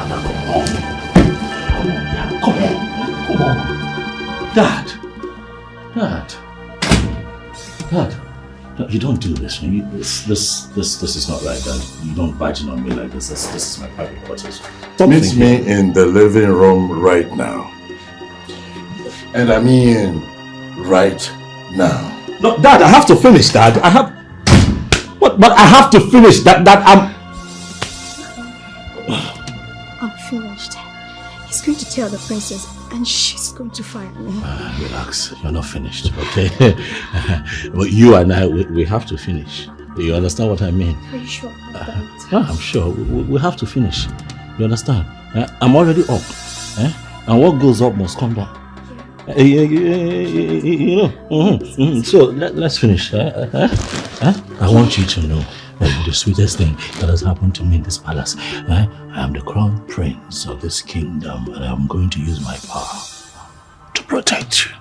Father, come on. Come on, come on. Dad. You don't do this. This is not right, Dad. You don't barge on me like this. This is my private quarters. Meet me in the living room right now. And I mean, right now. No, Dad, I have to finish, Dad. But I have to finish. I'm finished. He's going to tell the princess and she's going to fire me. Relax, you're not finished, okay? But you and I, we have to finish. You understand what I mean? Are you sure about that? Yeah, I'm sure. We have to finish. You understand? I'm already up. And what goes up must come down. You know. So let's finish. I want you to know that the sweetest thing that has happened to me in this palace. I am the crown prince of this kingdom, and I'm going to use my power to protect you.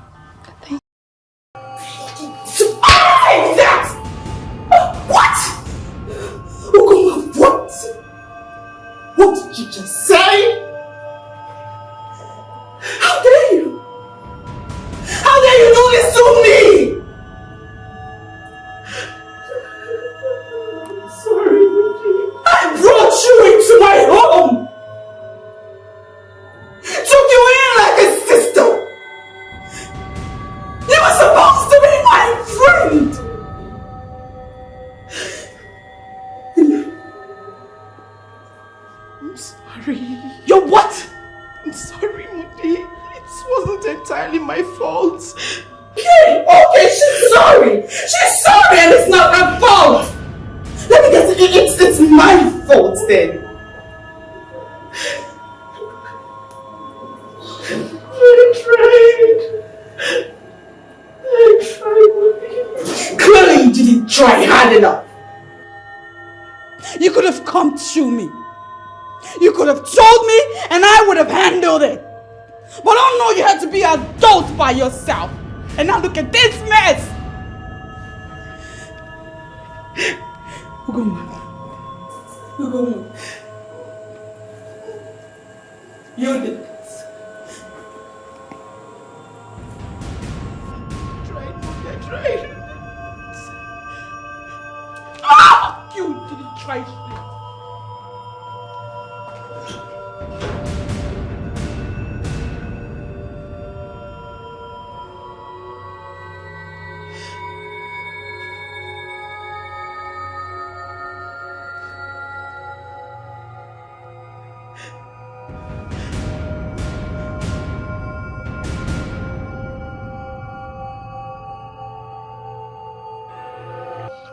What? Ugoma, what? What did you just say? How dare you? How dare you do this to me? I'm sorry, Rudy. I brought you into my home. Took you in like a sister. You were supposed to be my friend. I'm sorry. You're what? I'm sorry, Moody. It wasn't entirely my fault. Okay, she's sorry. She's sorry and it's not her fault. Let me guess, it's my fault then. I tried, Clearly you didn't try hard enough. You could have come to me. You could have told me and I would have handled it. But oh no, you had to be an adult by yourself. And now look at this mess. Ugoma. You did this. Tried. Ah! You didn't try shit.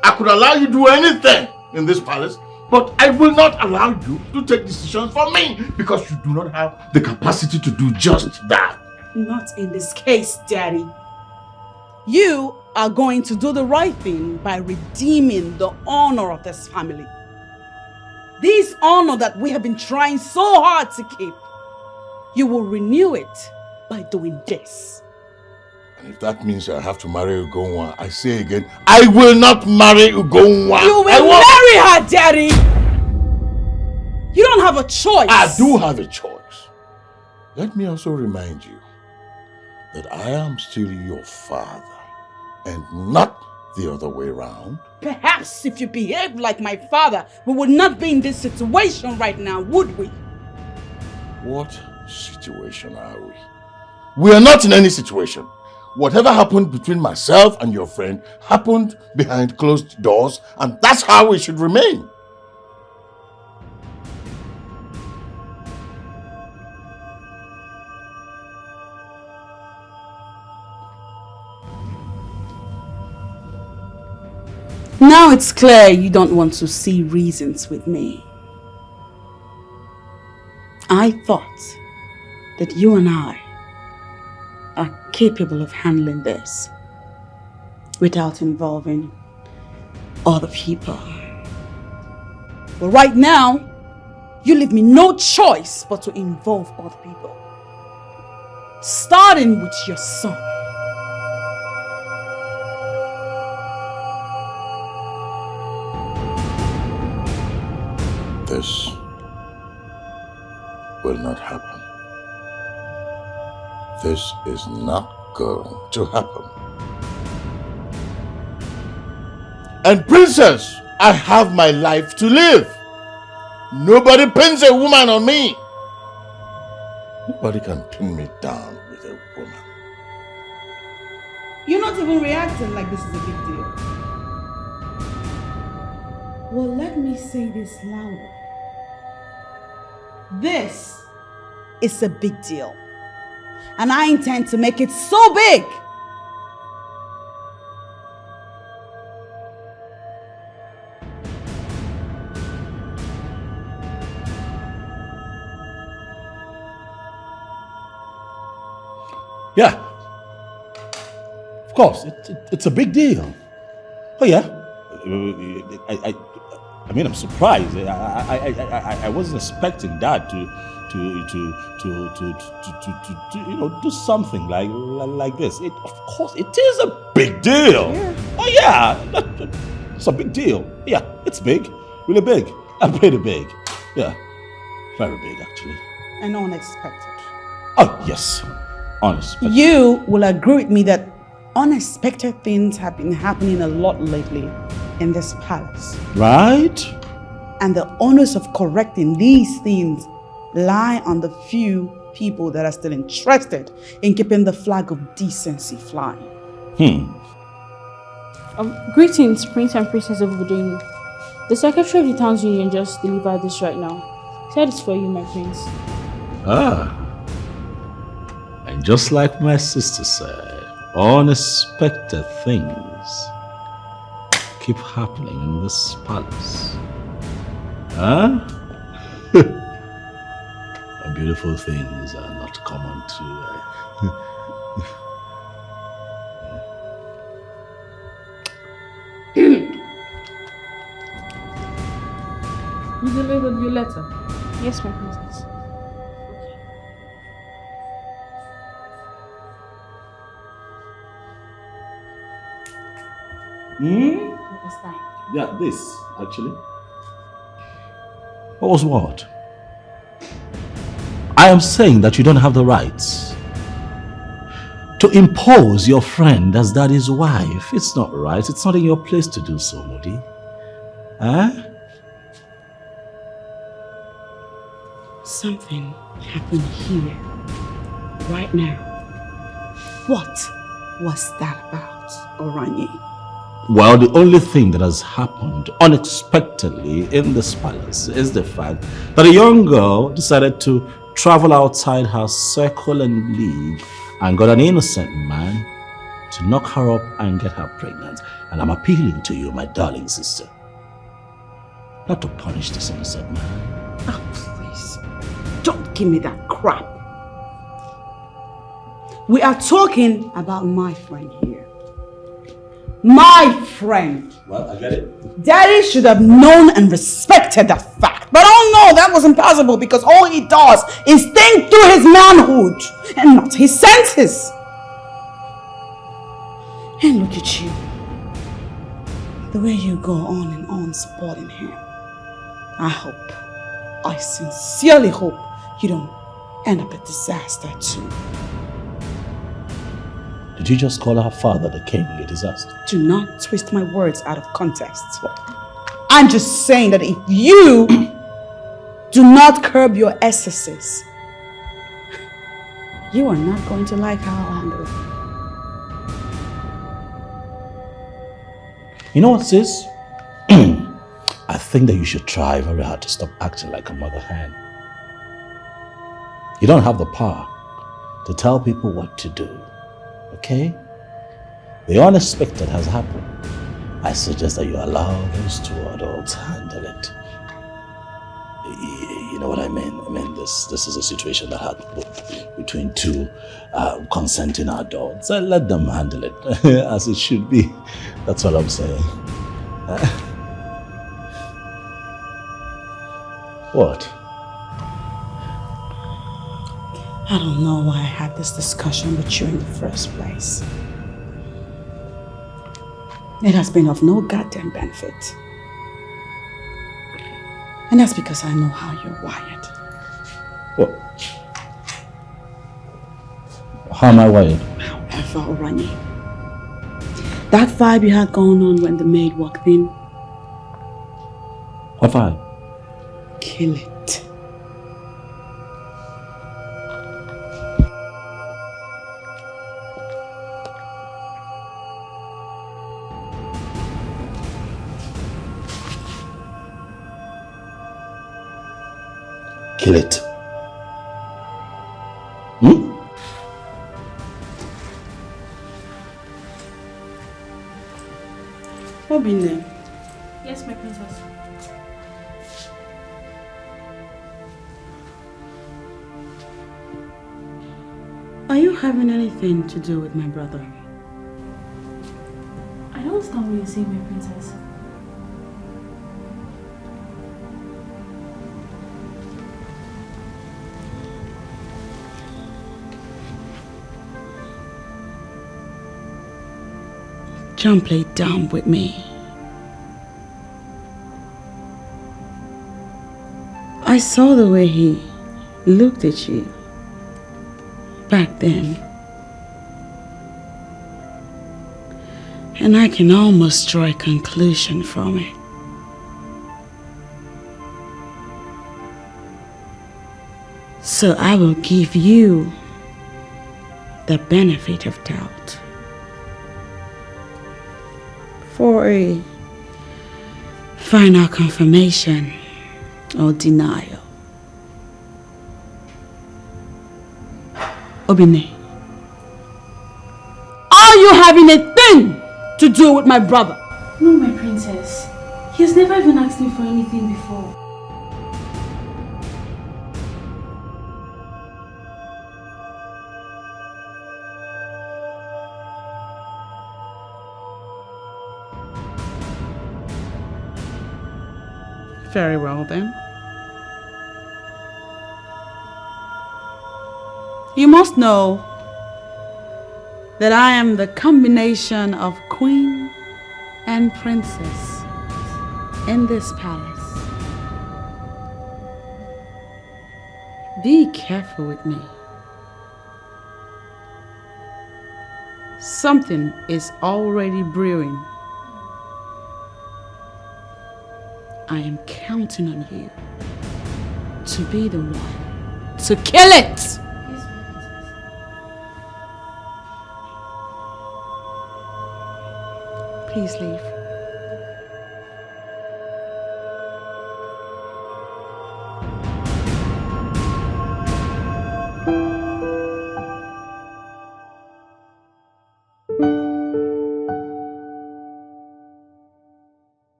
I could allow you to do anything in this palace, but I will not allow you to take decisions for me because you do not have the capacity to do just that. Not in this case, Daddy. You are going to do the right thing by redeeming the honor of this family. This honor that we have been trying so hard to keep. You will renew it by doing this. And if that means I have to marry Ugoma, I say again, I will not marry Ugoma. You will marry her, Daddy! You don't have a choice. I do have a choice. Let me also remind you that I am still your father and not the other way around. Perhaps if you behaved like my father, we would not be in this situation right now, would we? What situation are we? We are not in any situation. Whatever happened between myself and your friend happened behind closed doors, and that's how it should remain. Now it's clear you don't want to see reasons with me. I thought that you and I are capable of handling this without involving other people. But right now, you leave me no choice but to involve other people. Starting with your son. This will not happen. This is not going to happen. And princess, I have my life to live. Nobody pins a woman on me. Nobody can pin me down with a woman. You're not even reacting like this is a big deal. Well, let me say this louder. This is a big deal. And I intend to make it so big. Yeah. Of course, it's a big deal. Oh yeah. I mean, I'm surprised. I wasn't expecting Dad to do something like this. Of course, it is a big deal. Yeah. Oh yeah, it's a big deal. Yeah, it's big, really big, and pretty big. Yeah, very big actually. And unexpected. Oh yes, unexpected. You will agree with me that unexpected things have been happening a lot lately in this palace. Right? And the onus of correcting these things lie on the few people that are still interested in keeping the flag of decency flying. Greetings, Prince and Princess of Budini. The Secretary of the Town's Union just delivered this right now. Said it's for you, my prince. Ah. And just like my sister said, unexpected things keep happening in this palace. Huh? And beautiful things are not common to... You delivered your letter? Yes, my princess. What was that? Yeah, this, actually. What was what? I am saying that you don't have the rights to impose your friend as daddy's wife. It's not right. It's not in your place to do so, Modi. Huh? Something happened here, right now. What was that about, Oranye? Well, the only thing that has happened unexpectedly in this palace is the fact that a young girl decided to travel outside her circle and league and got an innocent man to knock her up and get her pregnant. And I'm appealing to you, my darling sister, not to punish this innocent man. Oh, please. Don't give me that crap. We are talking about my friend here. My friend. Well, I get it. Daddy should have known and respected that fact. But oh no, that was impossible because all he does is think through his manhood and not his senses. And look at you. The way you go on and on supporting him. I sincerely hope you don't end up a disaster too. Did you just call our father the king a disaster? Do not twist my words out of context. I'm just saying that if you do not curb your excesses, you are not going to like how I'll handle it. You know what, sis? I think that you should try very hard to stop acting like a mother hen. You don't have the power to tell people what to do, okay? The unexpected has happened. I suggest that you allow those two adults handle it. You know what I mean? I mean, this is a situation that happened between two consenting adults. Let them handle it as it should be. That's what I'm saying. What? I don't know why I had this discussion with you in the first place. It has been of no goddamn benefit. And that's because I know how you're wired. What? How am I wired? However, Oranye, that vibe you had going on when the maid walked in. What vibe? Kill it. Kill it. Hmm? What been there? Yes, my princess. Are you having anything to do with my brother? I don't understand what you're saying, my princess. John played dumb with me. I saw the way he looked at you back then. And I can almost draw a conclusion from it. So I will give you the benefit of doubt for a final confirmation or denial. Obine, are you having a thing to do with my brother? No, my princess. He has never even asked me for anything before. Very well then. You must know that I am the combination of queen and princess in this palace. Be careful with me. Something is already brewing. I am counting on you to be the one to kill it! Please leave.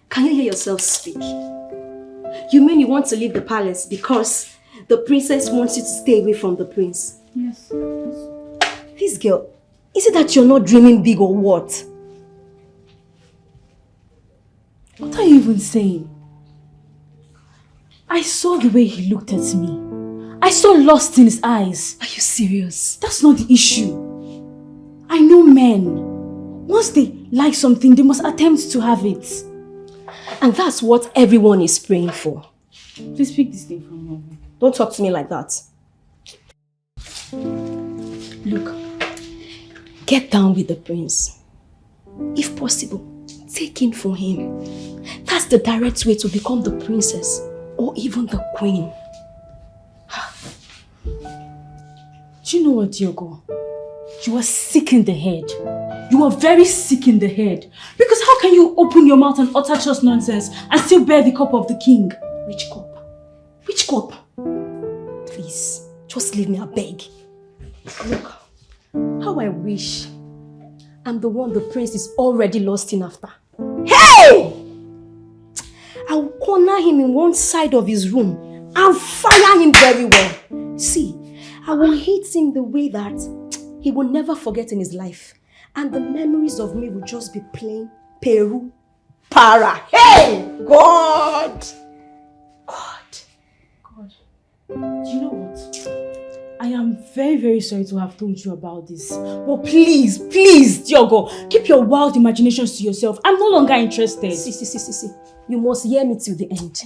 Can you hear yourself speak? You mean you want to leave the palace because the princess wants you to stay away from the prince? Yes. This girl, is it that you're not dreaming big or what? What are you even saying? I saw the way he looked at me. I saw lust in his eyes. Are you serious? That's not the issue. I know men. Once they like something, they must attempt to have it. And that's what everyone is praying for. Please pick this thing from me. Don't talk to me like that. Look, get down with the prince. If possible, take in for him. That's the direct way to become the princess or even the queen. Do you know what, Diogo? You are sick in the head. You are very sick in the head. Because how can you open your mouth and utter just nonsense and still bear the cup of the king? Which cup? Which cup? Please, just leave me, I beg. Look, how I wish I'm the one the prince is already lusting after. Hey! him in one side of his room and fire him very well. See, I will hit him the way that he will never forget in his life. And the memories of me will just be plain Peru para. Hey! God! Do you know what? I am very, very sorry to have told you about this. But please, Diogo, keep your wild imaginations to yourself. I'm no longer interested. See. You must hear me till the end.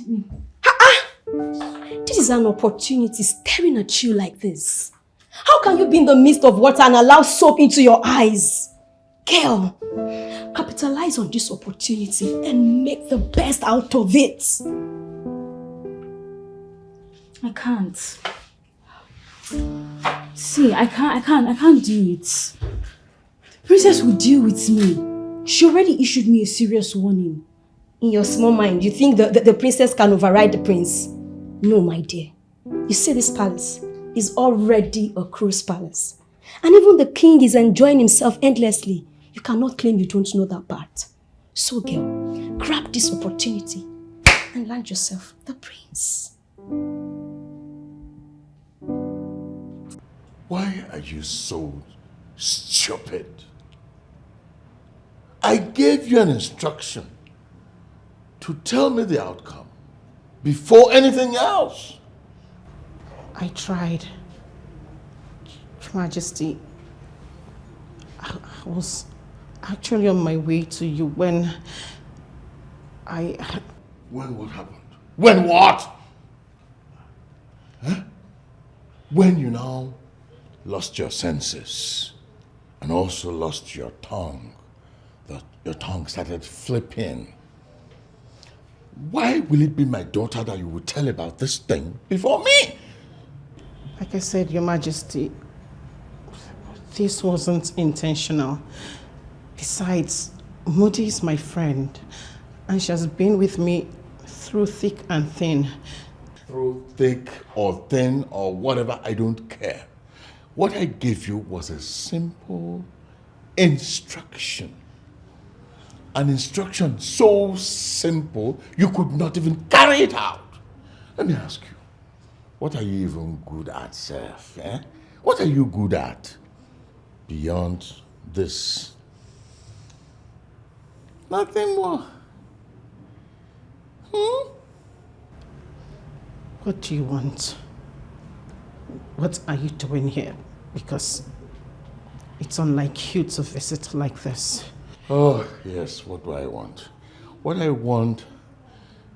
This is an opportunity staring at you like this. How can you be in the midst of water and allow soap into your eyes? Girl, capitalize on this opportunity and make the best out of it. I can't. See, I can't do it. The princess will deal with me. She already issued me a serious warning. In your small mind, you think the princess can override the prince? No, my dear. You see, this palace is already a cruise palace. And even the king is enjoying himself endlessly. You cannot claim you don't know that part. So, girl, grab this opportunity and land yourself the prince. Why are you so stupid? I gave you an instruction to tell me the outcome before anything else. I tried. Your Majesty, I was actually on my way to you when When what happened? When what? Huh? When you now lost your senses and also lost your tongue. Your tongue started flipping. Why will it be my daughter that you will tell about this thing before me? Like I said, Your Majesty, this wasn't intentional. Besides, Moody is my friend, and she has been with me through thick and thin. Through thick or thin or whatever, I don't care. What I gave you was a simple instruction. An instruction so simple, you could not even carry it out. Let me ask you, what are you even good at, Seth? Eh? What are you good at beyond this? Nothing more. What do you want? What are you doing here? Because it's unlike you to visit like this. Oh, yes, what do I want? What I want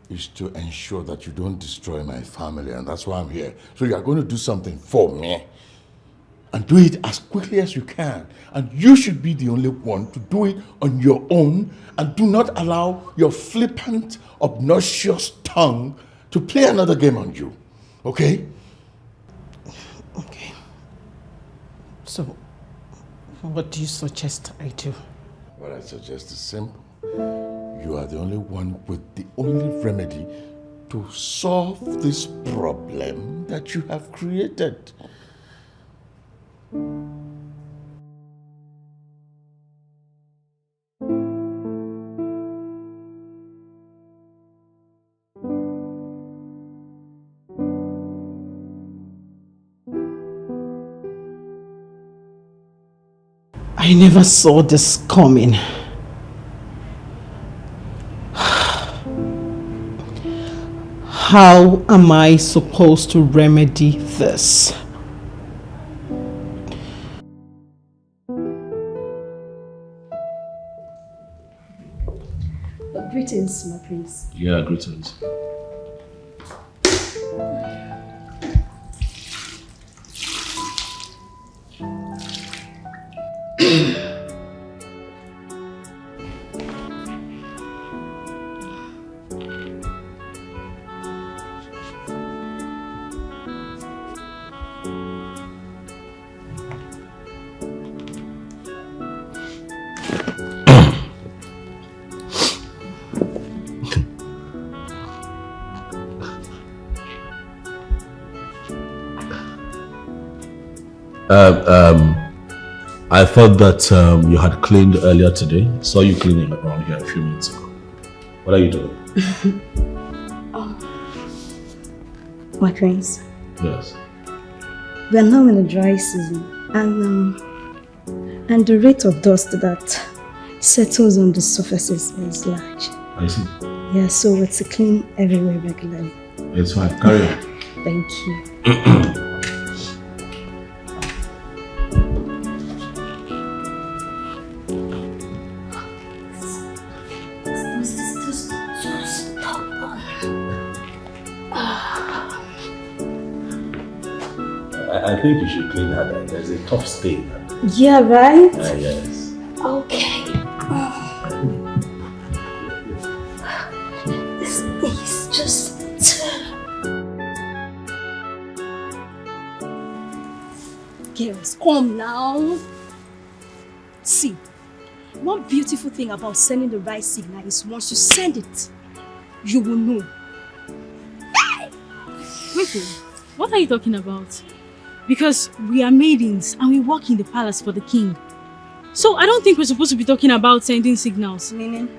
is to ensure that you don't destroy my family, and that's why I'm here. So you are going to do something for me, and do it as quickly as you can. And you should be the only one to do it on your own, and do not allow your flippant, obnoxious tongue to play another game on you. Okay? Okay. So, what do you suggest I do? What I suggest is simple. You are the only one with the only remedy to solve this problem that you have created. I never saw this coming. How am I supposed to remedy this? Greetings, my prince. Yeah, greetings. I thought that you had cleaned earlier today. Saw you cleaning around here a few minutes ago. What are you doing? My prince, Yes. we are now in the dry season, and the rate of dust that settles on the surfaces is large. I see. Yeah, so it's to clean everywhere regularly. It's fine. Carry on. Thank you. I think you should clean that. There's a tough stain. Yeah, right? Yes. Okay. This is just... Girls, come now. See, one beautiful thing about sending the right signal is once you send it, you will know. Wait, what are you talking about? Because we are maidens and we work in the palace for the king. So I don't think we're supposed to be talking about sending signals. Meaning?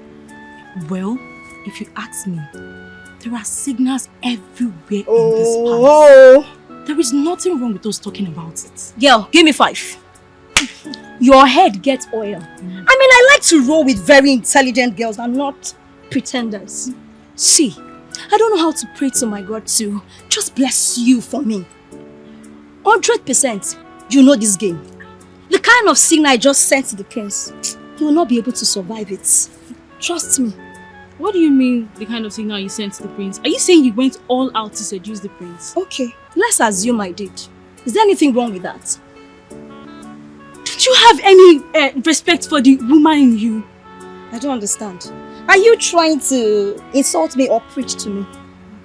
Well, if you ask me, there are signals everywhere in this palace. There is nothing wrong with us talking about it. Girl, give me 5. Your head gets oil. I mean, I like to roll with very intelligent girls and not pretenders. See, I don't know how to pray to my God to just bless you for me. 100%, you know this game. The kind of signal I just sent to the prince, he will not be able to survive it. Trust me. What do you mean, the kind of signal you sent to the prince? Are you saying you went all out to seduce the prince? Okay, let's assume I did. Is there anything wrong with that? Don't you have any respect for the woman in you? I don't understand. Are you trying to insult me or preach to me?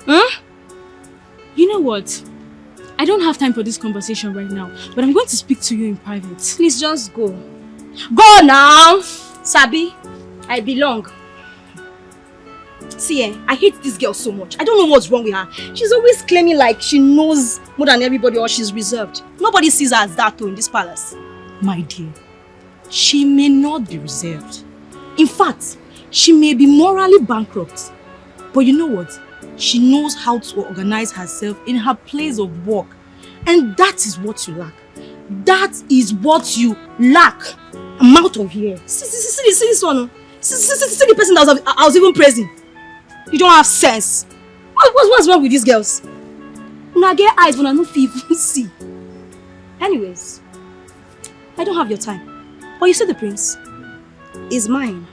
Huh? You know what? I don't have time for this conversation right now, but I'm going to speak to you in private. Please just go. Go now! Sabi, I belong. See, I hate this girl so much. I don't know what's wrong with her. She's always claiming like she knows more than everybody or she's reserved. Nobody sees her as that though in this palace. My dear, she may not be reserved. In fact, she may be morally bankrupt. But you know what? She knows how to organize herself in her place of work. And that is what you lack. That is what you lack. I'm out of here. See this one. See the person that I was even praising. You don't have sense. What's wrong with these girls? When I get eyes, when I don't even see. Anyways, I don't have your time. But you see the prince is mine.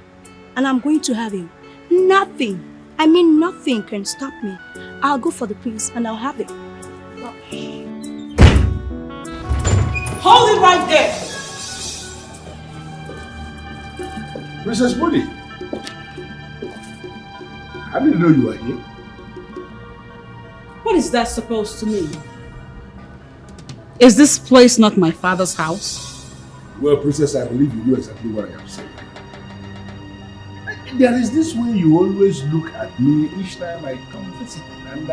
And I'm going to have him. Nothing. I mean nothing can stop me. I'll go for the prince and I'll have it. Hold it right there! Princess Moody, I didn't know you were here. What is that supposed to mean? Is this place not my father's house? Well, Princess, I believe you know exactly what I am saying. There is this way you always look at me each time I come visit, and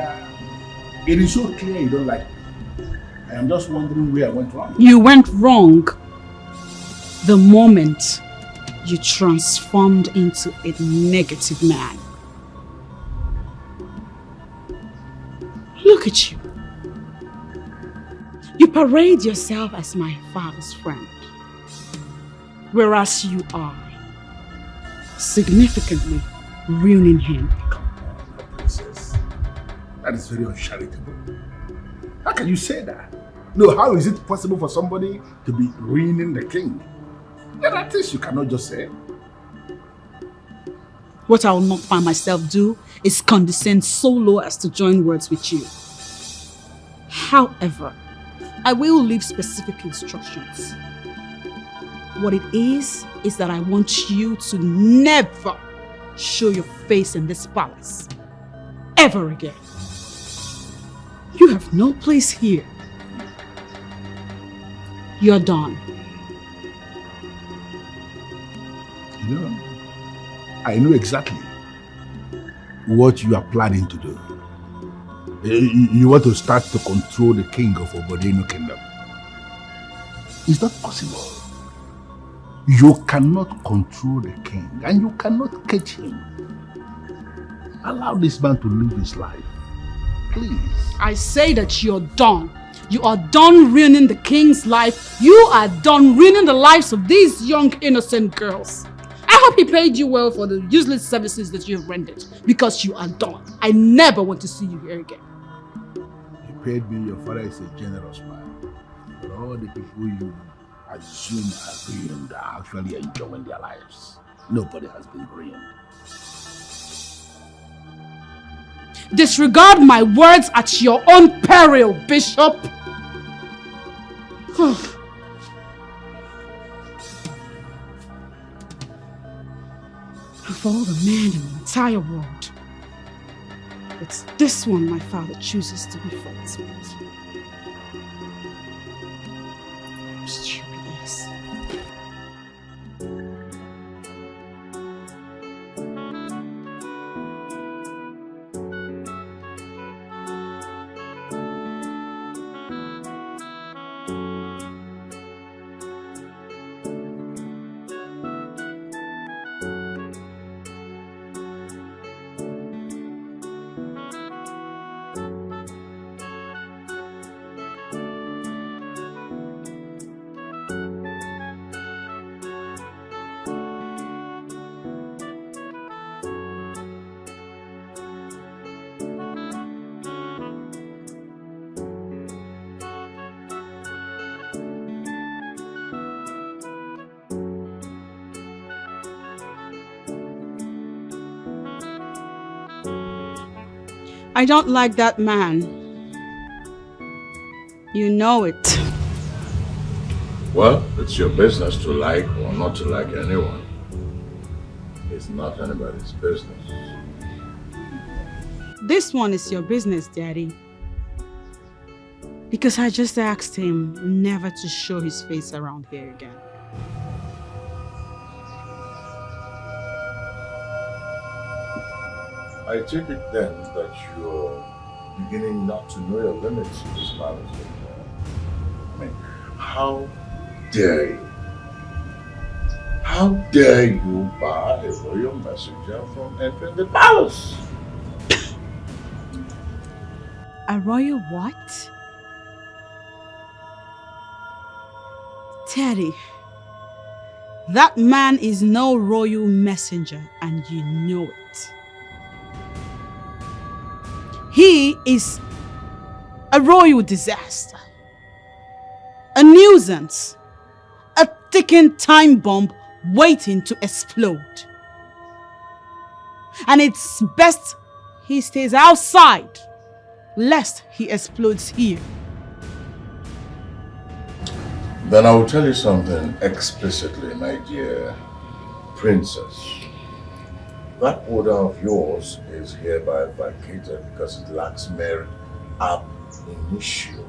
it is so clear you don't like me. I am just wondering where I went wrong. You went wrong the moment you transformed into a negative man. Look at you. You parade yourself as my father's friend, whereas you are significantly ruining him. Princess, that is very uncharitable. How can you say that? No, how is it possible for somebody to be ruining the king? There are things you cannot just say. What I will not find myself do is condescend so low as to join words with you. However, I will leave specific instructions. What it is that I want you to never show your face in this palace. Ever again. You have no place here. You're done. You know, I know exactly what you are planning to do. You want to start to control the king of Obodino Kingdom. It's not possible. You cannot control the king and you cannot catch him. Allow this man to live his life. Please. I say that you're done. You are done ruining the king's life. You are done ruining the lives of these young innocent girls. I hope he paid you well for the useless services that you have rendered, because you are done. I never want to see you here again. He paid me. Your father is a generous man. But all the people you assume are ruined are actually enjoying their lives. Nobody has been ruined. Disregard my words at your own peril, Bishop. Of all the men in the entire world, it's this one my father chooses to be friends with. Stupid ass. I don't like that man. You know it. Well, it's your business to like or not to like anyone. It's not anybody's business. This one is your business, Daddy. Because I just asked him never to show his face around here again. I take it then that you're beginning not to know your limits in this matter. I mean, how dare you? How dare you bar a royal messenger from entering the palace? A royal what? Teddy, that man is no royal messenger and you know it. He is a royal disaster, a nuisance, a ticking time bomb waiting to explode. And it's best he stays outside, lest he explodes here. Then I will tell you something explicitly, my dear princess. That order of yours is hereby vacated because it lacks merit ab initio.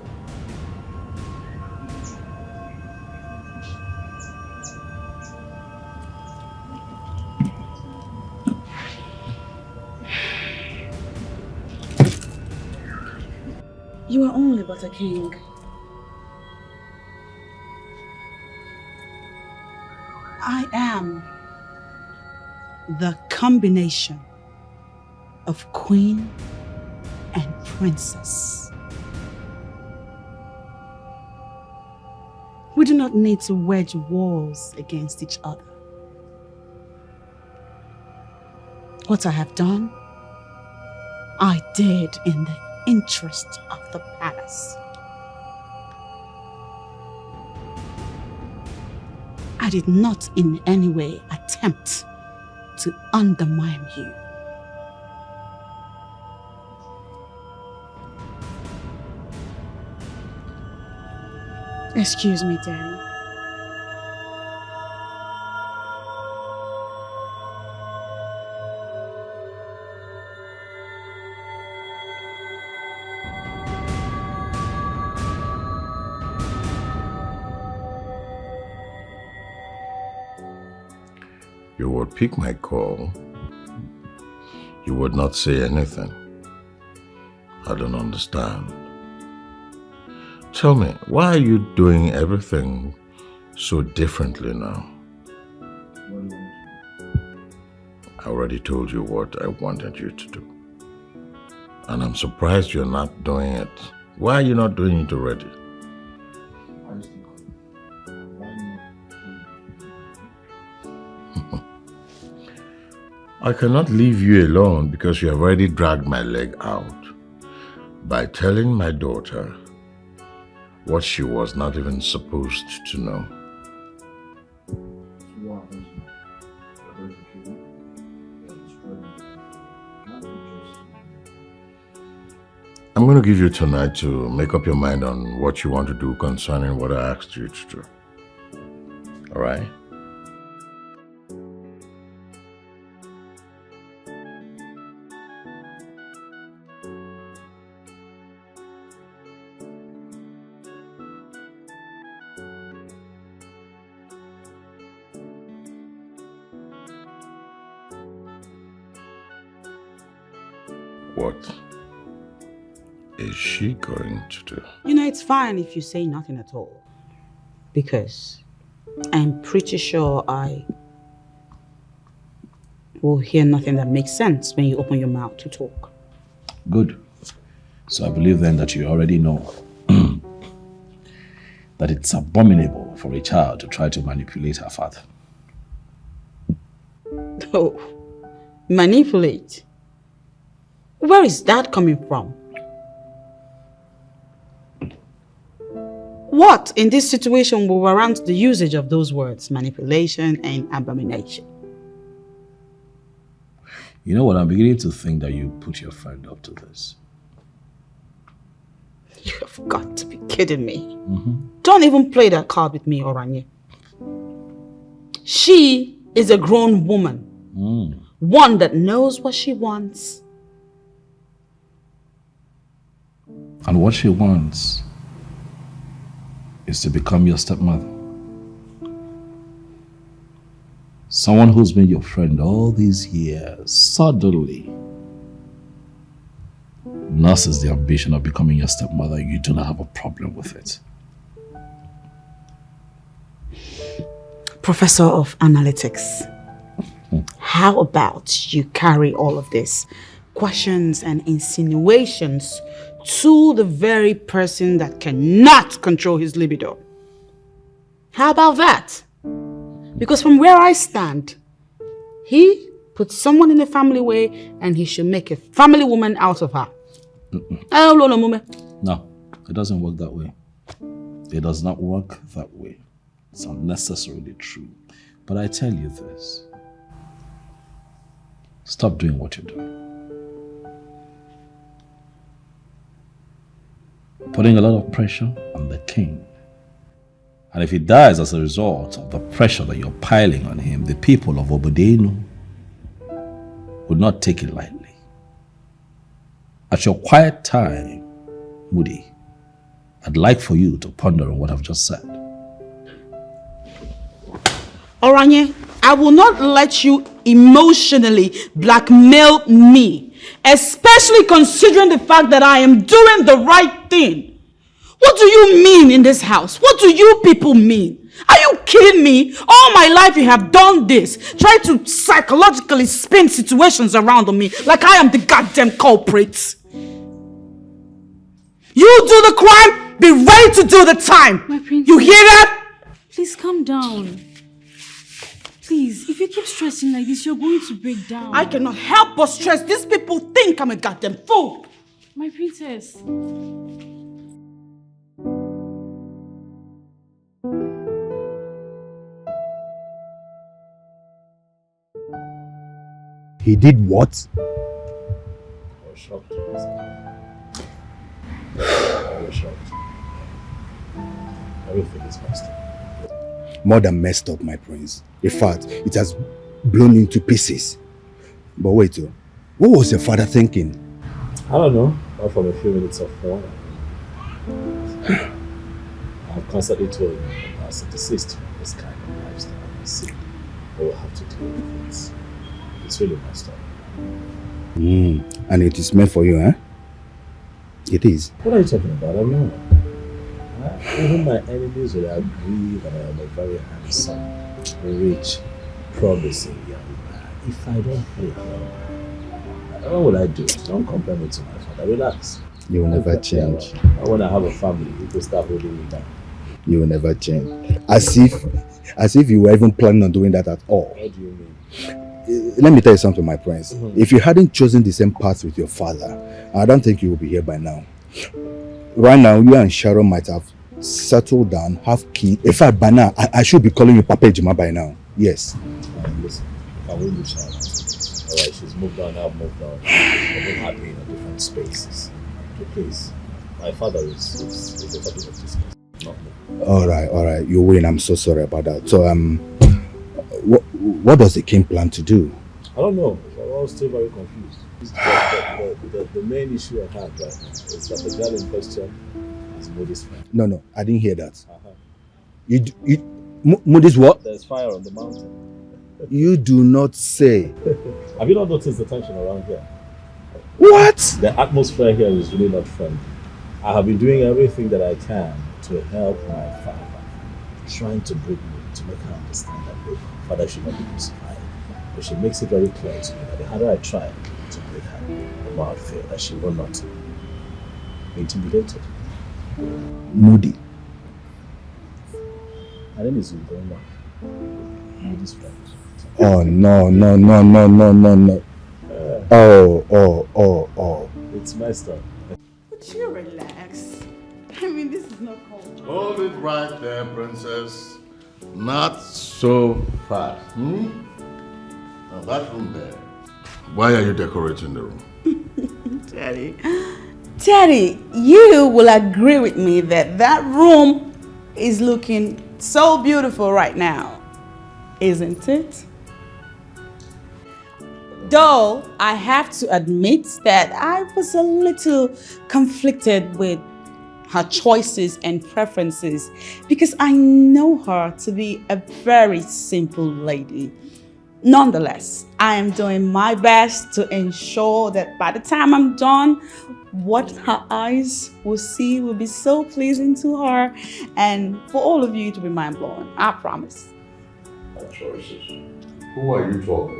You are only but a king. I am the combination of queen and princess. We do not need to wedge walls against each other. What I have done, I did in the interest of the palace. I did not in any way attempt to undermine you. Excuse me, Daddy. You would pick my call. You would not say anything. I don't understand. Tell me, why are you doing everything so differently now? I already told you what I wanted you to do. And I'm surprised you're not doing it. Why are you not doing it already? I cannot leave you alone because you have already dragged my leg out by telling my daughter what she was not even supposed to know. I'm going to give you tonight to make up your mind on what you want to do concerning what I asked you to do. All right? What is she going to do? You know, it's fine if you say nothing at all. Because I'm pretty sure I will hear nothing that makes sense when you open your mouth to talk. Good. So I believe then that you already know that it's abominable for a child to try to manipulate her father. Oh, manipulate? Where is that coming from? What in this situation will warrant the usage of those words, manipulation and abomination? You know what, I'm beginning to think that you put your friend up to this. You have got to be kidding me. Don't even play that card with me, Oranye. She is a grown woman. One that knows what she wants. And what she wants is to become your stepmother. Someone who's been your friend all these years suddenly nurses the ambition of becoming your stepmother. You do not have a problem with it. Professor of Analytics, how about you carry all of this questions and insinuations to the very person that cannot control his libido? How about that? Because from where I stand, he puts someone in the family way and he should make a family woman out of her. No, it doesn't work that way. It does not work that way. It's unnecessarily true. But I tell you this. Stop doing what you're doing. Putting a lot of pressure on the king. And if he dies as a result of the pressure that you're piling on him, the people of Obodenu would not take it lightly. At your quiet time, Moody, I'd like for you to ponder on what I've just said. Oranye, I will not let you emotionally blackmail me, especially considering the fact that I am doing the right thing. What do you mean in this house? What do you people mean? Are you kidding me? All my life you have done this. Try to psychologically spin situations around on me like I am the goddamn culprit. You do the crime, be ready to do the time. My princess. You hear that? Please calm down. Please, if you keep stressing like this, you're going to break down. I cannot help but stress. These people think I'm a goddamn fool. My princess. He did what? I was shocked. I was shocked. Everything is messed up. More than messed up, my prince. In fact, it has blown into pieces. But wait, what was your father thinking? I don't know, apart from a few minutes of fun. I've constantly told him as a deceased from this kind of lifestyle. See, I will have to deal with it. It's really messed up. And it is meant for you, eh? It is. What are you talking about? I know. Even my enemies will agree that I am a very handsome, rich, promising young man. if I don't pray, what will I do? Don't compare me to my father. Relax. You will never change. I want to have a family. People start holding me down. You will never change. As if you were even planning on doing that at all. What do you mean? Let me tell you something, my prince. If you hadn't chosen the same path with your father, I don't think you would be here by now. Right now, you and Sharon might have settled down, have kids. In fact, by now, I should be calling you Papa Jima by now. Yes. Listen, I will leave Sharon. Alright, she's moved on, I've moved on. We're both happy in different spaces. Okay, please. My father is the topic of discussion, not me. Alright. You win. I'm so sorry about that. So, what does the king plan to do? I don't know. I'm all still very confused. The main issue I have right now is that the girl in question is Moody's friend. No, I didn't hear that. Moody's what? There's fire on the mountain. You do not say. Have you not noticed the tension around here? What? The atmosphere here is really not friendly. I have been doing everything that I can to help my father, trying to bring me, to make her understand that the father should not be crucified. But she makes it very clear to me that the harder I try to break her, the more I feel that she will not be intimidated. Moody. Her name is Ugoma. Moody's friend. Oh, no. Oh. It's messed up. Would you relax? I mean, this is not cold. Hold it right there, princess. Not so fast. Now that room there. Why are you decorating the room? Daddy, you will agree with me that that room is looking so beautiful right now, isn't it? Though I have to admit that I was a little conflicted with her choices and preferences because I know her to be a very simple lady. Nonetheless, I am doing my best to ensure that by the time I'm done, what her eyes will see will be so pleasing to her and for all of you to be mind-blowing. I promise. Choices. Who are you talking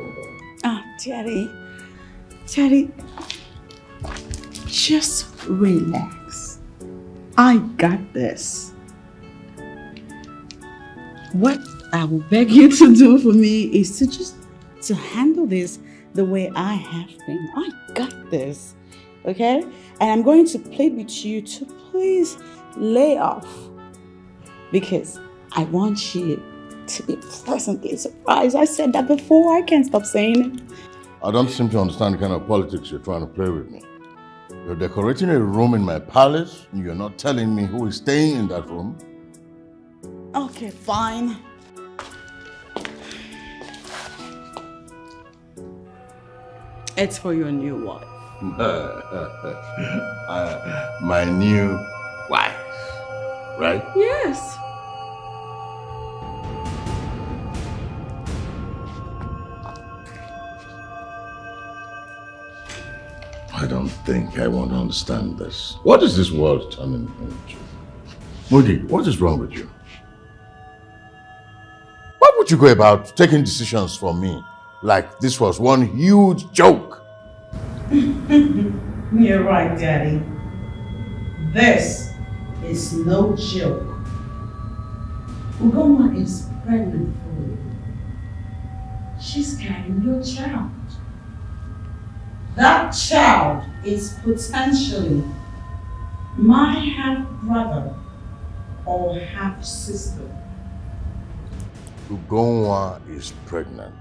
about? Daddy, just relax. I got this. What I will beg you to do for me is to handle this the way I have been. I got this, okay? And I'm going to plead with you to please lay off because I want you to be pleasantly surprised. I said that before. I can't stop saying it. I don't seem to understand the kind of politics you're trying to play with me. You're decorating a room in my palace, and you're not telling me who is staying in that room. Okay, fine. It's for your new wife. My new wife, right? Yes. I don't think I want to understand this. What is this world turning into? Moody, what is wrong with you? Why would you go about taking decisions for me like this was one huge joke? You're right, Daddy. This is no joke. Ugoma is pregnant for you. She's carrying your child. That child is potentially my half-brother or half-sister. Ugoma is pregnant.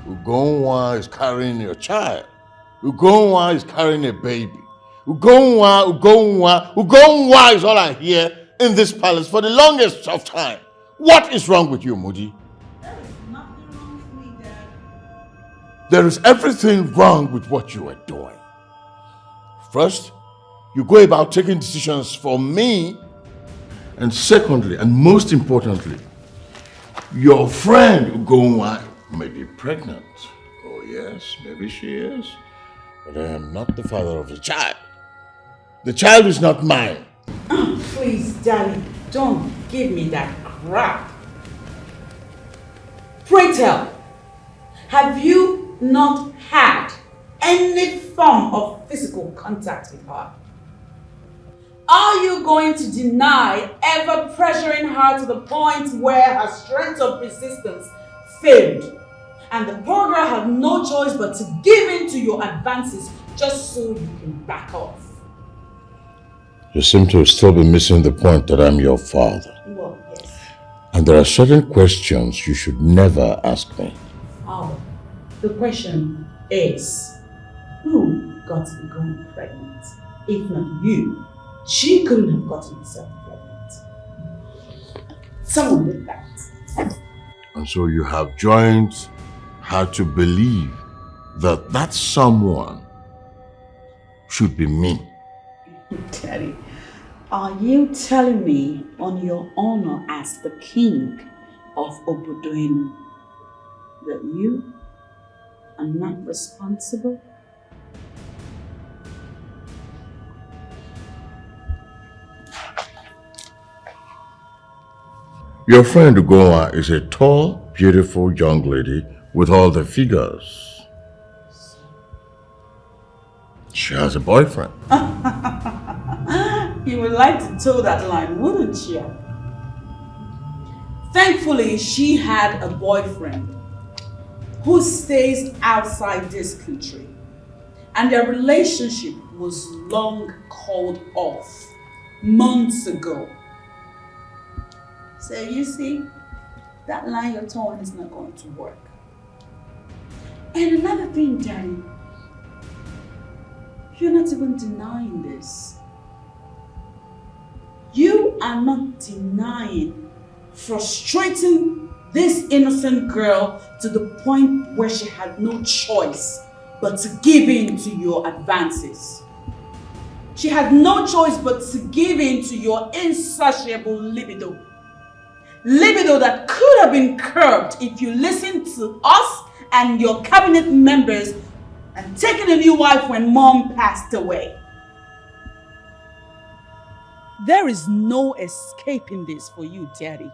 Ugoma is carrying your child. Ugoma is carrying a baby. Ugoma is all I hear in this palace for the longest of time. What is wrong with you, Moody? There is nothing wrong with me, Dad. There is everything wrong with what you are doing. First, you go about taking decisions for me. And secondly, and most importantly, your friend Ugoma may be pregnant. Oh yes, maybe she is. But I am not the father of the child. The child is not mine. Oh, please, Daddy, don't give me that crap. Pray tell, Have you not had any form of physical contact with her? Are you going to deny ever pressuring her to the point where her strength of resistance failed? And the poor girl had no choice but to give in to your advances just so you can back off. You seem to still be missing the point that I'm your father. Well, yes. And there are certain questions you should never ask me. Oh, the question is, who got Ugoma pregnant? If not you, she couldn't have gotten herself pregnant. Someone did that. And so you have joined her to believe that that someone should be me. Daddy, are you telling me on your honor as the king of Obodoenu that you are not responsible? Your friend Ugoma is a tall, beautiful young lady with all the figures. She has a boyfriend. You would like to toe that line, wouldn't you? Thankfully, she had a boyfriend who stays outside this country, and their relationship was long called off months ago. So you see, that line you're towing is not going to work. And another thing, Daddy, you're not even denying this. You are not denying frustrating this innocent girl to the point where she had no choice but to give in to your advances. She had no choice but to give in to your insatiable libido. Libido that could have been curbed if you listened to us and your cabinet members and taken a new wife when Mom passed away. There is no escaping this for you, Daddy.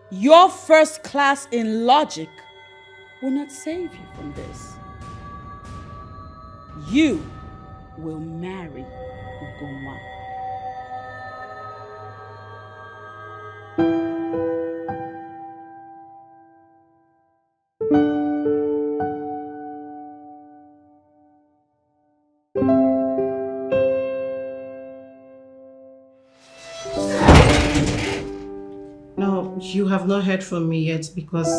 Your first class in logic will not save you from this. You will marry Ugoma. No, you have not heard from me yet because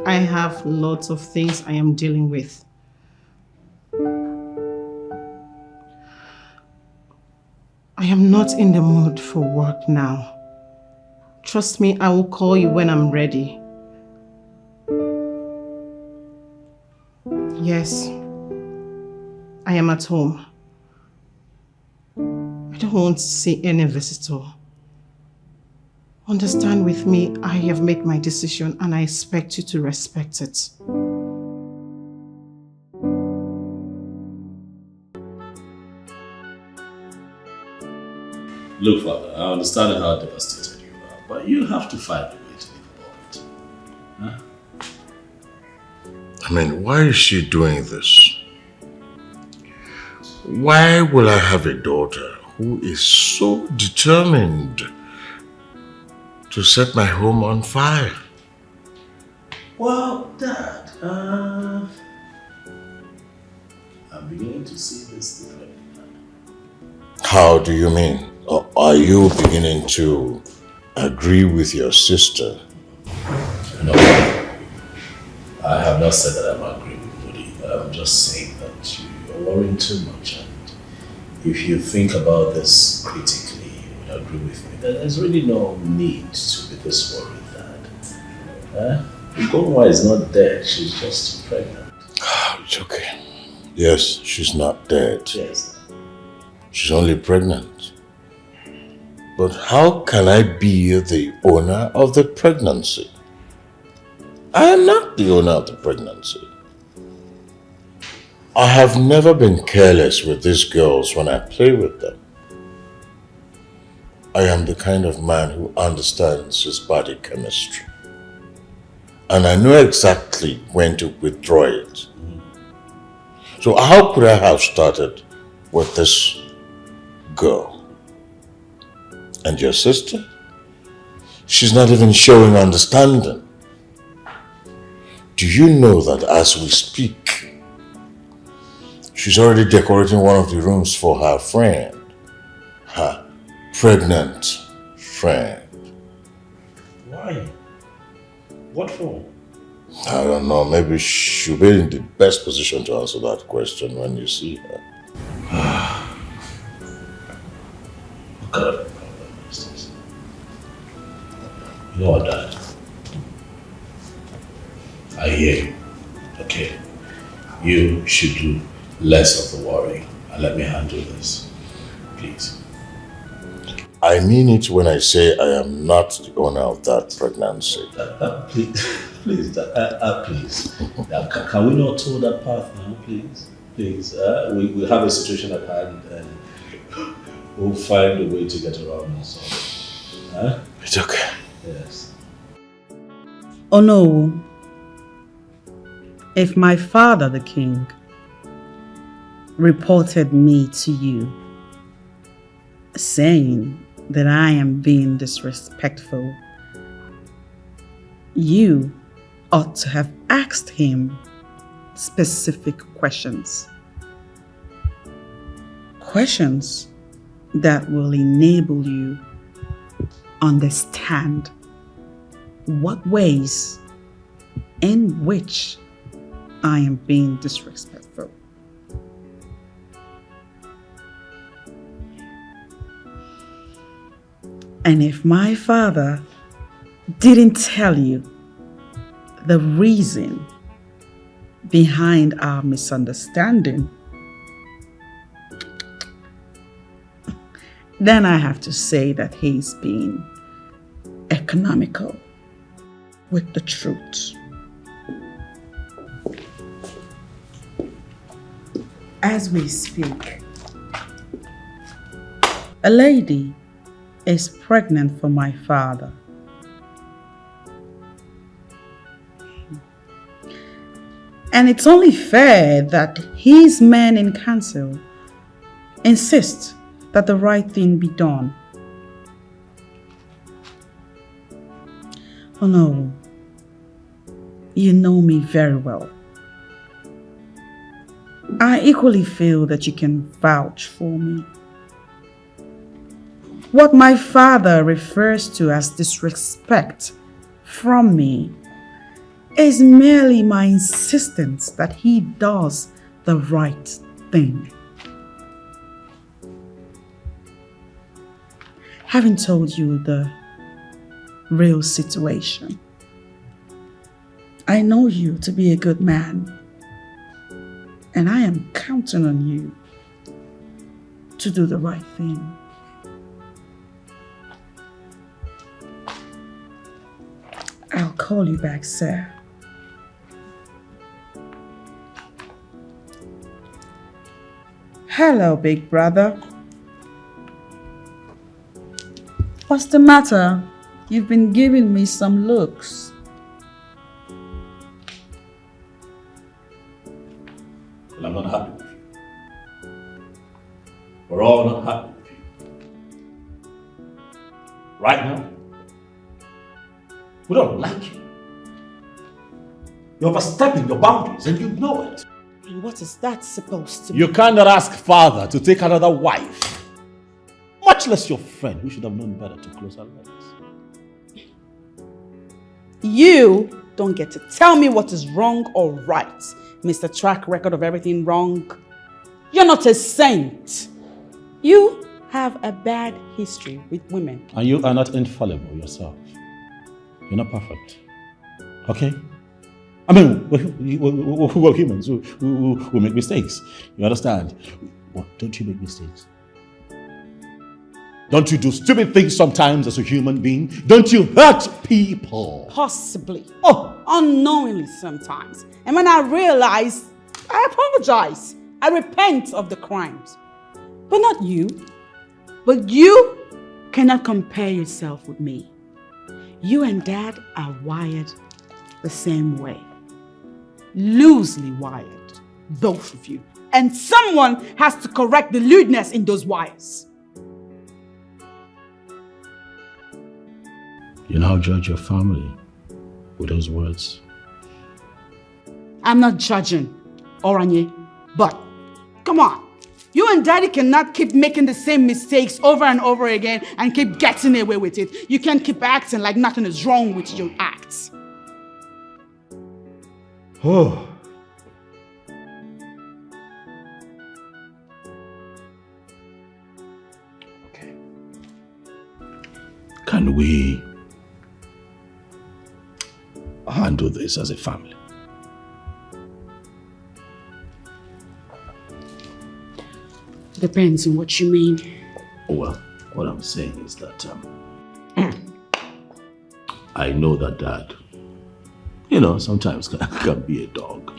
I have lots of things I am dealing with. I am not in the mood for work now. Trust me, I will call you when I'm ready. Yes, I am at home. I don't want to see any visitor. Understand with me, I have made my decision and I expect you to respect it. Look, Father, I understand how devastated you are, but you have to find a way to live above it. Huh? I mean, why is she doing this? Why will I have a daughter who is so determined to set my home on fire? Well, Dad, I'm beginning to see this differently. How do you mean? Or are you beginning to agree with your sister? No, I have not said that I'm agreeing with Woody. I'm just saying that you are worrying too much, and if you think about this critically, you would agree with me that there's really no need to be this worried, Dad. Ugoma is not dead, she's just pregnant. It's okay. Yes, she's not dead. Yes. She's only pregnant. But how can I be the owner of the pregnancy? I am not the owner of the pregnancy. I have never been careless with these girls when I play with them. I am the kind of man who understands his body chemistry. and I know exactly when to withdraw it. So how could I have started with this girl? And your sister? She's not even showing understanding. Do you know that as we speak, she's already decorating one of the rooms for her friend, her pregnant friend? Why? What for? I don't know, maybe she'll be in the best position to answer that question when you see her. What kind of a problem is this? You know what, Dad? I hear you. Okay. You should do less of the worrying and let me handle this. Please. I mean it when I say I am not the owner of that pregnancy. Please, please, please. Can we not tow that path now, please? Please. We have a situation at hand and we'll find a way to get around this. It's okay. Yes. Oh no. If my father, the king, reported me to you, saying that I am being disrespectful, you ought to have asked him specific questions. Questions that will enable you understand what ways in which I am being disrespectful. And if my father didn't tell you the reason behind our misunderstanding, then I have to say that he's being economical with the truth. As we speak, a lady is pregnant for my father. And it's only fair that his men in council insist that the right thing be done. Oh no, you know me very well. I equally feel that you can vouch for me. What my father refers to as disrespect from me is merely my insistence that he does the right thing. Having told you the real situation, I know you to be a good man, and I am counting on you to do the right thing. I'll call you back, sir. Hello, big brother. What's the matter? You've been giving me some looks. Well, I'm not happy with you. We're all not happy with you. Right now, we don't like you. You're overstepping your boundaries and you know it. And what is that supposed to You be? cannot ask father to take another wife, much less your friend who should have known better to close her legs. You don't get to tell me what is wrong or right, Mr. Track Record of everything wrong. You're not a saint. You have a bad history with women. And you are not infallible yourself. You're not perfect. Okay? I mean, we're humans who make mistakes. You understand? What, don't you make mistakes? Don't you do stupid things sometimes as a human being? Don't you hurt people? Possibly. Oh, unknowingly sometimes. And when I realize, I apologize. I repent of the crimes. But not you. But you cannot compare yourself with me. You and Dad are wired the same way. Loosely wired, both of you. And someone has to correct the lewdness in those wires. You now judge your family with those words. I'm not judging, Oranye, but come on. You and Daddy cannot keep making the same mistakes over and over again and keep getting away with it. You can't keep acting like nothing is wrong with your acts. Oh. Okay. Can we handle this as a family? Depends on what you mean. Well, what I'm saying is that I know that Dad, sometimes can be a dog.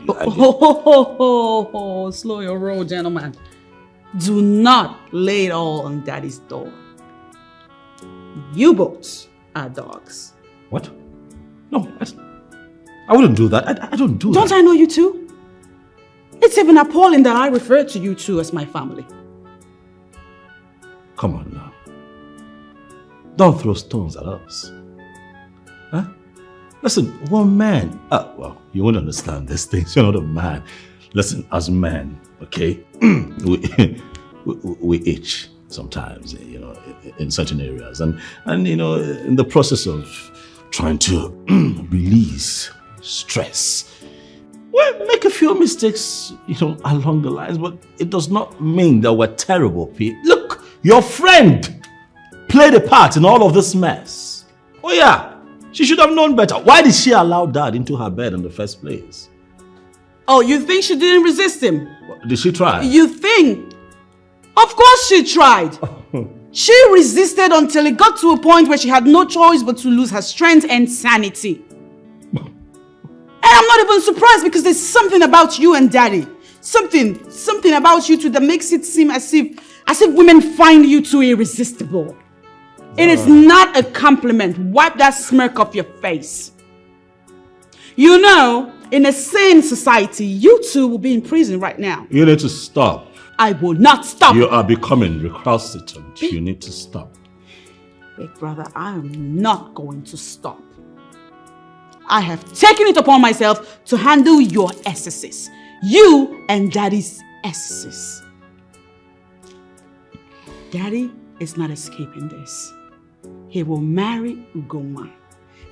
Slow your roll, gentlemen. Do not lay it all on Daddy's door. You both are dogs. What? No, I wouldn't do that. I don't do that. Don't I know you two? It's even appalling that I refer to you two as my family. Come on now. Don't throw stones at us. Huh? Listen, we're men. Well, you won't understand these things. You're not a man. Listen, as men, okay, we itch sometimes, in certain areas. And in the process of trying to release stress, we make a few mistakes, along the lines, but it does not mean that we're terrible people. Look, your friend played a part in all of this mess. Oh yeah, she should have known better. Why did she allow Dad into her bed in the first place? Oh, you think she didn't resist him? Did she try? You think? Of course she tried. She resisted until it got to a point where she had no choice but to lose her strength and sanity. And I'm not even surprised because there's something about you and Daddy. Something about you two that makes it seem as if women find you two irresistible. It is not a compliment. Wipe that smirk off your face. In a sane society, you two will be in prison right now. You need to stop. I will not stop. You are becoming recalcitrant. You need to stop. Big brother, I am not going to stop. I have taken it upon myself to handle your excesses. You and Daddy's excesses. Daddy is not escaping this. He will marry Ugoma.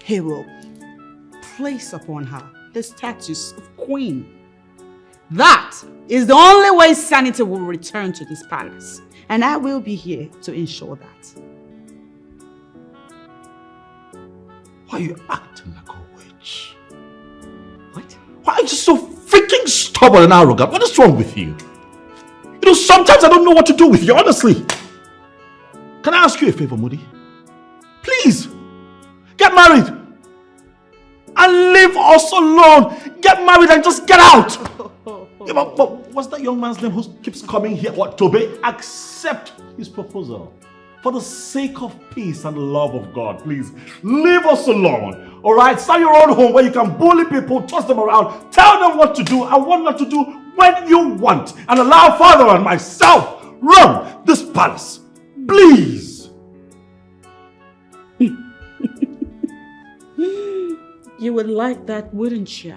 He will place upon her the status of queen. That is the only way sanity will return to this palace. And I will be here to ensure that. Why are you acting like a witch? What? Why are you so freaking stubborn and arrogant? What is wrong with you? Sometimes I don't know what to do with you, honestly. Can I ask you a favor, Moody? Please, get married and leave us alone. Get married and just get out. Yeah, but what's that young man's name who keeps coming here? What, Tobe? Accept his proposal. For the sake of peace and the love of God, please, leave us alone. All right? Start your own home where you can bully people, toss them around, tell them what to do and what not to do when you want. And allow Father and myself run this palace. Please. You would like that, wouldn't you?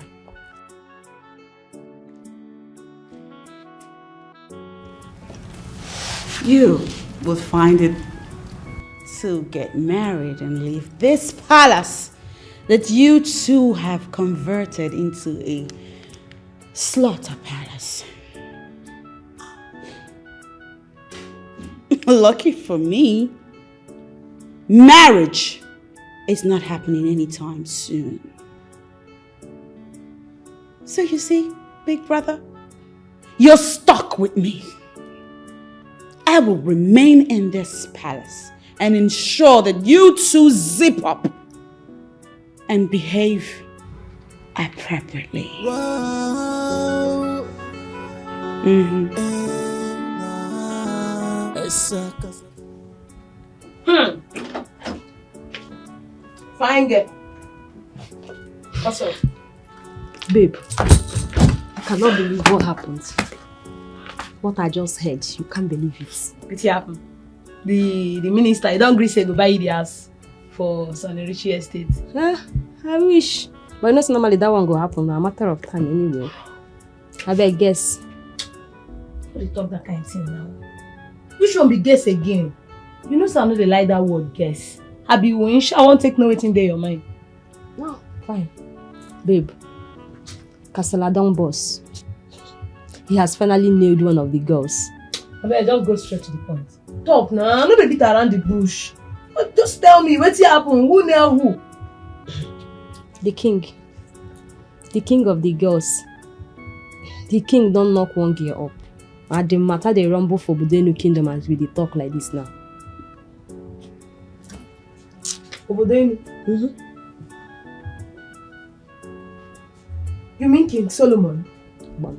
You would find it to get married and leave this palace that you two have converted into a slaughter palace. Lucky for me, marriage is not happening anytime soon. So you see, big brother, you're stuck with me. I will remain in this palace and ensure that you two zip up and behave appropriately. Fine girl. What's up? Babe, I cannot believe what happened. What I just heard, you can't believe it. What happened? The minister, he don't agree say go buy the house for Sonny Richie Estate. I wish. But you know, normally that one go happen now, a matter of time anyway. I bet guess. What you talk that kind of thing now? Which one be guess again? You know, some no dey like that word guess. I be winch, I won't take no waiting there your mind. No, fine. Babe, Casala down boss. He has finally nailed one of the girls. I bet just go straight to the point. Talk now, no be beat around the bush. Just tell me, what's happen? Who nail who? The king of the girls. The king don't knock one gear up. And the matter they rumble for Budenu kingdom as we dey talk like this now. Obodenu? You mean King Solomon? No,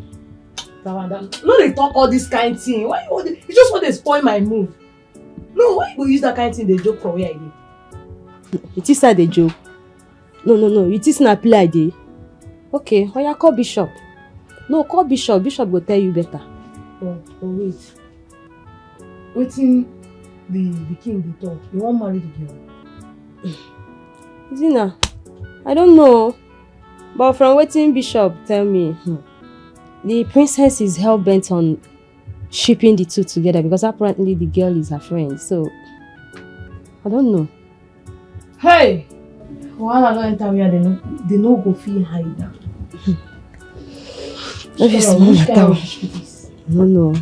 they talk all this kind of thing. Why you just want to spoil my mood? No, why you go use that kind of thing they joke for where I did? It is not a joke. No. It is not play idea. Okay, oh yeah, call Bishop. No, call Bishop. Bishop will tell you better. Oh wait. Waiting the king they talk. You won't marry the girl. Zina, I don't know. But from waiting Bishop tell me, the princess is hell-bent on shipping the two together because apparently the girl is her friend. So, I don't know. Hey! While I don't enter where they no go feel hide down. No.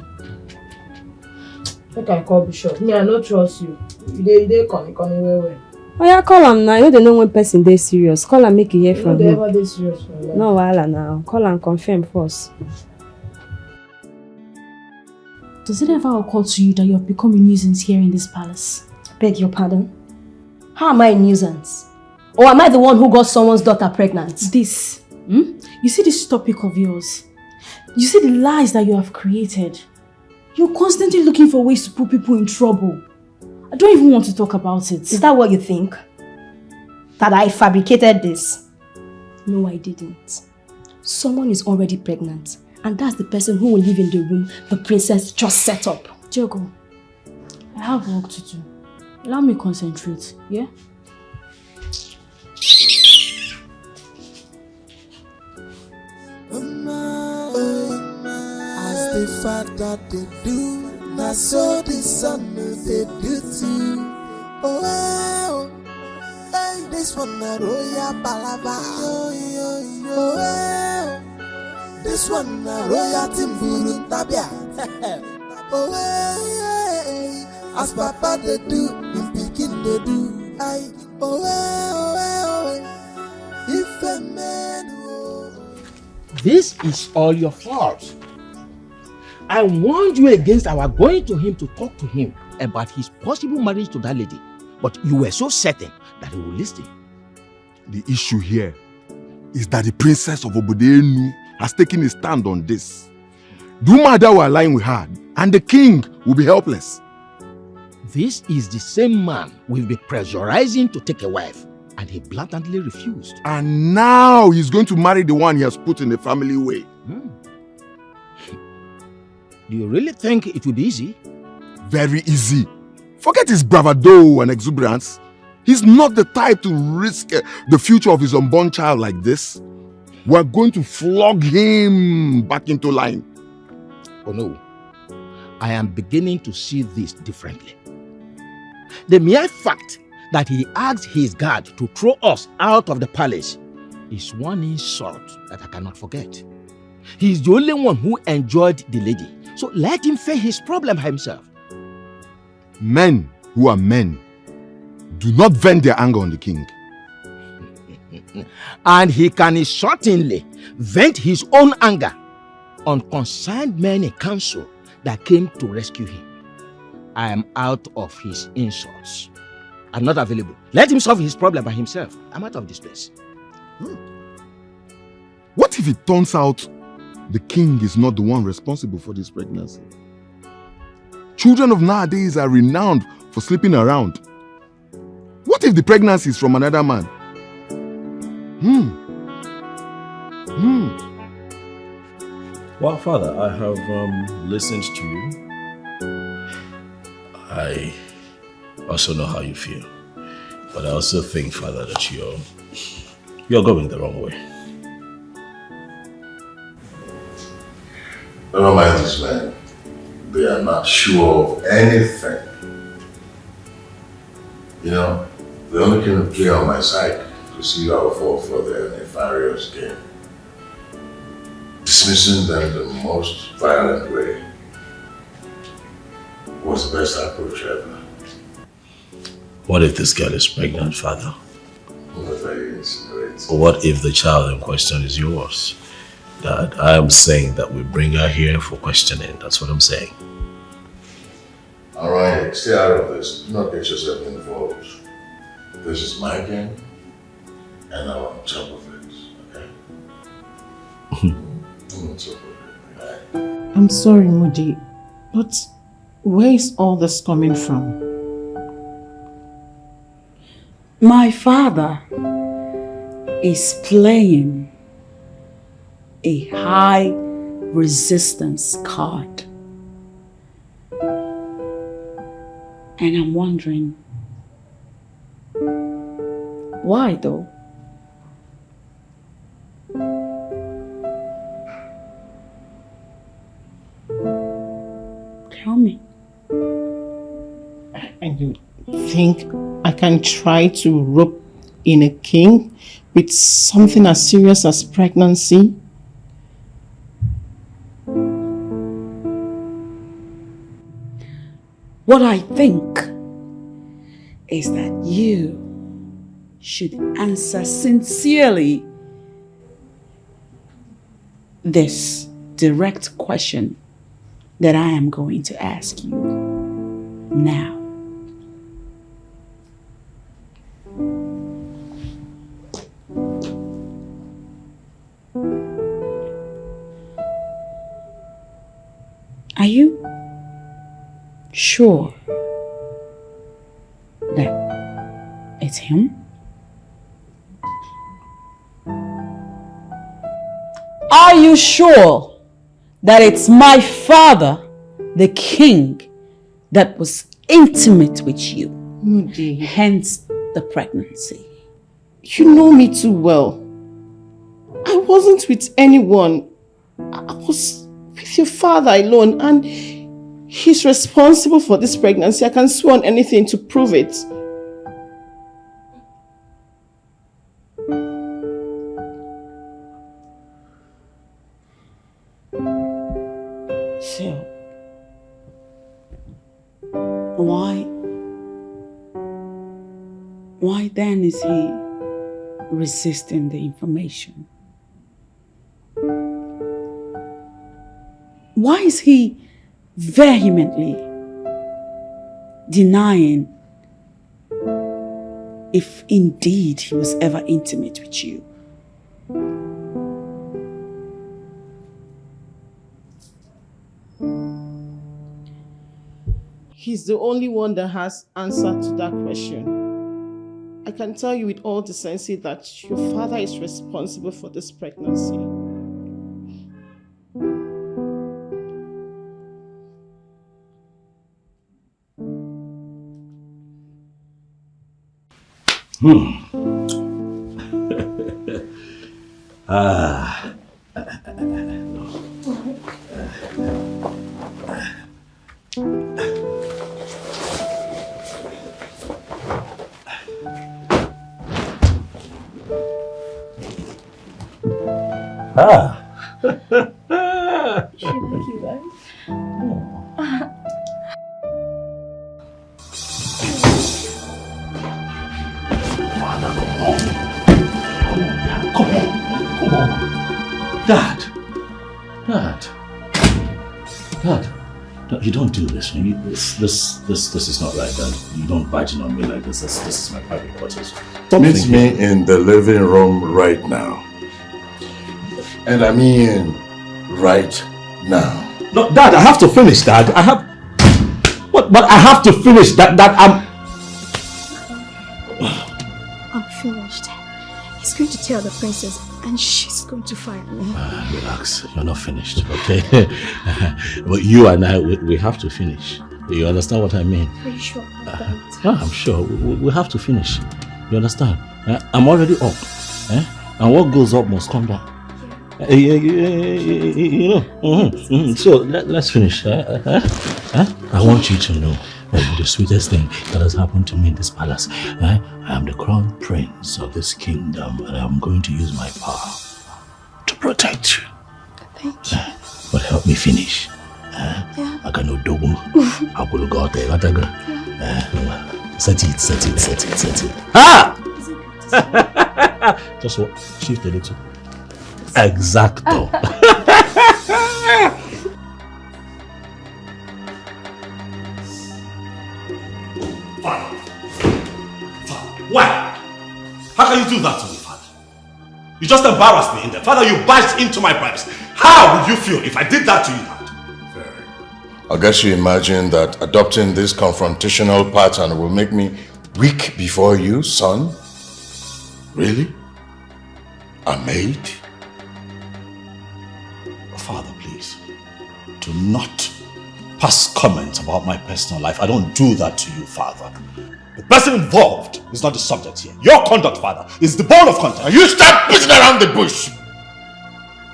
Make I call Bishop. Me, I don't trust you. You come well. Oh yeah, call him now. You don't know when person they serious. Call him, make you hear from him. Never serious for life. No wahala now. Call and confirm first. Does it ever occur to you that you have become a nuisance here in this palace? Beg your pardon? How am I a nuisance? Or am I the one who got someone's daughter pregnant? This. You see this topic of yours? You see the lies that you have created? You're constantly looking for ways to put people in trouble. I don't even want to talk about it. Is that what you think? That I fabricated this? No, I didn't. Someone is already pregnant. And that's the person who will live in the room the princess just set up. Diogo, I have work to do. Allow me concentrate, yeah? As the father they do, now so the son they do too. Oh, well, hey, this one a royal palava. Oh, well, this one a royal timburu tabia. Oh, well, as papa they do, in Peking they do. I, oh, well, if a man. This is all your fault. I warned you against our going to him to talk to him about his possible marriage to that lady, but you were so certain that he would listen. The issue here is that the princess of Obodenu has taken a stand on this. The mother will align with her, and the king will be helpless. This is the same man we've been pressurizing to take a wife, and he blatantly refused. And now he's going to marry the one he has put in the family way. Do you really think it will be easy? Very easy. Forget his bravado and exuberance. He's not the type to risk the future of his unborn child like this. We're going to flog him back into line. Oh no. I am beginning to see this differently. The mere fact that he asked his guard to throw us out of the palace is one insult that I cannot forget. He's the only one who enjoyed the lady, so let him face his problem himself. Men who are men do not vent their anger on the king. And he can certainly vent his own anger on concerned men in council that came to rescue him. I am out of his insults. I'm not available. Let him solve his problem by himself. I'm out of this place. What if it turns out the king is not the one responsible for this pregnancy? Children of nowadays are renowned for sleeping around. What if the pregnancy is from another man? Well, Father, I have listened to you. I also know how you feel. But I also think, Father, that you're going the wrong way. Never mind these men. They are not sure of anything. You know, they only came to play on my side to see how I fall for their nefarious game. Dismissing them the most violent way was the best approach ever. What if this girl is pregnant, Father? What are you insinuating? Or what if the child in question is yours? Dad, I am saying that we bring her here for questioning. That's what I'm saying. Alright, stay out of this. Do not get yourself involved. This is my game, and I'm on top of it, okay? I'm on top of it, alright? I'm sorry, Moody, but where is all this coming from? My father is playing a high resistance card. And I'm wondering, why though? Tell me. And you think I can try to rope in a king with something as serious as pregnancy? What I think is that you should answer sincerely this direct question that I am going to ask you now. Are you sure that it's him? Are you sure that it's my father, the king, that was intimate with you? Moody, Hence the pregnancy. you know me too well. I wasn't with anyone. I was with your father alone, and he's responsible for this pregnancy. I can swear on anything to prove it. So, why then is he resisting the information? Why is he vehemently denying if indeed he was ever intimate with you? He's the only one that has answer to that question. I can tell you with all decency that your father is responsible for this pregnancy. Dad, you don't do this. This is not right, Dad. You don't barge in on me like this. This is my private quarters. Meet me in the living room right now. And I mean right now. No, Dad, I have to finish, Dad. I have... What? But I have to finish. I'm finished. He's going to tell the princess and she's going to fire me. Relax, you're not finished, okay? But you and I, we have to finish. You understand what I mean? Are you sure about that? I'm sure. We have to finish. You understand? I'm already up. And what goes up must come down. You know. So let's finish. I want you to know the sweetest thing that has happened to me in this palace. I am the crown prince of this kingdom, and I'm going to use my power to protect you. Thank you. But help me finish. I cannot do more. I will go there. Set it. Ah! Just what? Shift a little. Exacto. Father. Why? How can you do that to me, Father? You just embarrassed me in there. Father, you barged into my privacy. How would you feel if I did that to you, Dad? I guess you imagine that adopting this confrontational pattern will make me weak before you, son? Really? A maid? Father, please, do not pass comments about my personal life. I don't do that to you, Father. The person involved is not the subject here. Your conduct, Father, is the bone of conduct. And you start beating around the bush.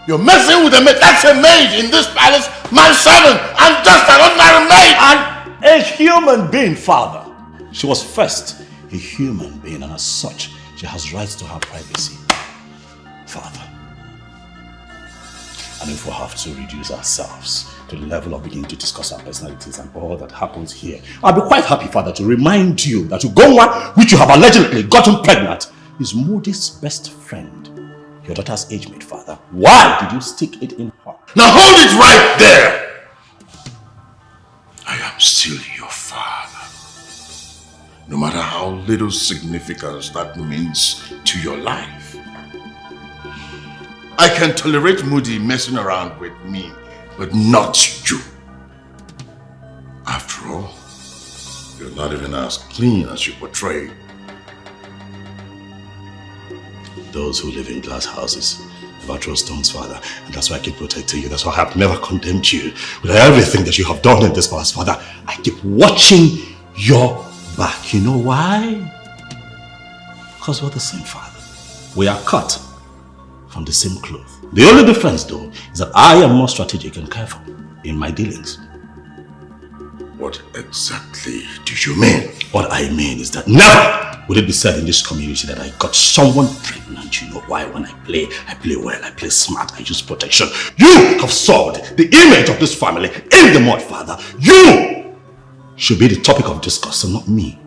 You're messing with a maid. That's a maid in this palace, my servant, and just an ordinary maid. And a human being, Father. She was first a human being, and as such, she has rights to her privacy, Father. And if we have to reduce ourselves to the level of beginning to discuss our personalities and all that happens here, I'll be quite happy, Father, to remind you that Ugoma, which you have allegedly gotten pregnant, is Moody's best friend, your daughter's age mate, Father. Why did you stick it in her? Now hold it right there! I am still your father. No matter how little significance that means to your life. I can tolerate Moody messing around with me, but not you. After all, you're not even as clean as you portray. Those who live in glass houses never throw stones, Father, and that's why I keep protecting you. That's why I have never condemned you. With everything that you have done in this past, Father, I keep watching your back. You know why? Because we're the same, Father. We are cut from the same cloth. The only difference, though, is that I am more strategic and careful in my dealings. What exactly do you mean? What I mean is that never will it be said in this community that I got someone pregnant. You know why? When I play well, I play smart, I use protection. You have soiled the image of this family in the mud, Father. You should be the topic of discussion, not me.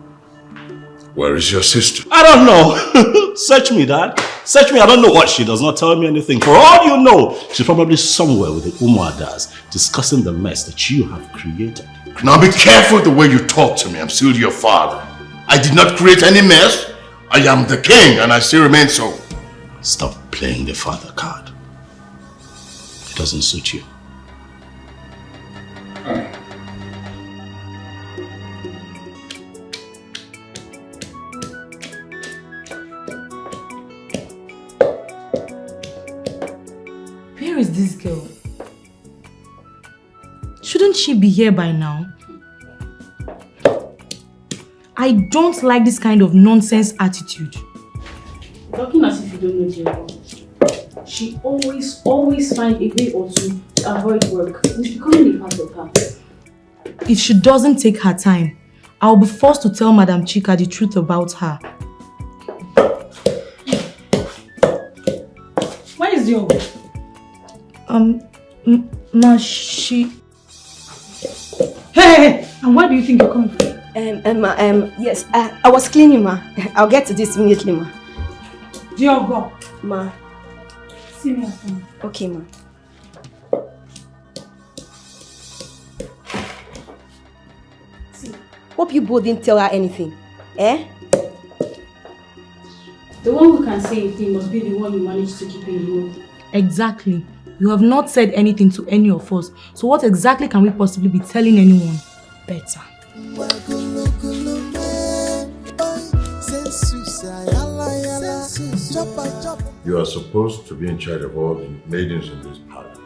Where is your sister? I don't know. Search me, Dad. Search me. I don't know what she does not tell me anything. For all you know, she's probably somewhere with the Umuadas discussing the mess that you have created. Now be careful the way you talk to me. I'm still your father. I did not create any mess. I am the king and I still remain so. Stop playing the father card. It doesn't suit you. Where is this girl? Shouldn't she be here by now? I don't like this kind of nonsense attitude. Talking as if you don't know Jerry. She always finds a way or two to avoid work. It's becoming a part of her. If she doesn't take her time, I'll be forced to tell Madam Chika the truth about her. Where is your... Ma, she... Hey! And where do you think you're coming from? Yes, I was cleaning, ma. I'll get to this immediately, ma. Diogo. Ma. See me after. Okay, ma. See, hope you both didn't tell her anything. Eh? The one who can say anything must be the one you managed to keep in the room. Exactly. You have not said anything to any of us. So what exactly can we possibly be telling anyone better? Chop. You are supposed to be in charge of all the maidens in this palace.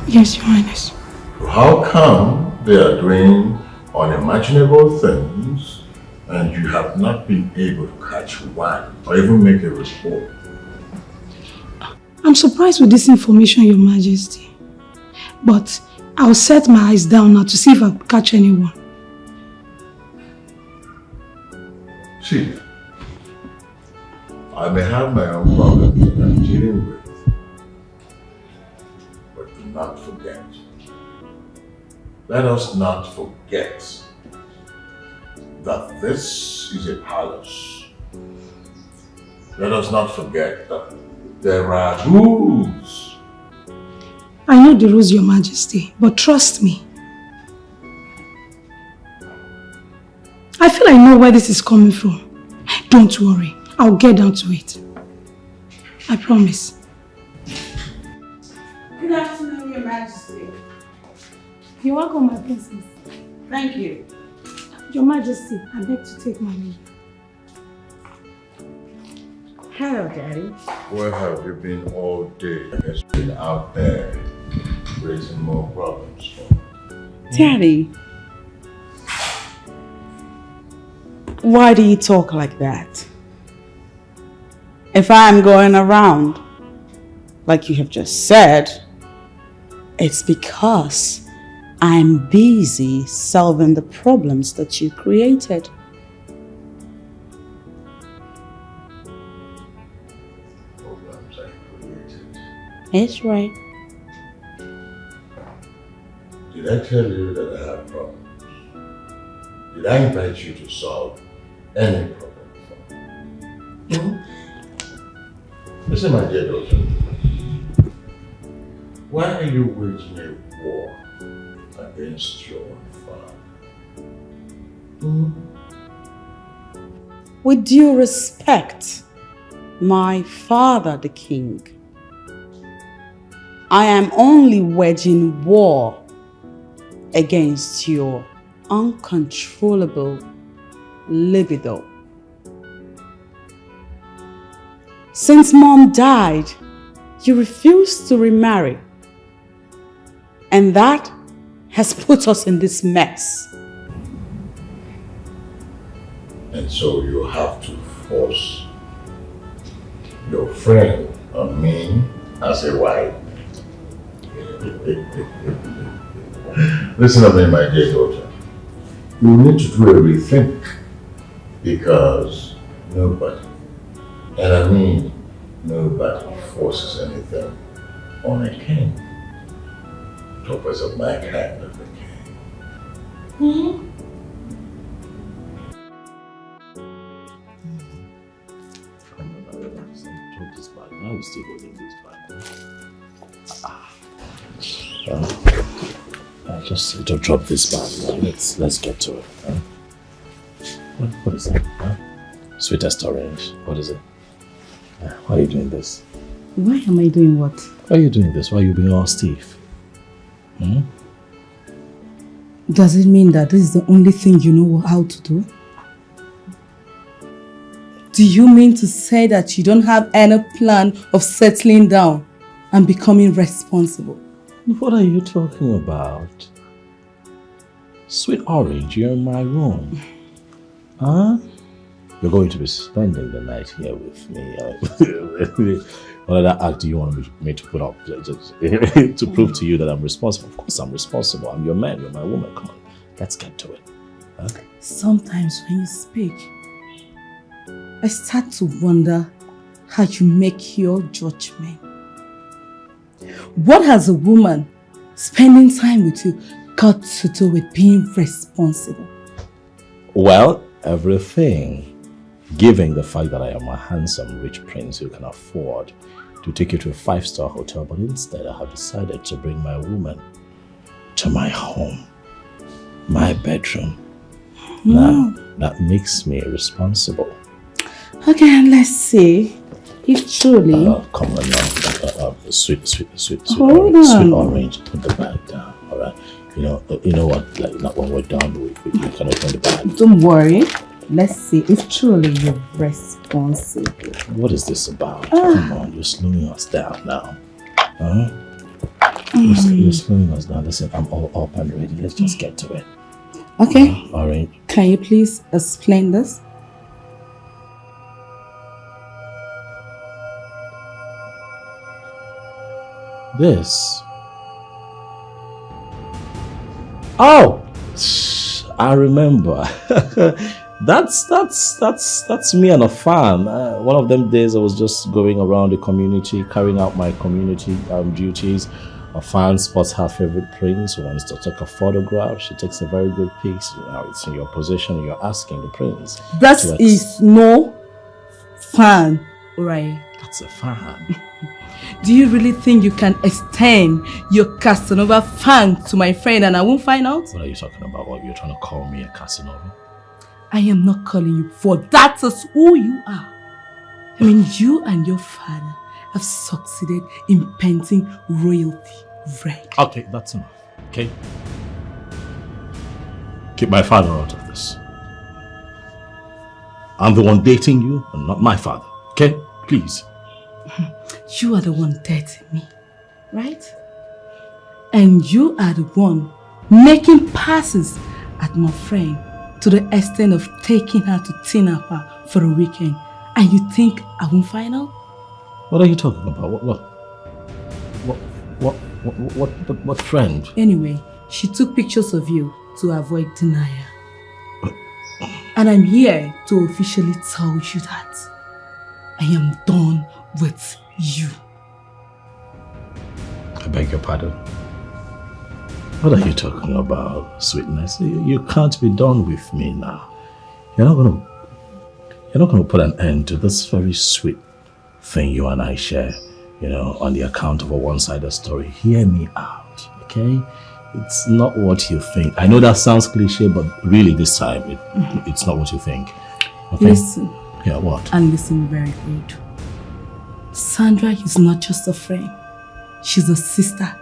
Yes, Your Highness. How come they are doing unimaginable things and you have not been able to catch one or even make a report? I'm surprised with this information, Your Majesty. But I'll set my eyes down now to see if I catch anyone. Chief, I may have my own problems that I'm dealing with, but do not forget. Let us not forget that this is a palace. Let us not forget that there are rules. I know the rules, Your Majesty, but trust me. I feel I know where this is coming from. Don't worry, I'll get down to it. I promise. Good afternoon, Your Majesty. You're welcome, my princess. Thank you. Your Majesty, I beg to take my leave. Hello, Daddy. Where have you been all day? I guess you've been out there raising more problems for me. Daddy, why do you talk like that? If I'm going around, like you have just said, it's because I'm busy solving the problems that you created. Problems I created. That's right. Did I tell you that I have problems? Did I invite you to solve any problem for me? Listen, my dear daughter. Why are you waging a war against your father? With due respect, my father, the king, I am only waging war against your uncontrollable libido. Since Mom died, you refused to remarry. And that has put us in this mess. And so you have to force your friend on me as a wife. Listen to me, my dear daughter. You need to do a rethink because nobody, and I mean nobody, forces anything on a king. Toppers of my kind of a king. Drop this bag. Now we're still holding this bag. Just drop this bag. Let's get to it. What is that? Sweetest orange. What is it? Why are you doing this? Why am I doing what? Why are you doing this? Why are you being all stiff? Does it mean that this is the only thing you know how to do? Do you mean to say that you don't have any plan of settling down and becoming responsible? What are you talking about? Sweet orange, you're in my room. Huh? You're going to be spending the night here with me. What other act do you want me to put up to prove to you that I'm responsible? Of course I'm responsible. I'm your man, you're my woman. Come on, let's get to it. Huh? Sometimes when you speak, I start to wonder how you make your judgment. What has a woman spending time with you got to do with being responsible? Well, everything. Given the fact that I am a handsome, rich prince who can afford to take you to a 5-star hotel, but instead I have decided to bring my woman to my home, my bedroom. Now, that makes me responsible. Okay, let's see if truly... Come on now. Sweet Hold orange. Put the bag down, alright? You know what? Like, not when we're done, we can open the bag. Don't worry. Let's see if truly you're responsible. What is this about? Come on, you're slowing us down now. Huh? You're slowing us down. Listen, I'm all up and ready. Let's just get to it. Okay. All right. Can you please explain this? This. Oh, I remember. That's me and a fan. One of them days I was just going around the community, carrying out my community duties. A fan spots her favorite prince, wants to take a photograph. She takes a very good pic. Now it's in your possession and you're asking the prince. That is no fan, right? That's a fan. Do you really think you can extend your Casanova fan to my friend and I won't find out? What are you talking about? What, you're trying to call me a Casanova? I am not calling you, for that is who you are. I mean, you and your father have succeeded in painting royalty red. Okay, that's enough. Okay? Keep my father out of this. I'm the one dating you and not my father. Okay? Please. You are the one dating me, right? And you are the one making passes at my friend to the extent of taking her to Tinapa for a weekend. And you think I won't find out? What are you talking about? What friend? Anyway, she took pictures of you to avoid denial. And I'm here to officially tell you that I am done with you. I beg your pardon. What are you talking about, sweetness? You can't be done with me now. You're not gonna put an end to this very sweet thing you and I share, on the account of a one-sided story. Hear me out, okay? It's not what you think. I know that sounds cliche, but really this time, it's not what you think. Okay? Listen. Yeah, what? And listen very good. Sandra is not just a friend. She's a sister.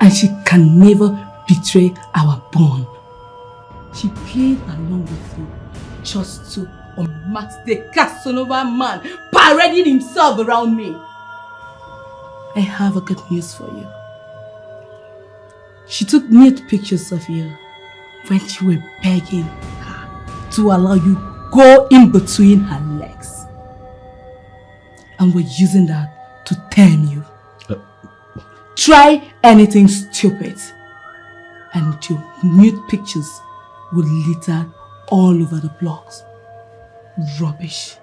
And she can never betray our bond. She played along with you just to unmask the Casanova man parading himself around me. I have a good news for you. She took nude pictures of you when you were begging her to allow you go in between her legs. And we're using that to tame you. Try anything stupid and your nude pictures will litter all over the blocks. Rubbish.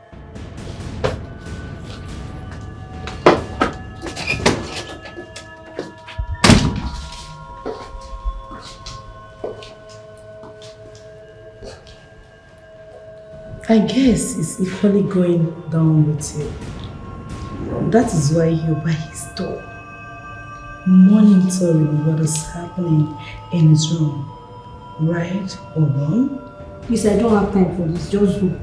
I guess it's equally going down with you. That is why you're by his door, monitoring what is happening in his room. Right or wrong? Please, I don't have time for this. Just go.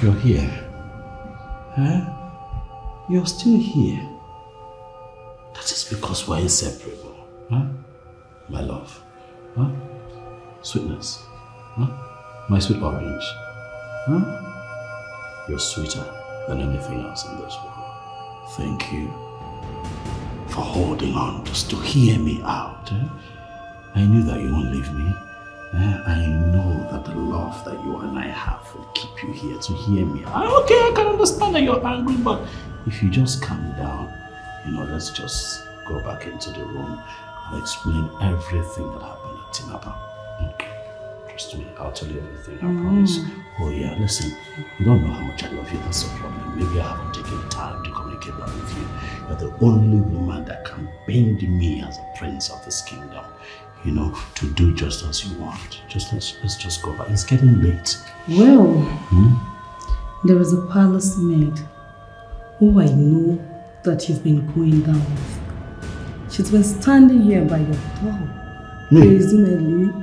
You're here. Huh? You're still here. That is because we're inseparable. Huh? My love. Huh? Sweetness. Huh? My sweet orange. Huh? You're sweeter than anything else in this world. Thank you for holding on just to hear me out. I knew that you won't leave me. I know that the love that you and I have will keep you here to hear me. Okay, I can understand that you're angry, but if you just calm down, let's just go back into the room and explain everything that happened at Tinapa. Trust me, I'll tell you everything, I promise. Oh yeah, listen, you don't know how much I love you, that's the problem. Maybe I haven't taken time to communicate that with you. You're the only woman that can bend me as a prince of this kingdom. To do just as you want. Let's just go back. It's getting late. Well, there is a palace maid who I know that you've been going down with. She's been standing here by your door. Presumably,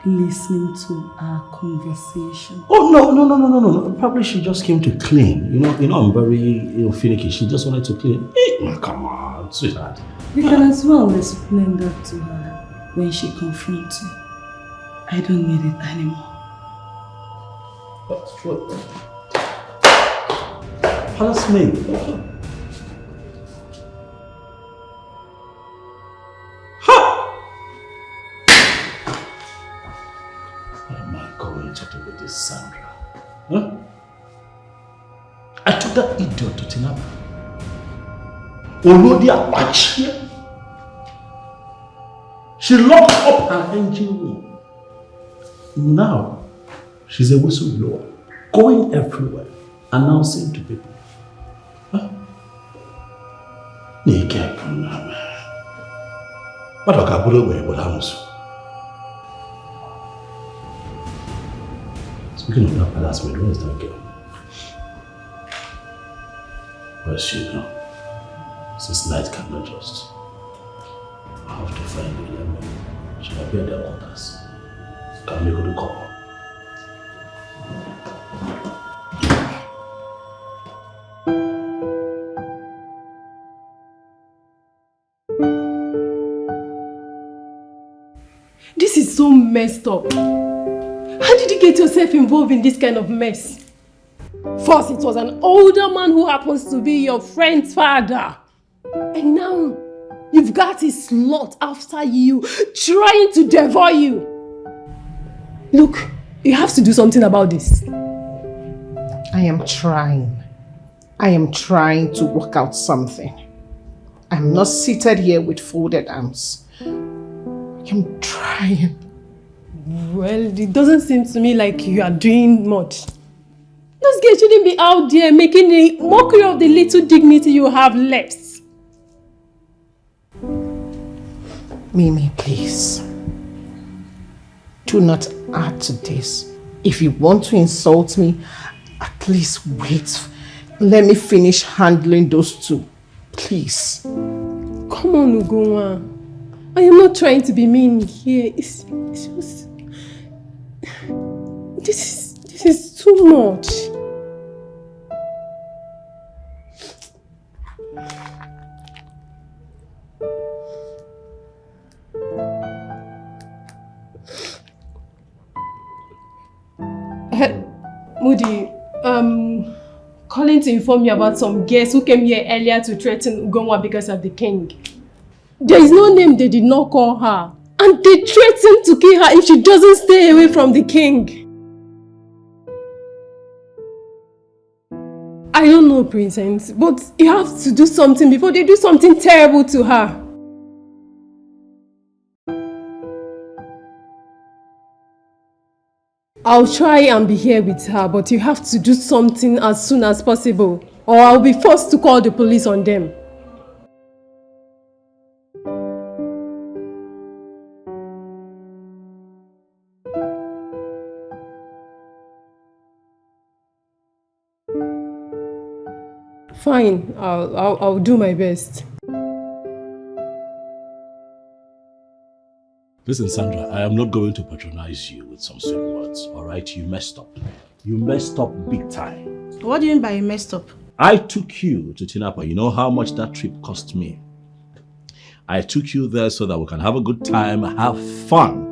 listening to our conversation. Oh, no. Probably she just came to clean. You know, I'm very finicky. She just wanted to clean. Come on, sweetheart. You can as well explain that to her when she confronts you. I don't need it anymore. What? Harassment. With this Sandra. Huh? I took that idiot to Tinapa. Olodi Apache. She locked up her engine room. Now, she's a whistleblower, going everywhere, announcing to people. Huh? Speaking of that harassment, where is that girl? Where's she now? Since night cannot just. I have to find the element. She might be at their quarters. Can we go to call? This is so messed up. How did you get yourself involved in this kind of mess? First, it was an older man who happens to be your friend's father. And now, you've got his lot after you, trying to devour you. Look, you have to do something about this. I am trying. I am trying to work out something. I'm not seated here with folded arms. I am trying. Well, it doesn't seem to me like you are doing much. Those girls shouldn't be out there making a mockery of the little dignity you have left. Mimi, please. Do not add to this. If you want to insult me, at least wait. Let me finish handling those two. Please. Come on, Ugoma. I am not trying to be mean here. It's just... This is too much. Moody, calling to inform you about some guests who came here earlier to threaten Ugoma because of the king. There is no name they did not call her. And they threatened to kill her if she doesn't stay away from the king. I don't know, Princess, but you have to do something before they do something terrible to her. I'll try and be here with her, but you have to do something as soon as possible, or I'll be forced to call the police on them. Fine, I'll do my best. Listen, Sandra, I am not going to patronize you with some sweet words, alright? You messed up. You messed up big time. What do you mean by you messed up? I took you to Tinapa. You know how much that trip cost me? I took you there so that we can have a good time, have fun.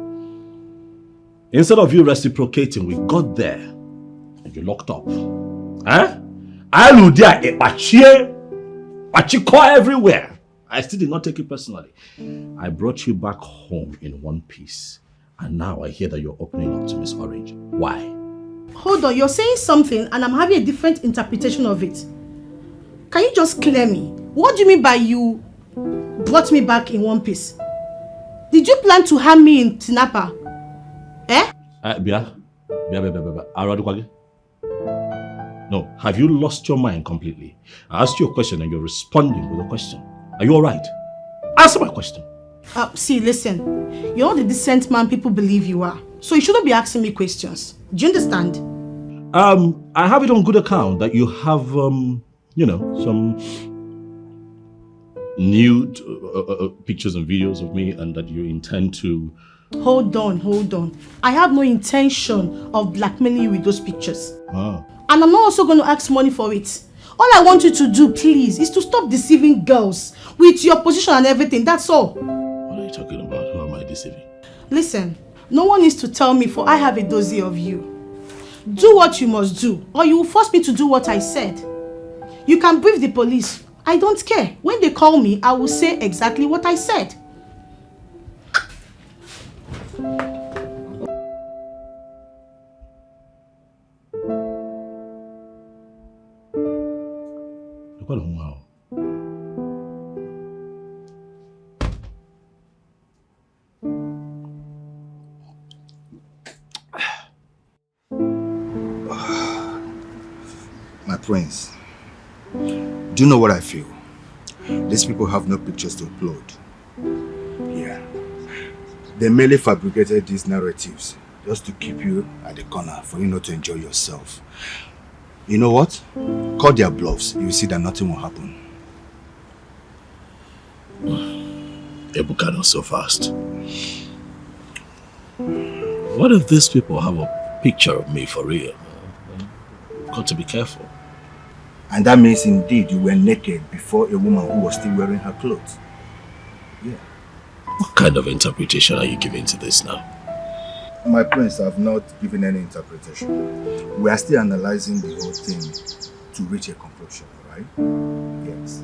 Instead of you reciprocating, we got there and you locked up. Huh? I everywhere. I still did not take it personally. I brought you back home in one piece. And now I hear that you're opening up to Miss Orange. Why? Hold on, you're saying something and I'm having a different interpretation of it. Can you just clear me? What do you mean by you brought me back in one piece? Did you plan to harm me in Tinapa? Eh? No, have you lost your mind completely? I asked you a question and you're responding with a question. Are you alright? Answer my question. See, listen. You're not the decent man people believe you are. So you shouldn't be asking me questions. Do you understand? I have it on good account that you have, some nude pictures and videos of me and that you intend to Hold on. I have no intention of blackmailing you with those pictures. Oh. And I'm not also going to ask money for it. All I want you to do, please, is to stop deceiving girls with your position and everything. That's all. What are you talking about? Who am I deceiving? Listen, no one needs to tell me, for I have a dossier of you. Do what you must do, or you will force me to do what I said. You can brief the police. I don't care. When they call me, I will say exactly what I said. Wow. My prince, do you know what I feel? These people have no pictures to upload. Yeah. They merely fabricated these narratives just to keep you at the corner for you not to enjoy yourself. You know what? Call their bluffs. You will see that nothing will happen. Ebuka, not so fast. What if these people have a picture of me for real? Got to be careful. And that means indeed you were naked before a woman who was still wearing her clothes. Yeah. What kind of interpretation are you giving to this now? My prince, I have not given any interpretation. We are still analyzing the whole thing to reach a conclusion, right? Yes.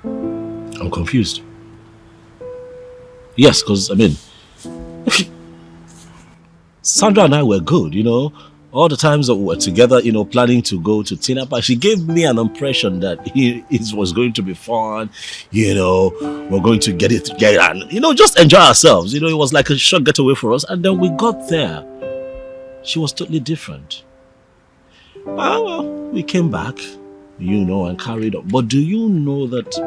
I'm confused. Yes, because, I mean, Sandra and I were good, you know. All the times that we were together, you know, planning to go to Tinapa, she gave me an impression that it was going to be fun, you know, we're going to get it together and, you know, just enjoy ourselves. You know, it was like a short getaway for us. And then we got there. She was totally different. Well, we came back, you know, and carried on. But do you know that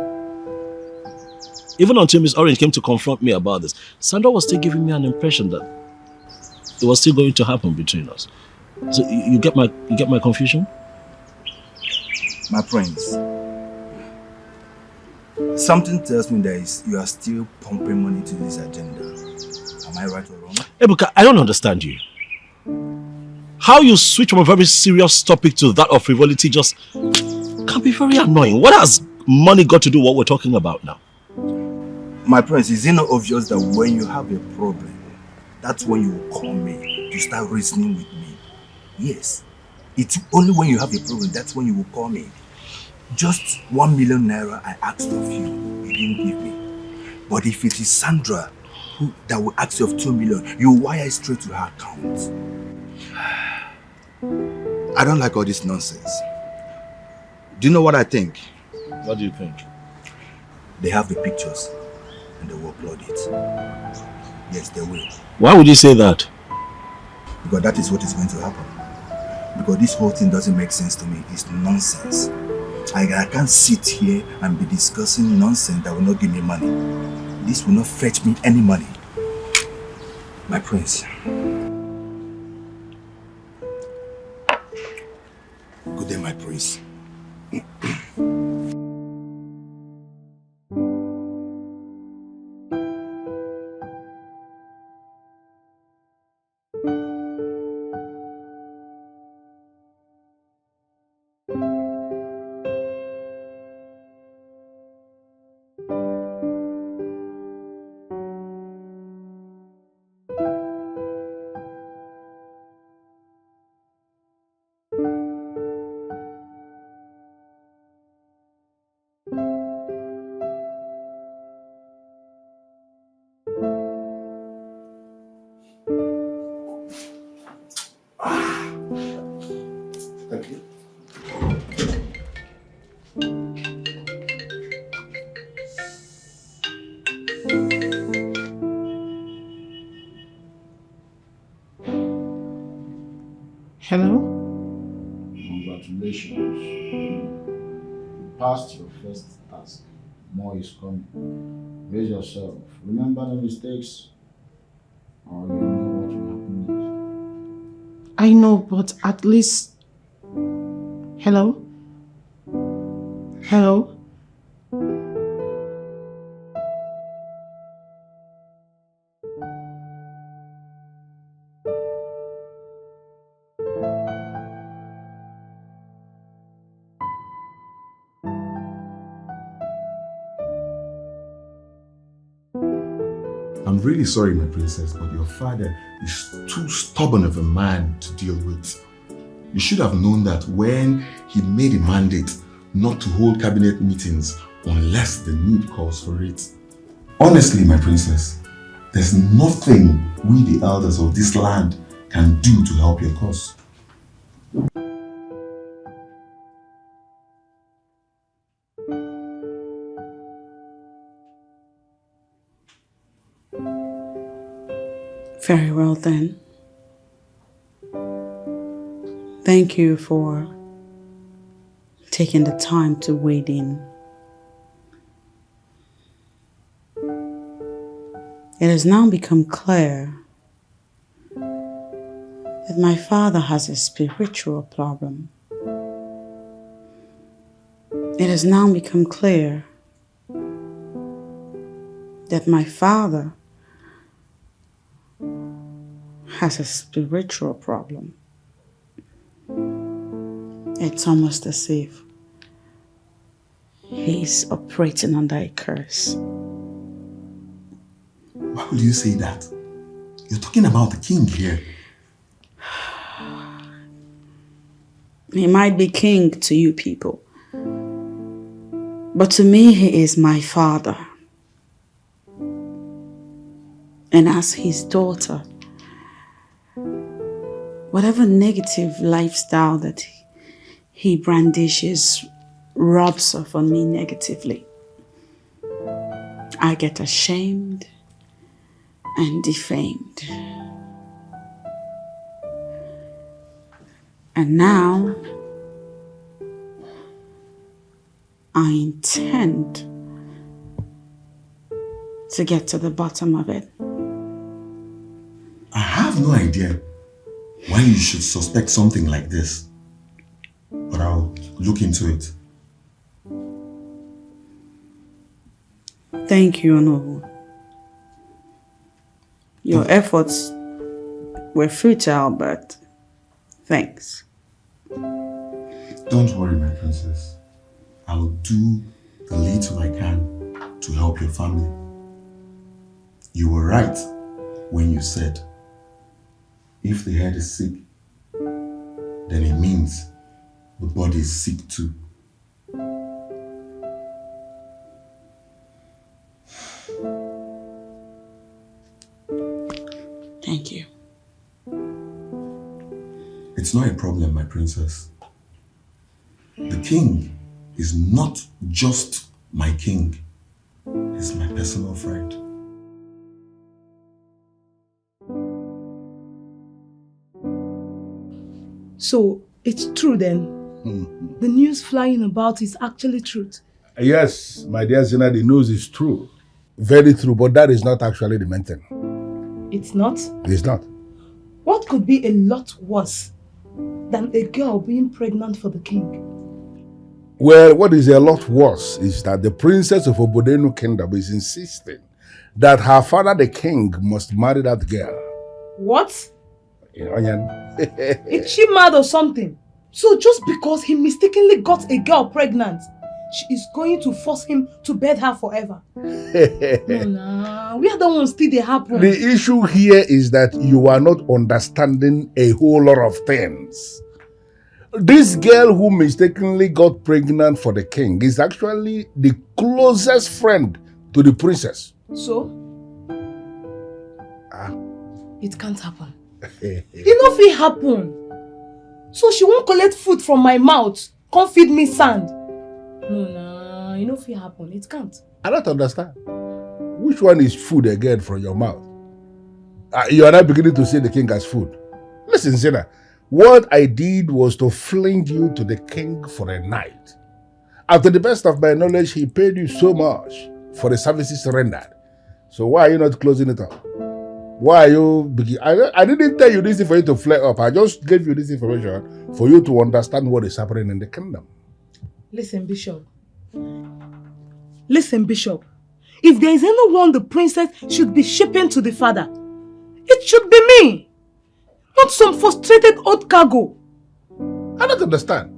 even until Miss Orange came to confront me about this, Sandra was still giving me an impression that it was still going to happen between us. So you get my confusion? My prince, something tells me that you are still pumping money to this agenda. Am I right or wrong? Ebuka, I don't understand you. How you switch from a very serious topic to that of frivolity just can be very annoying. What has money got to do with what we're talking about now? My prince, is it not obvious that when you have a problem, that's when you will call me to start reasoning with me? Yes. It's only when you have a problem, that's when you will call me. Just 1 million naira I asked of you, you didn't give me. But if it is Sandra that will ask you of 2 million, you will wire it straight to her account. I don't like all this nonsense. Do you know what I think? What do you think? They have the pictures and they will upload it. Yes, they will. Why would you say that? Because that is what is going to happen. Because this whole thing doesn't make sense to me. It's nonsense. I can't sit here and be discussing nonsense that will not give me money. This will not fetch me any money. My prince. Good day, my prince. Hello? Congratulations. You passed your first task. More is coming. Raise yourself. Remember the mistakes, or you know what will happen next. I know, but at least... Hello? Hello? I'm really sorry, my princess, but your father is too stubborn of a man to deal with. You should have known that when he made a mandate not to hold cabinet meetings unless the need calls for it. Honestly, my princess, there's nothing we the elders of this land can do to help your cause. Very well then. Thank you for taking the time to wade in. It has now become clear that my father has a spiritual problem. It has now become clear that my father has a spiritual problem. It's almost as if he's operating under a curse. Why would you say that? You're talking about the king here. He might be king to you people, but to me he is my father. And as his daughter, whatever negative lifestyle that he brandishes rubs off on me negatively. I get ashamed and defamed. And now I intend to get to the bottom of it. I have no idea why you should suspect something like this, but I'll look into it. Thank you, Onowu. Your efforts were futile, but thanks. Don't worry, my princess. I'll do the little I can to help your family. You were right when you said, if the head is sick, then it means the body is sick too. Thank you. It's not a problem, my princess. The king is not just my king. He's my personal friend. So, it's true then? The news flying about is actually truth? Yes, my dear Zina, the news is true. Very true, but that is not actually the main thing. It's not? It's not. What could be a lot worse than a girl being pregnant for the king? Well, what is a lot worse is that the princess of Obodenu Kingdom is insisting that her father, the king, must marry that girl. What? Onion. Is she mad or something? So just because he mistakenly got a girl pregnant, she is going to force him to bed her forever? No, we are the ones still they happen. The issue here is that you are not understanding a whole lot of things. This girl who mistakenly got pregnant for the king is actually the closest friend to the princess. So? It can't happen. It no fit happen. So she won't collect food from my mouth, come feed me sand. No, it no fit happen. It can't. I don't understand. Which one is food again from your mouth? You are not beginning to see the king as food. Listen, Zena, what I did was to fling you to the king for a night. After the best of my knowledge, he paid you so much for the services rendered. So why are you not closing it up? Why are you I didn't tell you this for you to flare up. I just gave you this information for you to understand what is happening in the kingdom. Listen, Bishop. If there is anyone the princess should be shipping to the father, it should be me. Not some frustrated old cargo. I don't understand.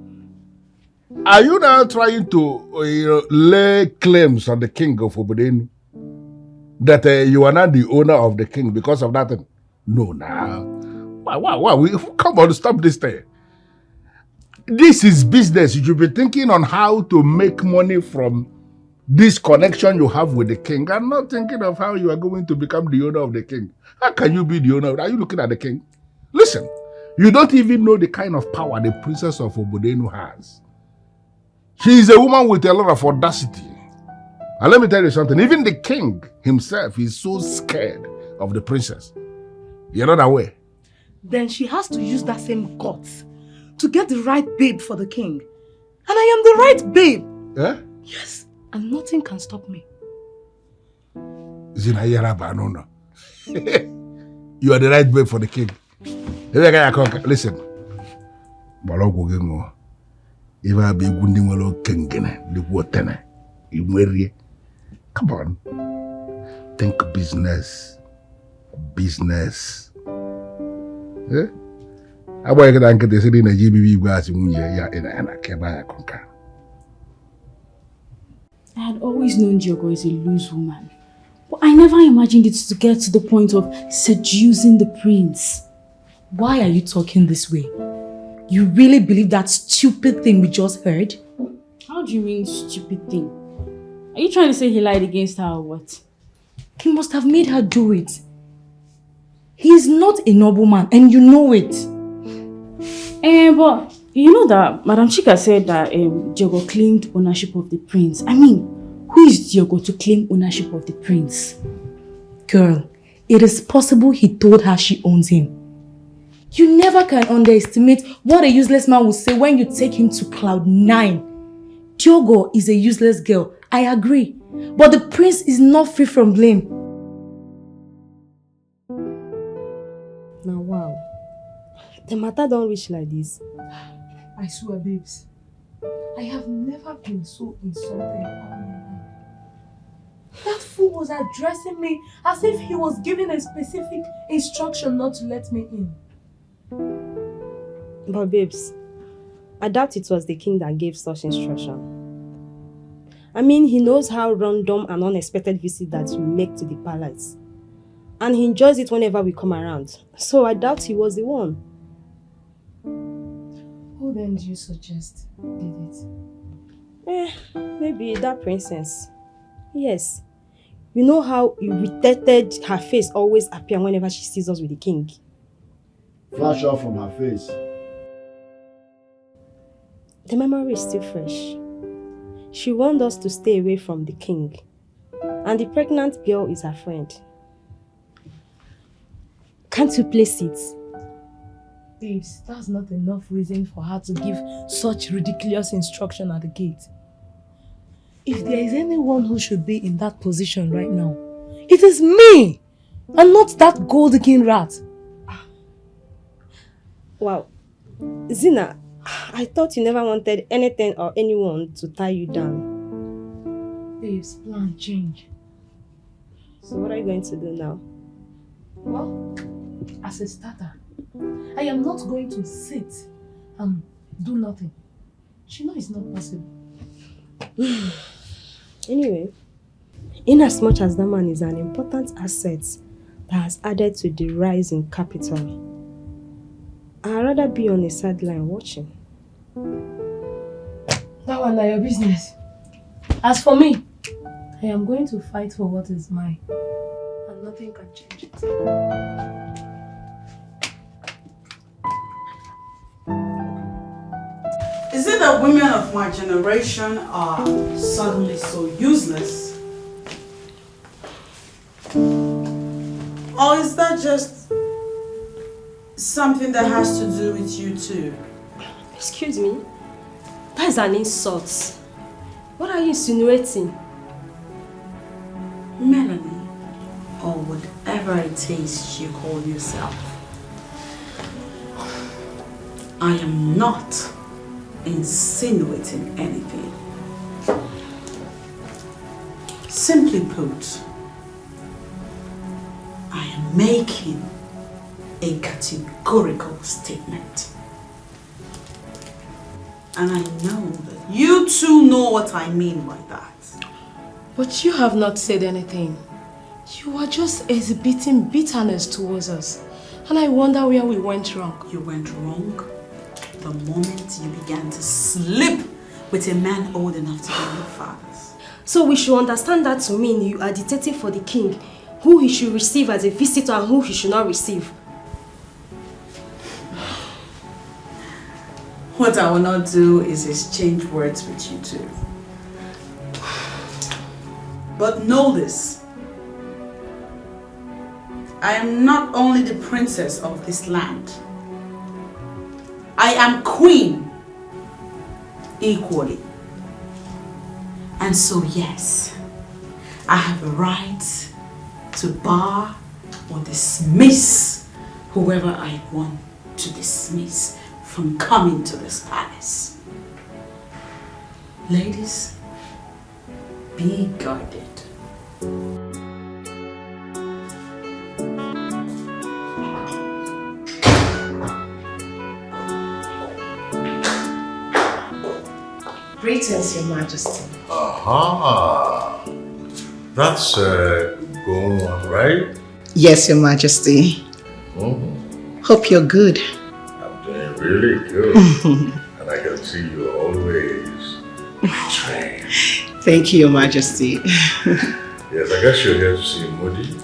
Are you now trying to lay claims on the king of Obodenu? that you are not the owner of the king because of that thing? No, now. Wow. Come on, stop this thing. This is business. You should be thinking on how to make money from this connection you have with the king. I'm not thinking of how you are going to become the owner of the king. How can you be the owner? Are you looking at the king? Listen, you don't even know the kind of power the princess of Obodenu has. She is a woman with a lot of audacity. And let me tell you something, even the king himself is so scared of the princess. You're not aware? Then she has to use that same guts to get the right babe for the king. And I am the right babe. Eh? Yes, and nothing can stop me. Zinayara, you are the right babe for the king. Listen. If I be good king, the water, come on. Think business. Business. Eh? I had always known Diogo is a loose woman, but I never imagined it to get to the point of seducing the prince. Why are you talking this way? You really believe that stupid thing we just heard? How do you mean stupid thing? Are you trying to say he lied against her or what? He must have made her do it. He is not a noble man and you know it. But you know that Madam Chika said that Diogo claimed ownership of the prince. I mean, who is Diogo to claim ownership of the prince? Girl, it is possible he told her she owns him. You never can underestimate what a useless man will say when you take him to cloud 9. Diogo is a useless girl, I agree. But the prince is not free from blame. Now, wow. The matter don't reach like this. I swear, babes, I have never been so insulted all my life. That fool was addressing me as if he was giving a specific instruction not to let me in. But babes, I doubt it was the king that gave such instruction. I mean, he knows how random and unexpected visits that we make to the palace. And he enjoys it whenever we come around. So I doubt he was the one. Who then do you suggest did it? Maybe that princess. Yes. You know how irritated her face always appears whenever she sees us with the king? Flash off from her face. The memory is still fresh. She warned us to stay away from the king. And the pregnant girl is her friend. Can't you place it? Babes, that's not enough reason for her to give such ridiculous instruction at the gate. If there is anyone who should be in that position right now, it is me! And not that gold-looking rat. Wow. Zina, I thought you never wanted anything or anyone to tie you down. Babes, plan change. So what are you going to do now? Well, as a starter, I am not going to sit and do nothing. She knows it's not possible. Anyway, in as much as that man is an important asset that has added to the rise in capital, I'd rather be on the sideline watching. That one is your business. As for me, I am going to fight for what is mine. And nothing can change it. Is it that women of my generation are suddenly so useless? Or is that just something that has to do with you too? Excuse me? That is an insult. What are you insinuating? Melanie, or whatever it is you call yourself. I am not insinuating anything. Simply put, I am making a categorical statement. And I know that you too know what I mean by that. But you have not said anything. You are just exhibiting bitterness towards us. And I wonder where we went wrong. You went wrong the moment you began to sleep with a man old enough to be your father's. So we should understand that to mean you are dictating for the king who he should receive as a visitor and who he should not receive. What I will not do is exchange words with you two. But know this. I am not only the princess of this land. I am queen equally. And so yes, I have a right to bar or dismiss whoever I want to dismiss from coming to this palace. Ladies, be guarded. Greetings, Your Majesty. Aha! That's Ugoma, right? Yes, Your Majesty. Hope you're good. I'm doing really good. And I can see you always trained. Thank you, Your Majesty. Yes, I guess you're here to see Moody.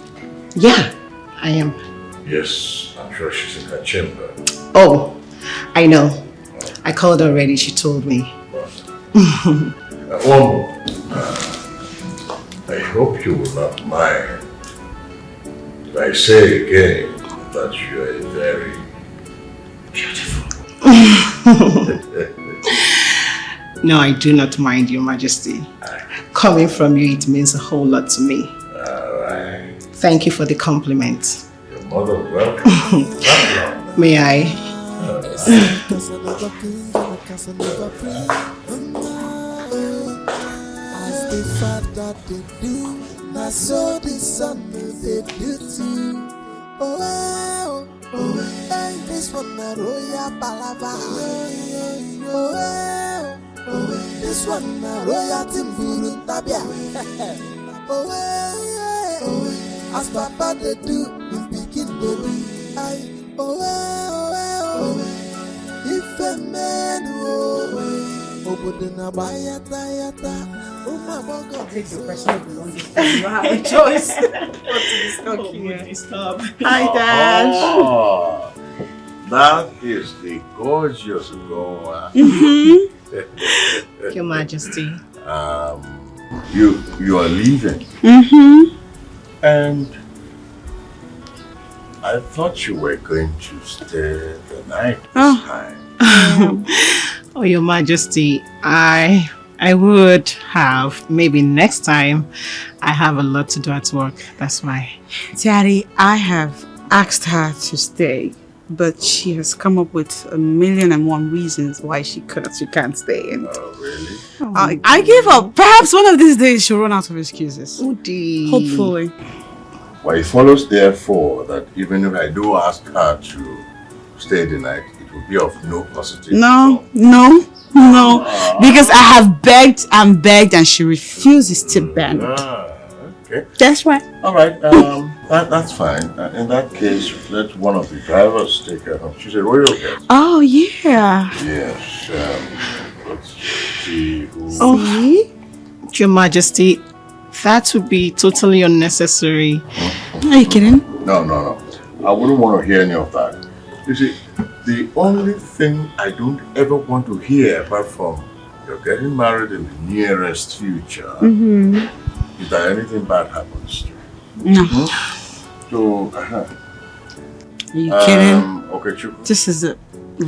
Yeah, I am. Yes, I'm sure she's in her chamber. Oh, I know. I called her already, she told me. One more. I hope you will not mind if I say again that you are very beautiful. No, I do not mind, Your Majesty. Coming from you, it means a whole lot to me. Alright. Thank you for the compliment. Your mother welcome. May I? As the father they do, now so the son they do too. Oh, hey, this one a royal palava. Oh, this one a royal timburu tabia. Oh, as papa they do, we begin to do. If a man Take your personal belongings. You have a choice. Hi, Dad. Oh, that is the gorgeous Ugoma. Your Majesty. You are leaving. And I thought you were going to stay the night this time. Oh, Your Majesty, I would have. Maybe next time. I have a lot to do at work. That's why. Daddy, I have asked her to stay, but she has come up with 1,000,001 reasons why she can't stay. And really? I give up. Perhaps one of these days she'll run out of excuses. Udi. Hopefully. Well, it follows therefore that even if I do ask her to stay the night, it will be of no positive. No. Because I have begged and begged and she refuses to bend. Okay. That's right. All right. That's fine. In that case, let one of the drivers take her home. She's a royal guest. Oh, yeah. Yes. Let's see who. Oh, Your Majesty, that would be totally unnecessary. Are you kidding? No. I wouldn't want to hear any of that. You see, the only thing I don't ever want to hear, apart from you're getting married in the nearest future, is that anything bad happens to you. No. So, Are you kidding? okay, Chuku. This is a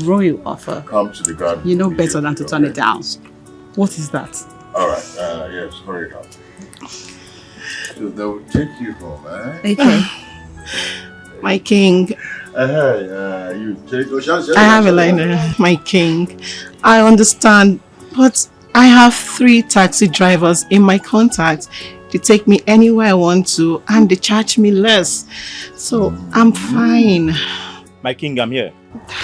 royal offer. Come to the garden. You know better than to turn it down. What is that? All right. Yes, hurry it up. So they will take you home, eh? Okay. My king. You take. I have a line. My king. I understand, but I have 3 taxi drivers in my contacts. They take me anywhere I want to and they charge me less. So I'm fine. My king, I'm here.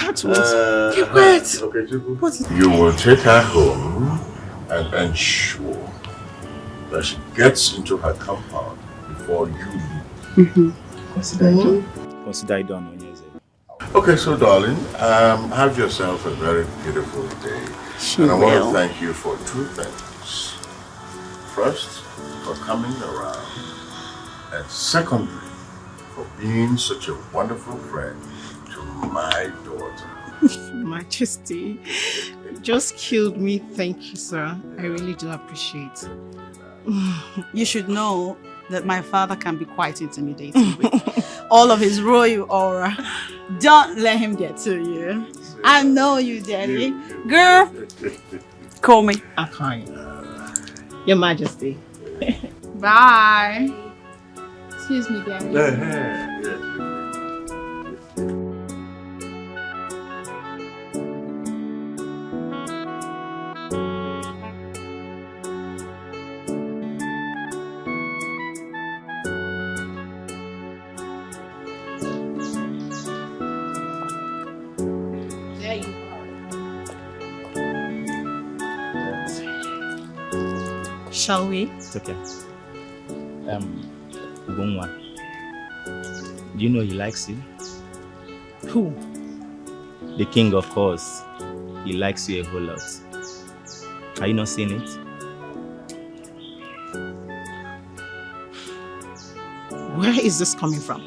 That was... Okay, Chuku. You will take her home and ensure that she gets into her compound before you leave. Consider it done. Consider it done on yours. Okay, so darling, have yourself a very beautiful day. And I want to thank you for 2 things. First, for coming around. And secondly, for being such a wonderful friend to my daughter. Majesty, you just killed me. Thank you, sir. I really do appreciate. You should know that my father can be quite intimidating with all of his royal aura. Don't let him get to you. I know you, Daddy. Girl, call me. Okay. Your Majesty. Bye. Excuse me, Daddy. Shall we? It's okay. Ugoma, do you know he likes you? Who? The king, of course. He likes you a whole lot. Are you not seeing it? Where is this coming from?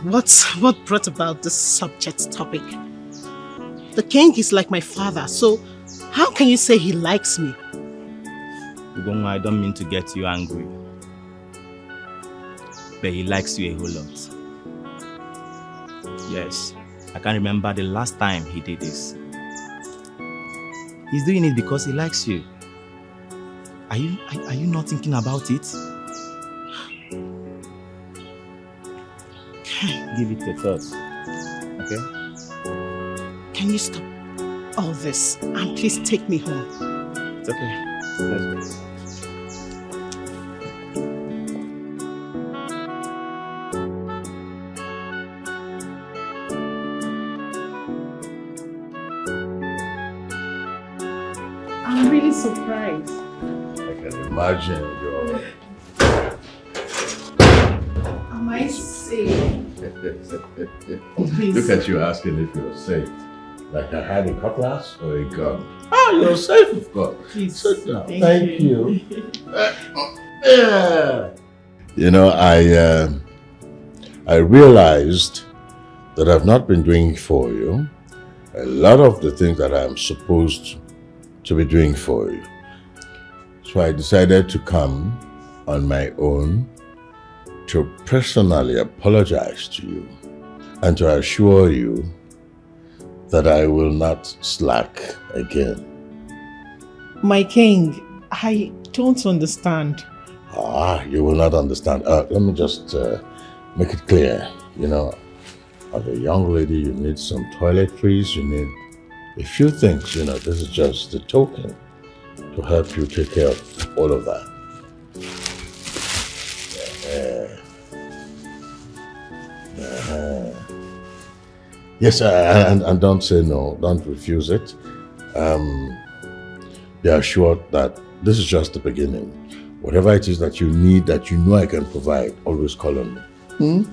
What brought about this subject topic? The king is like my father, so how can you say he likes me? Ugoma, I don't mean to get you angry. But he likes you a whole lot. Yes, I can't remember the last time he did this. He's doing it because he likes you. Are you not thinking about it? Give it a thought, okay? Can you stop all this and please take me home? It's okay. Let's go. I'm really surprised. I can imagine your... Am I safe? Look at you asking if you're safe. Like I had a cutlass or a gun. Oh, you're safe, of course. Please. Sit down. Thank you. You know, I realized that I've not been doing for you a lot of the things that I'm supposed to be doing for you. So I decided to come on my own to personally apologize to you and to assure you that I will not slack again. My king, I don't understand. You will not understand. Let me just make it clear. You know, as a young lady, you need some toiletries, you need a few things. You know, this is just a token to help you take care of all of that. Yes, and don't say no, don't refuse it. Be assured that this is just the beginning. Whatever it is that you need, that you know I can provide, always call on me.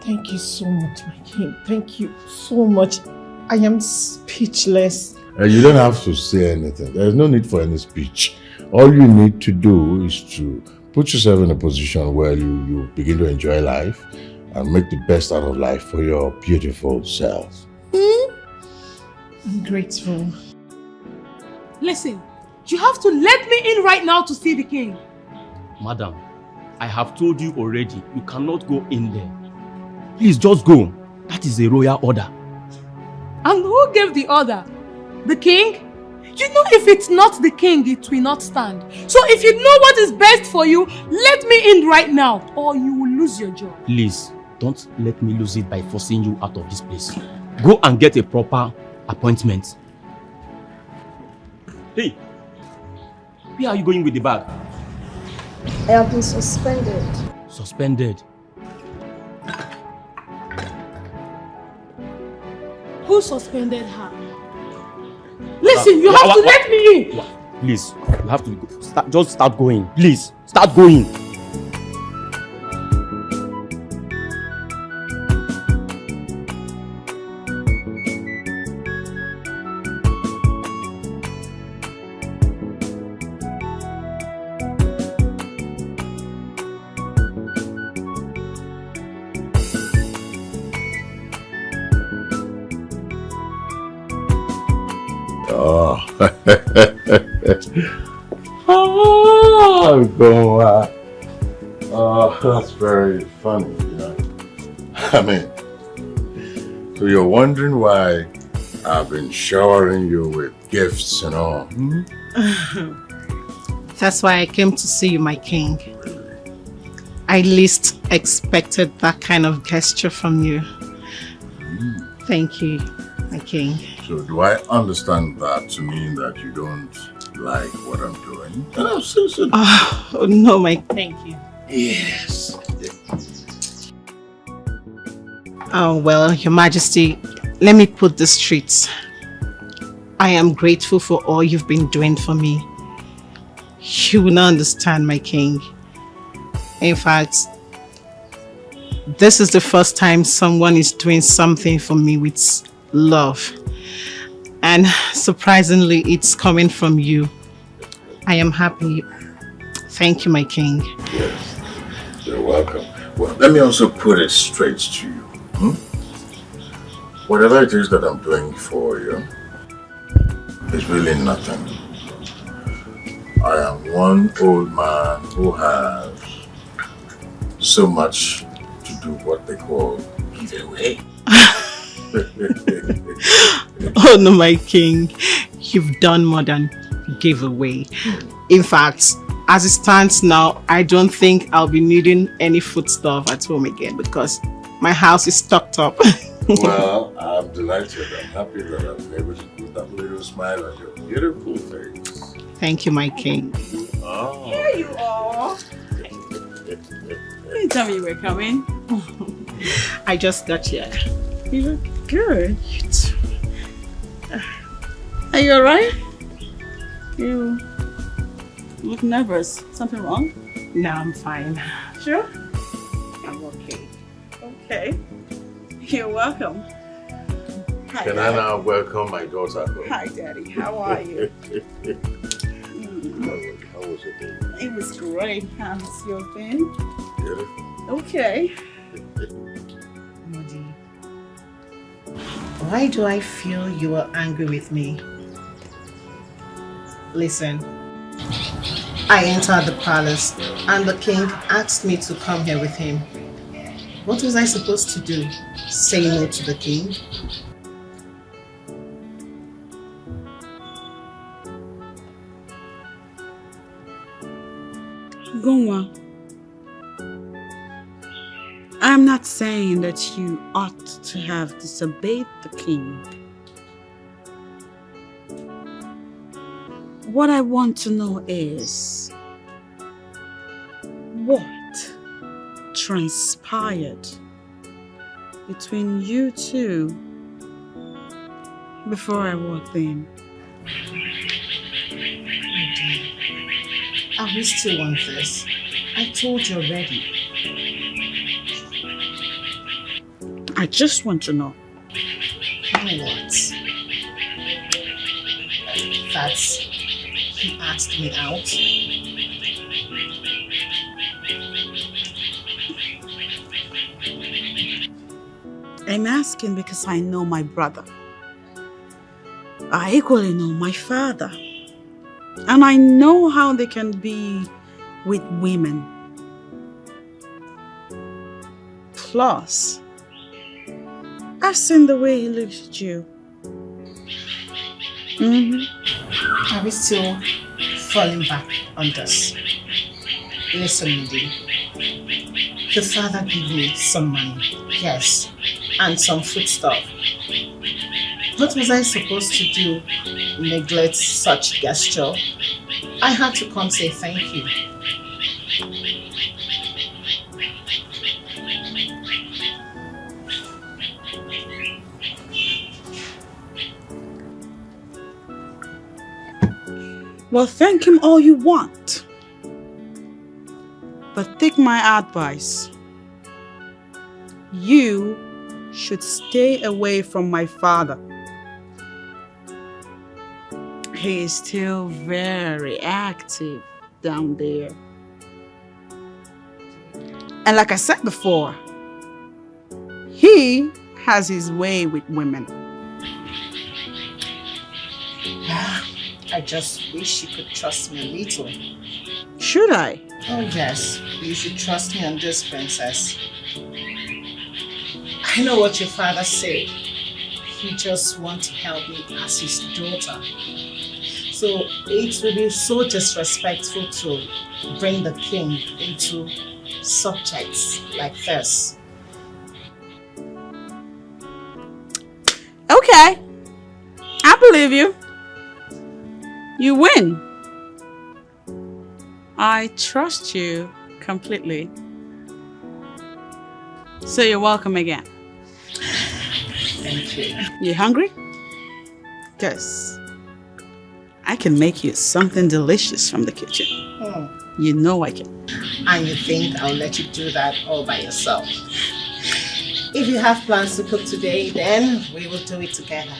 Thank you so much, my king. Thank you so much. I am speechless. You don't have to say anything. There's no need for any speech. All you need to do is to put yourself in a position where you begin to enjoy life and make the best out of life for your beautiful self. I'm grateful. Listen, you have to let me in right now to see the king. Madam, I have told you already, you cannot go in there. Please just go. That is a royal order. And who gave the order? The king? You know, if it's not the king, it will not stand. So if you know what is best for you, let me in right now, or you will lose your job. Please, don't let me lose it by forcing you out of this place. Go and get a proper appointment. Hey, where are you going with the bag? I have been suspended. Suspended? Who suspended her? Listen, you have to let me in. Please, you have to go. Just start going. Please, start going. Ugoma. Oh, that's very funny, you know. I mean, so you're wondering why I've been showering you with gifts and all. That's why I came to see you, my king. I least expected that kind of gesture from you. Thank you, my king. So do I understand that to mean that you don't like what I'm doing? Oh, no, my... Thank you. Yes. Oh, well, Your Majesty, let me put this straight. I am grateful for all you've been doing for me. You will not understand, my king. In fact, this is the first time someone is doing something for me with love. And surprisingly, it's coming from you. I am happy. Thank you, my king. Yes, you're welcome. Well, let me also put it straight to you. Whatever it is that I'm doing for you is really nothing. I am one old man who has so much to do what they call give away. Oh no, my king. You've done more than give away. In fact, as it stands now, I don't think I'll be needing any foodstuff at home again because my house is stocked up. Well, I'm delighted. I'm happy that I've been able to put that little smile on your beautiful face. Thank you, my king. Oh. Here you are. You didn't tell me you were coming. I just got here. You look good. Are you alright? You look nervous. Something wrong? No, I'm fine. Sure? I'm okay. Okay. You're welcome. Hi, Can I now welcome my daughter home? Hi, Daddy. How are you? How was your day? It was great. How's yours been? Beautiful. Okay. Modi, why do I feel you are angry with me? Listen, I entered the palace and the king asked me to come here with him. What was I supposed to do? Say no to the king? Ugoma, I'm not saying that you ought to have disobeyed the king. What I want to know is what transpired between you two before I walked in. Are we still on this? I told you already. I just want to know. Know what? That he asked me out. I'm asking because I know my brother. I equally know my father. And I know how they can be with women. Plus, I've seen the way he looks at you. Are we still falling back on this? Listen, Midi. The father gave me some money, yes, and some foodstuff. What was I supposed to do? Neglect such gesture? I had to come say thank you. Well, thank him all you want. But take my advice. You should stay away from my father. He is still very active down there. And like I said before, he has his way with women. I just wish you could trust me a little. Should I? Oh yes, you should trust me on this, princess. I know what your father said. He just wants to help me as his daughter. So it would be so disrespectful to bring the king into subjects like this. Okay, I believe you. You win. I trust you completely. So you're welcome again. Thank you. You hungry? Yes. I can make you something delicious from the kitchen. You know I can. And you think I'll let you do that all by yourself? If you have plans to cook today, then we will do it together.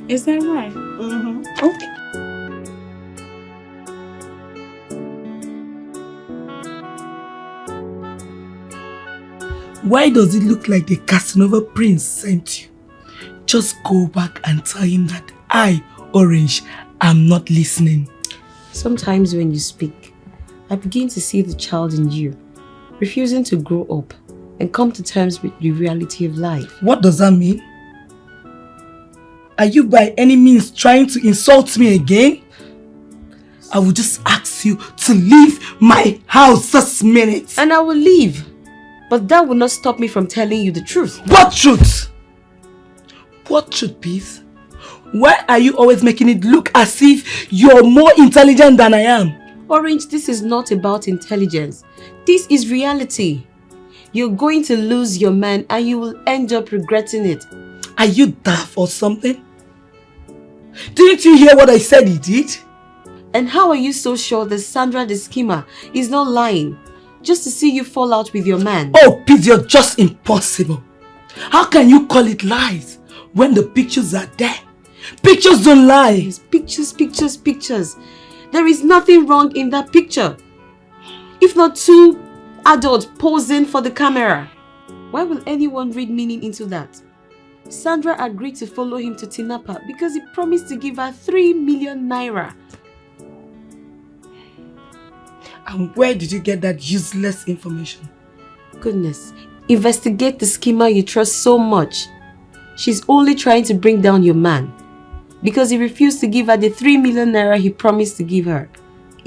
Is that right? Okay. Why does it look like the Casanova Prince sent you? Just go back and tell him that I, Orange, am not listening. Sometimes when you speak, I begin to see the child in you, refusing to grow up and come to terms with the reality of life. What does that mean? Are you by any means trying to insult me again? I will just ask you to leave my house this minute. And I will leave. But that will not stop me from telling you the truth. What truth? What truth, please? Why are you always making it look as if you're more intelligent than I am? Orange, this is not about intelligence. This is reality. You're going to lose your man and you will end up regretting it. Are you daft or something? Didn't you hear what I said he did? And how are you so sure that Sandra the schemer is not lying? Just to see you fall out with your man. Oh, Pete, you're just impossible. How can you call it lies when the pictures are there? Pictures don't lie. Yes, pictures, pictures, pictures. There is nothing wrong in that picture. If not two adults posing for the camera. Why will anyone read meaning into that? Sandra agreed to follow him to Tinapa because he promised to give her 3 million naira. And where did you get that useless information? Goodness, investigate the schemer you trust so much. She's only trying to bring down your man because he refused to give her the 3 million naira he promised to give her.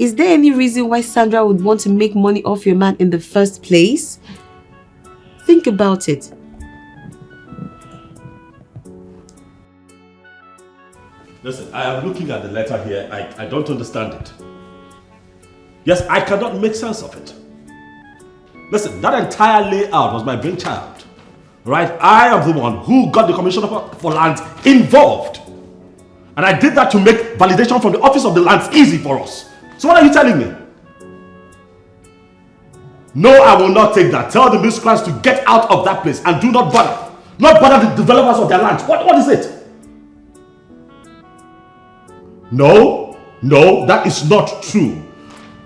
Is there any reason why Sandra would want to make money off your man in the first place? Think about it. Listen, I am looking at the letter here. I don't understand it. Yes, I cannot make sense of it. Listen, that entire layout was my brainchild. Right? I am the one who got the Commissioner for Lands involved. And I did that to make validation from the Office of the Lands easy for us. So what are you telling me? No, I will not take that. Tell the miscreants to get out of that place and do not bother. Not bother the developers of their lands. What is it? No, that is not true.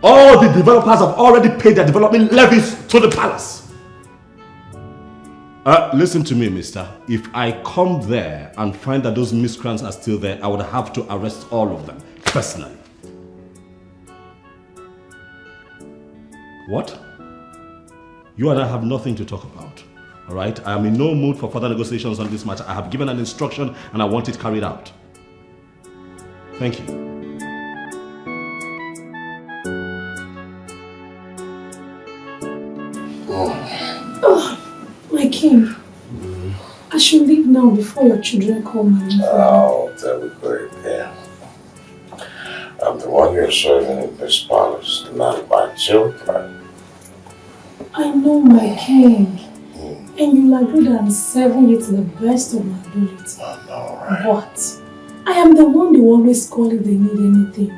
All the developers have already paid their development levies to the palace. Listen to me, mister. If I come there and find that those miscreants are still there, I would have to arrest all of them, personally. What? You and I have nothing to talk about. Alright? I am in no mood for further negotiations on this matter. I have given an instruction and I want it carried out. Thank you. My king, I should leave now before your children call me. Oh, there we go again. I'm the one you're serving in this palace, not my children. I know, my king. And you'll agree that I'm serving you to the best of my ability. I know, right? But I am the one they always call if they need anything.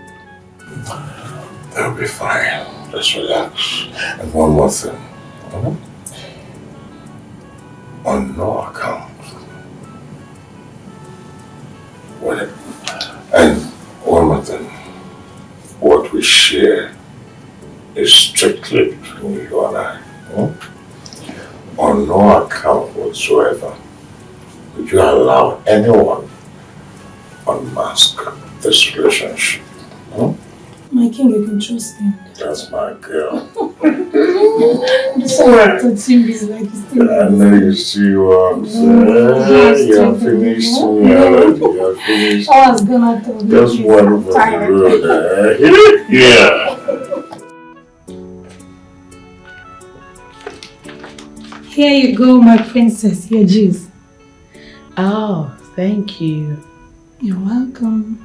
They'll be fine. Just relax. And one more thing. On no account. And one more thing. What we share is strictly between you and I. On no account whatsoever would you allow anyone unmask this relationship. My king, you can trust him. That's my girl. This one touching me is like this thing. I know you see what I'm saying. You have finished me already. You have finished. I was gonna tell you. Just one for the road. Yeah. Here you go, my princess. Your juice. Oh, thank you. You're welcome.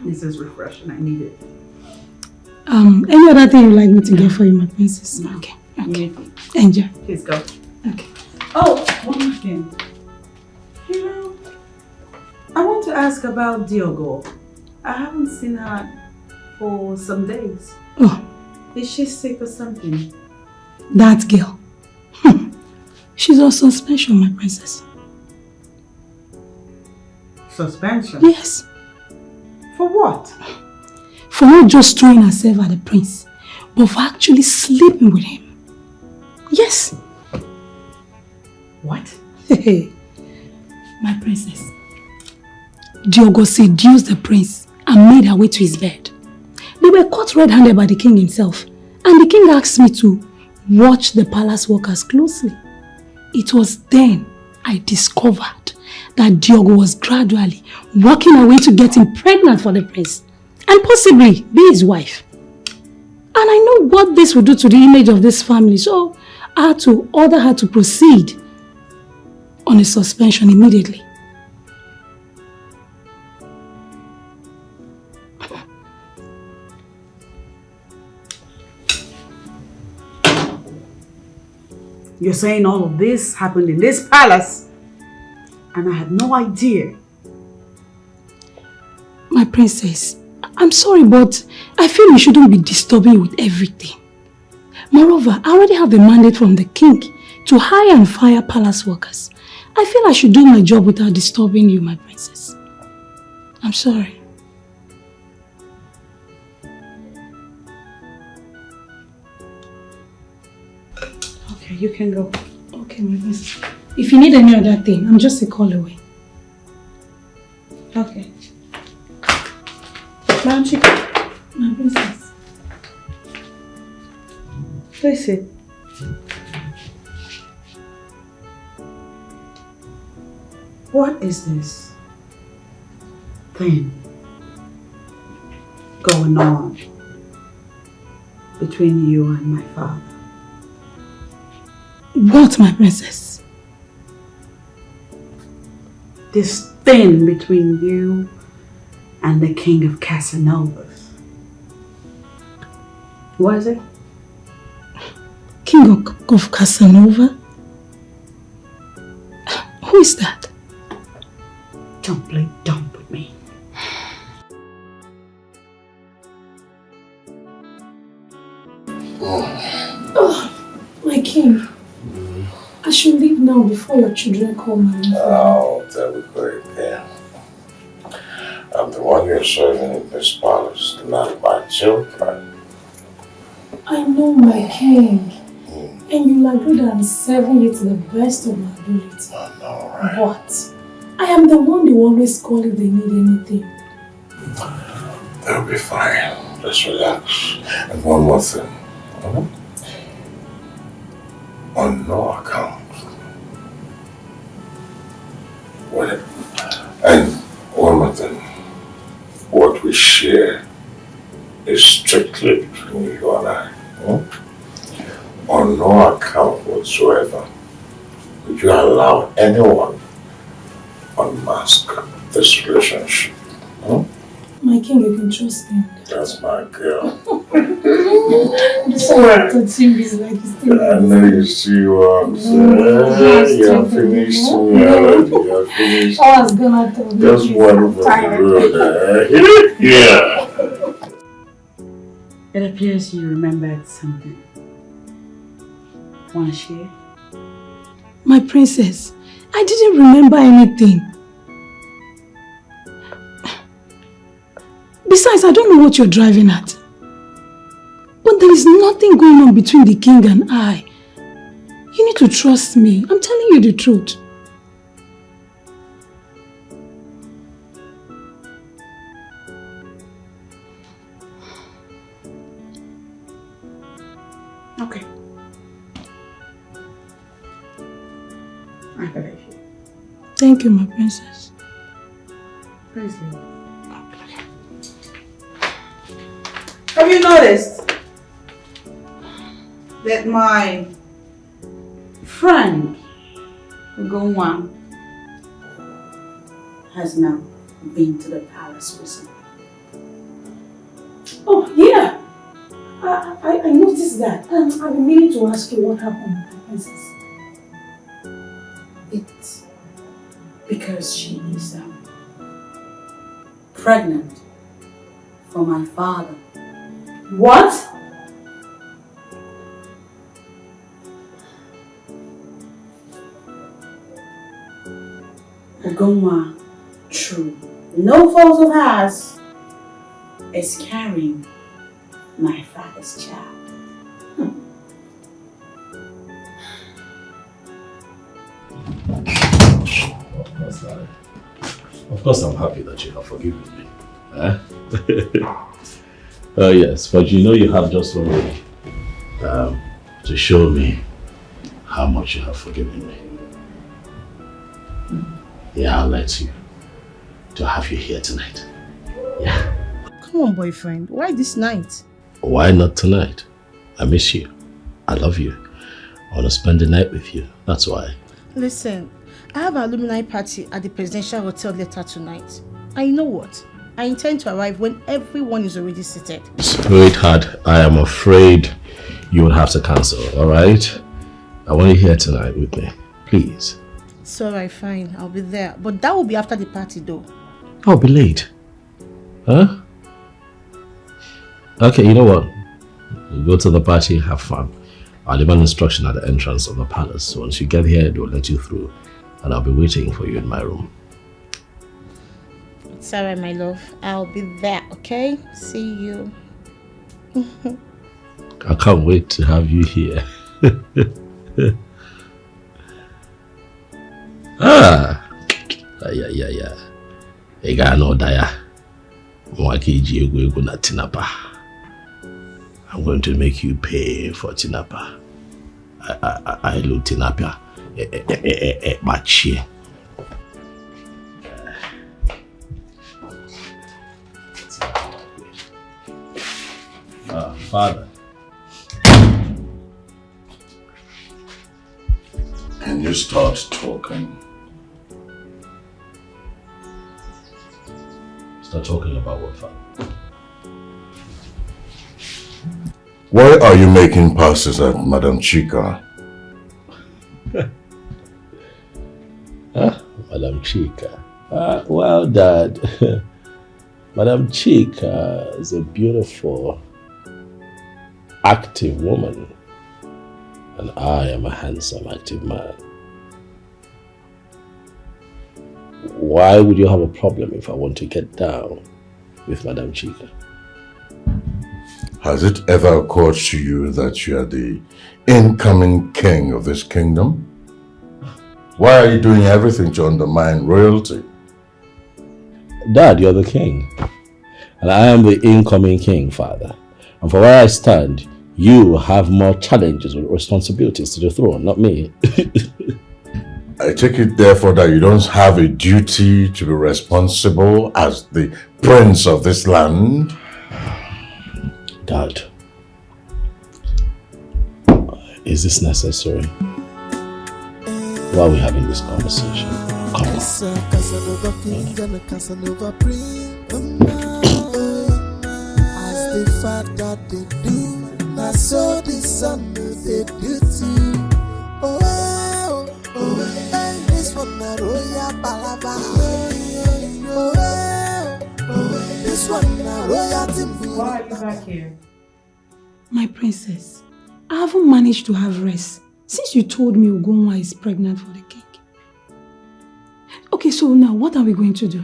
This is refreshing. I need it. Any other thing you'd like me to get for you, my princess? Okay. Enjoy. Please go. Okay. Oh, one more thing. You know, I want to ask about Diogo. I haven't seen her for some days. Oh. Is she sick or something? That girl. She's on suspension, my princess. Suspension? Yes. For what? For not just throwing herself at the prince, but for actually sleeping with him. Yes. What? My princess. Diogo seduced the prince and made her way to his bed. They were caught red-handed by the king himself, and the king asked me to watch the palace workers closely. It was then I discovered that Diogo was gradually working her way to get him pregnant for the prince and possibly be his wife. And I know what this would do to the image of this family, so I had to order her to proceed on a suspension immediately. You're saying all of this happened in this palace and I had no idea. My princess, I'm sorry, but I feel you shouldn't be disturbing you with everything. Moreover, I already have a mandate from the king to hire and fire palace workers. I feel I should do my job without disturbing you, my princess. I'm sorry. Okay, you can go. Okay, my princess. If you need any other thing, I'm just a call away. Okay. Ma'am, my princess. Please sit. What is this thing going on between you and my father? What, my princess? This thing between you and the king of Casanovas. What is it? King of Casanova? Who is that? Don't play dumb with me. Oh, my king. I should leave now before your children come and Oh, there we go again. I'm the one you're serving in this palace, not my children. I know, my king. And you'll agree that I'm serving you to the best of my ability. I know, right? But I am the one they always call if they need anything. They'll be fine. Just relax. And one more thing. On no account. And one more thing. What we share is strictly between you and I. On no account whatsoever would you allow anyone unmask this relationship. My king, you can trust me. That's my girl. I know you see what I'm saying. You have finished me already. You have finished. I was gonna tell you. Just one for the road. Yeah. It appears you remembered something. Want to share? My princess, I didn't remember anything. Besides, I don't know what you're driving at. But there is nothing going on between the king and I. You need to trust me. I'm telling you the truth. Okay. I believe you. Thank you, my princess. Praise the Lord. Have you noticed that my friend Ugoma has now been to the palace recently? Oh, yeah. I noticed that. I've been meaning to ask you what happened, my princess. It's because she is pregnant for my father. What? Ugoma, true, no fault of hers, is carrying my father's child. Of course, I'm happy that you have forgiven me. Huh? Yes, but you know you have just 1 week to show me how much you have forgiven me. Yeah, I'll let you to have you here tonight. Yeah. Come on, boyfriend. Why this night? Why not tonight? I miss you. I love you. I want to spend the night with you. That's why. Listen, I have an alumni party at the Presidential Hotel later tonight. And you know what? I intend to arrive when everyone is already seated. Sweetheart, I am afraid you will have to cancel, alright? I want you here tonight with me. Please. It's alright, fine. I'll be there. But that will be after the party though. I'll be late. Huh? Okay, you know what? You go to the party, have fun. I'll leave an instruction at the entrance of the palace. Once you get here, they'll let you through. And I'll be waiting for you in my room. It's alright, my love. I'll be there, okay? See you. I can't wait to have you here. Yeah. I'm going to make you pay for tinapa. I love tinapa. Father. Can you start talking? Start talking about what, Father? Why are you making passes at Madam Chika? Madam Chika. Well, Dad, Madam Chika is a beautiful, active woman, and I am a handsome, active man. Why would you have a problem if I want to get down with Madam Chika? Has it ever occurred to you that you are the incoming king of this kingdom? Why are you doing everything to undermine royalty? Dad, you're the king. And I am the incoming king, Father. And for where I stand, you have more challenges and responsibilities to the throne, not me. I take it therefore that you don't have a duty to be responsible as the prince of this land? Dad, is this necessary? Why are we having this conversation? Come on. As they fight that they do, now so the sun they do too. Oh, oh, oh, hey, this one a royal palava. Oh, oh, this one a royal timber. Why are you back here? My princess, I haven't managed to have rest since you told me Ugoma is pregnant for the king. Okay, so now what are we going to do?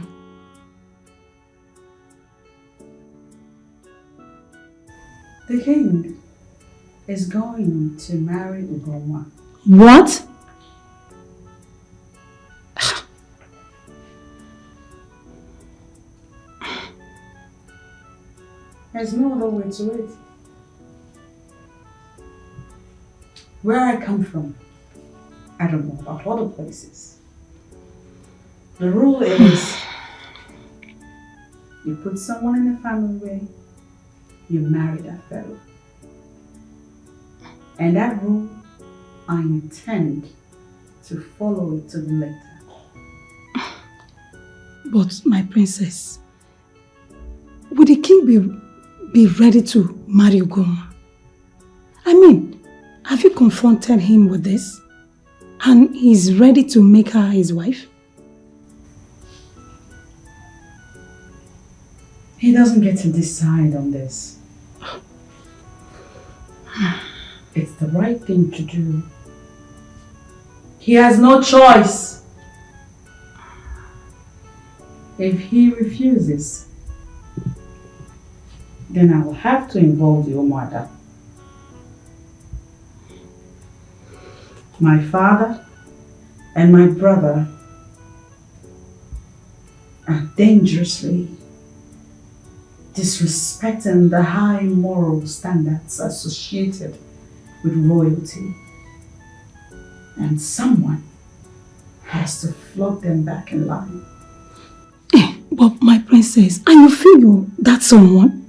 The king is going to marry Ugoma. What? There's no other way to it. Where I come from, I don't know about other places. The rule is, you put someone in the family way, you marry that fellow. And that rule, I intend to follow it to the letter. But my princess, would the king be ready to marry Ugoma? I mean, have you confronted him with this? And he's ready to make her his wife? He doesn't get to decide on this. It's the right thing to do. He has no choice. If he refuses, then I will have to involve your mother. My father and my brother are dangerously disrespecting the high moral standards associated with royalty. And someone has to flog them back in line. But my princess, and you feel you're that someone?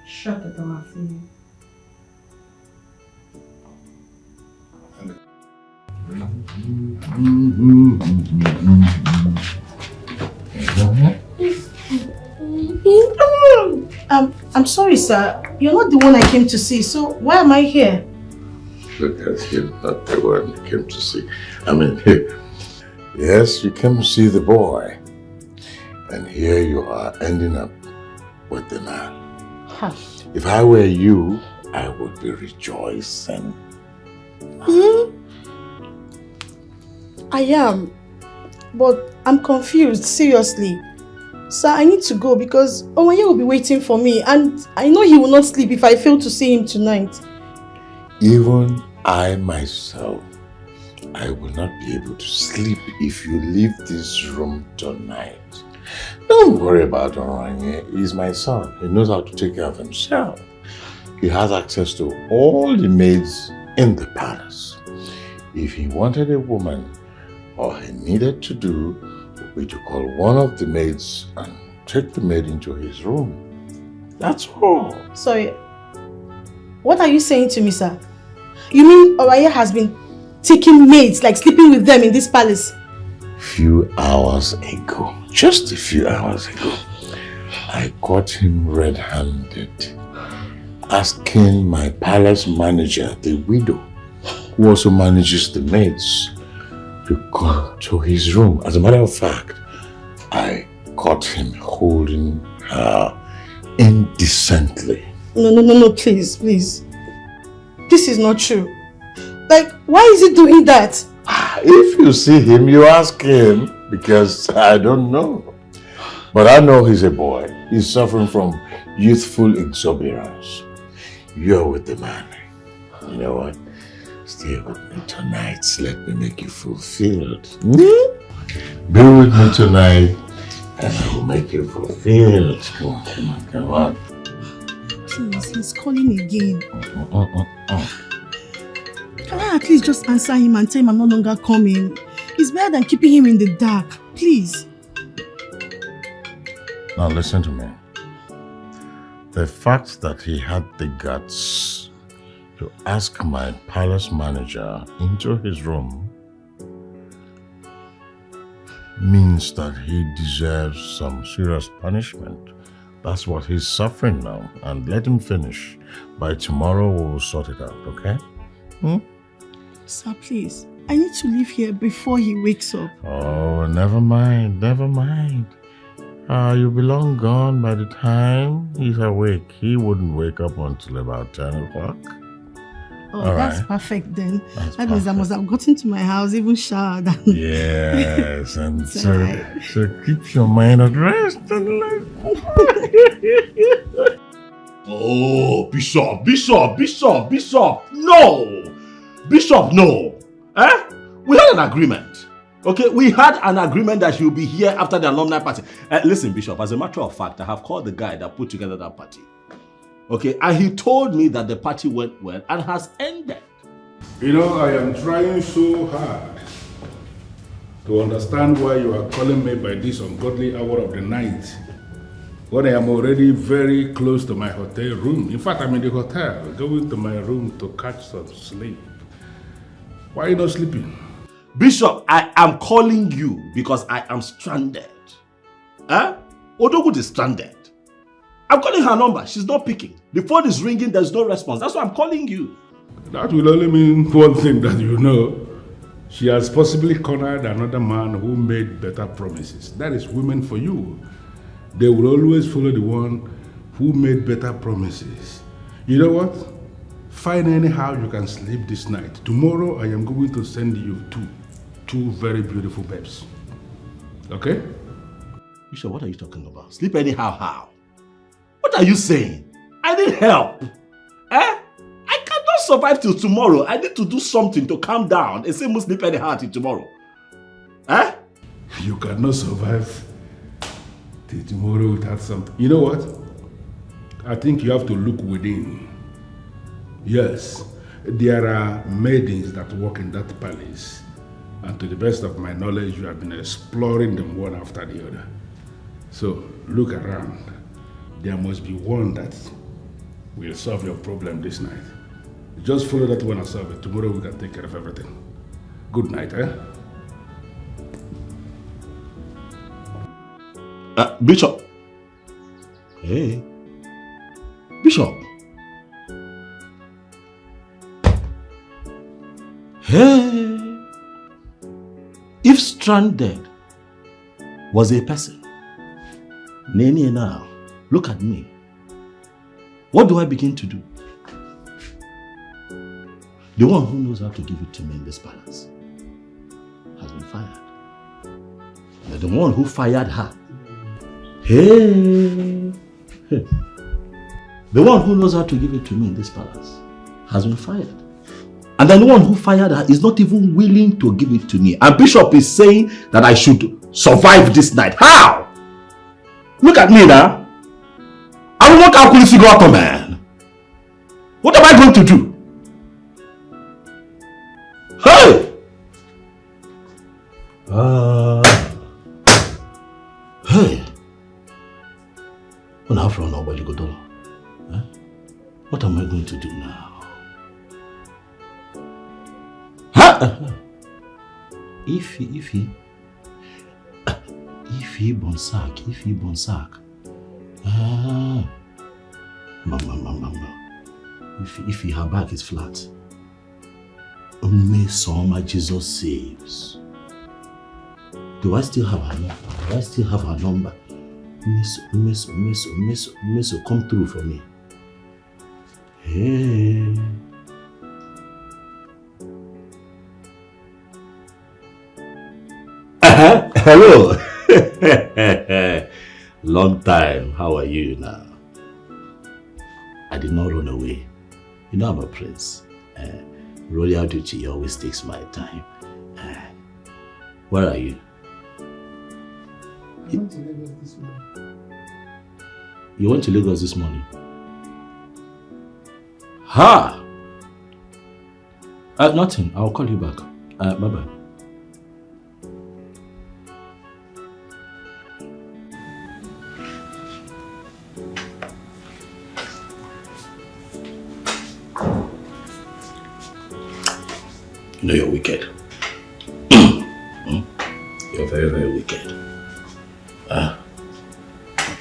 Shut the door after you. I'm sorry, sir. You're not the one I came to see, so why am I here? Look at you, not the one you came to see. I mean, yes, you came to see the boy. And here you are ending up with the man. Huh. If I were you, I would be rejoicing. I am, but I'm confused, seriously. Sir, I need to go because Omoye will be waiting for me and I know he will not sleep if I fail to see him tonight. Even I myself, I will not be able to sleep if you leave this room tonight. Don't worry about Oranye. He's my son. He knows how to take care of himself. He has access to all the maids in the palace. If he wanted a woman, all he needed to do would be to call one of the maids and take the maid into his room. That's all. Sorry, what are you saying to me, sir? You mean Oraya has been taking maids, like sleeping with them in this palace? Few hours ago, just a few hours ago, I caught him red-handed, asking my palace manager, the widow, who also manages the maids, to come to his room. As a matter of fact, I caught him holding her indecently. No, please. This is not true. Like, why is he doing that? If you see him, you ask him, because I don't know. But I know he's a boy. He's suffering from youthful exuberance. You're with the man. You know what? Stay with me tonight. Let me make you fulfilled. Be with me tonight and I will make you fulfilled. Come on. Please, he's calling again. Can I at least just answer him and tell him I'm no longer coming? It's better than keeping him in the dark. Please. Now listen to me. The fact that he had the guts to ask my palace manager into his room means that he deserves some serious punishment. That's what he's suffering now. And let him finish. By tomorrow, we'll sort it out, okay? Sir, please. I need to leave here before he wakes up. Oh, never mind, never mind. You'll be long gone by the time he's awake. He wouldn't wake up until about 10 o'clock. Oh, All that's right. perfect then. That's That means I must have gotten to my house, even showered. Yes, and It's so, alright. so keep your mind at rest and Oh, Bishop, no! Bishop, no! Eh? We had an agreement. Okay, we had an agreement that he'll be here after the alumni party. Listen, Bishop, as a matter of fact, I have called the guy that put together that party. Okay, and he told me that the party went well and has ended. You know, I am trying so hard to understand why you are calling me by this ungodly hour of the night when I am already very close to my hotel room. In fact, I'm in the hotel, going to my room to catch some sleep. Why are you not sleeping? Bishop, I am calling you because I am stranded. Eh? Odogu is stranded. I'm calling her number. She's not picking. The phone is ringing. There's no response. That's why I'm calling you. That will only mean one thing that you know. She has possibly cornered another man who made better promises. That is women for you. They will always follow the one who made better promises. You know what? Find anyhow you can sleep this night. Tomorrow I am going to send you two very beautiful babes. Okay? Bishop, what are you talking about? Sleep anyhow, how? What are you saying? I need help. Eh? I cannot survive till tomorrow. I need to do something to calm down and say must sleep anyhow till tomorrow. Eh? You cannot survive till tomorrow without something. You know what? I think you have to look within. Yes, there are maidens that work in that palace. And to the best of my knowledge, you have been exploring them one after the other. So look around. There must be one that will solve your problem this night. Just follow that one and solve it. Tomorrow we can take care of everything. Good night, eh? Bishop. Hey. Bishop. Hey. If stranded was a person, Nene now, look at me. What do I begin to do? The one who knows how to give it to me in this palace has been fired. The one who fired her. Hey! The one who knows how to give it to me in this palace has been fired. And then the one who fired her is not even willing to give it to me. And Bishop is saying that I should survive this night. How? Look at me now. I will not calculate figure out, man. What am I going to do? Hey! Hey! What am I going to do now? If he bonsack. If her back is flat. May Soma Jesus saves. Do I still have her number? Miss, come through for me. Hey. Hello. Long time. How are you now? I did not run away. You know I'm a prince. Royal duty always takes my time. Where are you? I went to Lagos this morning. You went to Lagos this morning? Ha! Nothing. I'll call you back. Bye-bye. You know you're wicked. You're You're very, very wicked.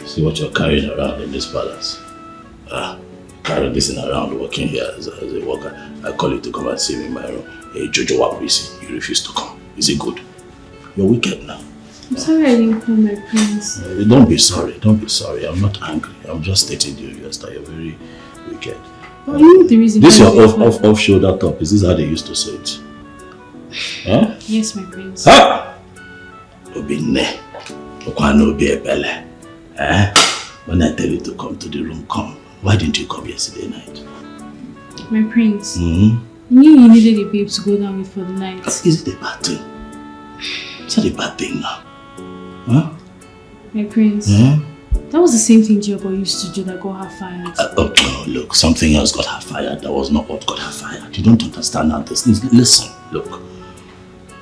See what you're carrying around in this palace. Carrying this thing around, working here as a worker. I call you to come and see me in my room. Hey, Jojo Waprisi, you refuse to come. Is it good? You're wicked now. I'm sorry I didn't come, my prince. Don't be sorry. Don't be sorry. I'm not angry. I'm just stating the obvious that you're very wicked. Well, you know the reason. This your off shoulder top. Is this how they used to sew it? Huh? Yes, my prince. Ha! Obine. Okwano be a belle. When I tell you to come to the room, come. Why didn't you come yesterday night? My prince. You knew you needed a babe to go down with for the night. Is it a bad thing? It's not a bad thing now. Huh? My prince. That was the same thing Diobo used to do that got her fired. Oh, no, look, something else got her fired. That was not what got her fired. You don't understand how this is. Listen, look.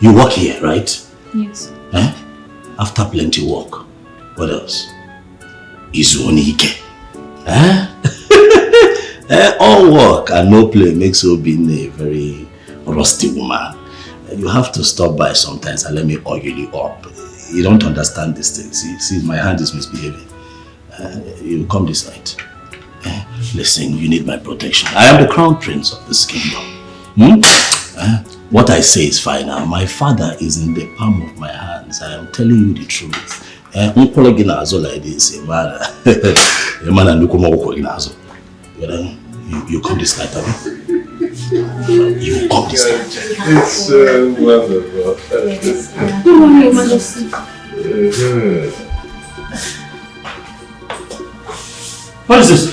You work here, right? Yes. After plenty work, what else? Ike. All work and no play makes you be a very rusty woman. You have to stop by sometimes and let me oil you up. You don't understand these things. See, my hand is misbehaving. You will come this night. Listen, you need my protection. I am the crown prince of this kingdom. What I say is final. My father is in the palm of my hands. I am telling you the truth. You come this night, Abby. You come this night. It's wonderful. Good morning, Your Majesty. What is this?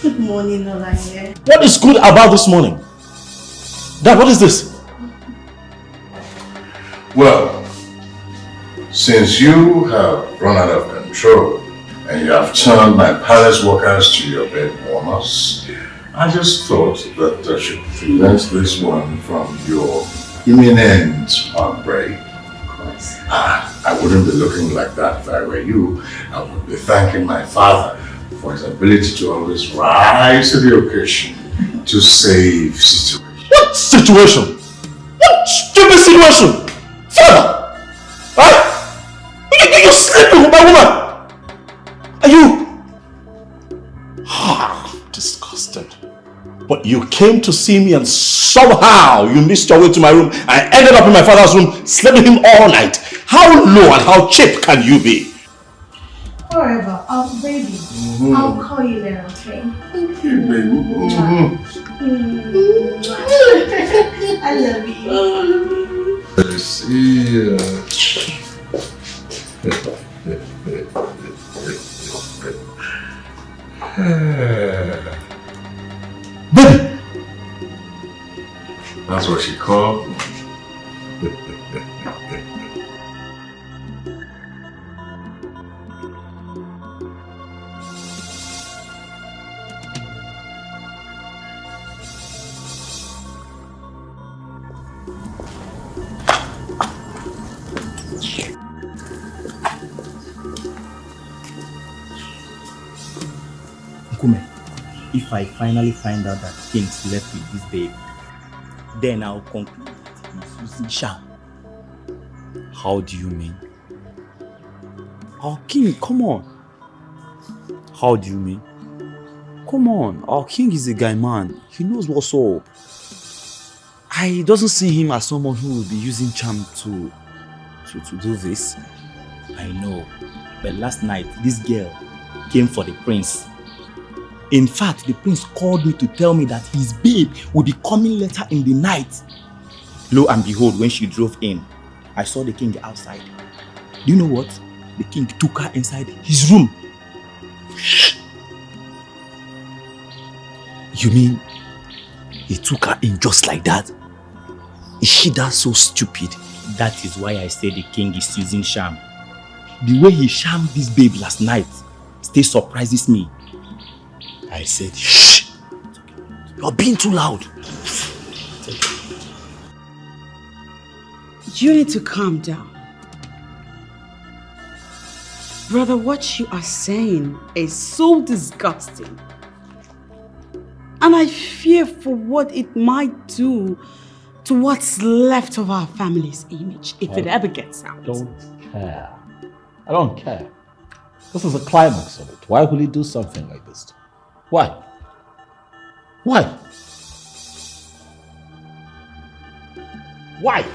Good morning, Nollywood. What is good about this morning? Dad, what is this? Well, since you have run out of control and you have turned my palace workers to your bed warmers, I just thought that I should prevent this one from your imminent outbreak. Of course. I wouldn't be looking like that if I were you. I would be thanking my father for his ability to always rise to the occasion to save situations. What situation? What stupid situation? Father! You're sleeping with my woman! Are you? Disgusted. But you came to see me and somehow you missed your way to my room and ended up in my father's room sleeping with him all night. How low and how cheap can you be? Whatever, baby. I'll call you later, okay? Thank you, baby. I love you. Let's see. Baby! That's what she called me. If I finally find out that King slept with this babe, then I'll conclude that he's using sham. How do you mean? Our king, come on. How do you mean? Come on, our king is a guy man. He knows what's up. I doesn't see him as someone who will be using charm to do this. I know, but last night this girl came for the prince. In fact, the prince called me to tell me that his babe would be coming later in the night. Lo and behold, when she drove in, I saw the king outside. Do you know what? The king took her inside his room. You mean he took her in just like that? Is she that so stupid? That is why I say the king is using sham. The way he shammed this babe last night still surprises me. I said, shh! You're being too loud. You need to calm down. Brother, what you are saying is so disgusting. And I fear for what it might do to what's left of our family's image, if it ever gets out. Don't care. I don't care. This is the climax of it. Why would he do something like this? Why? Why? Why?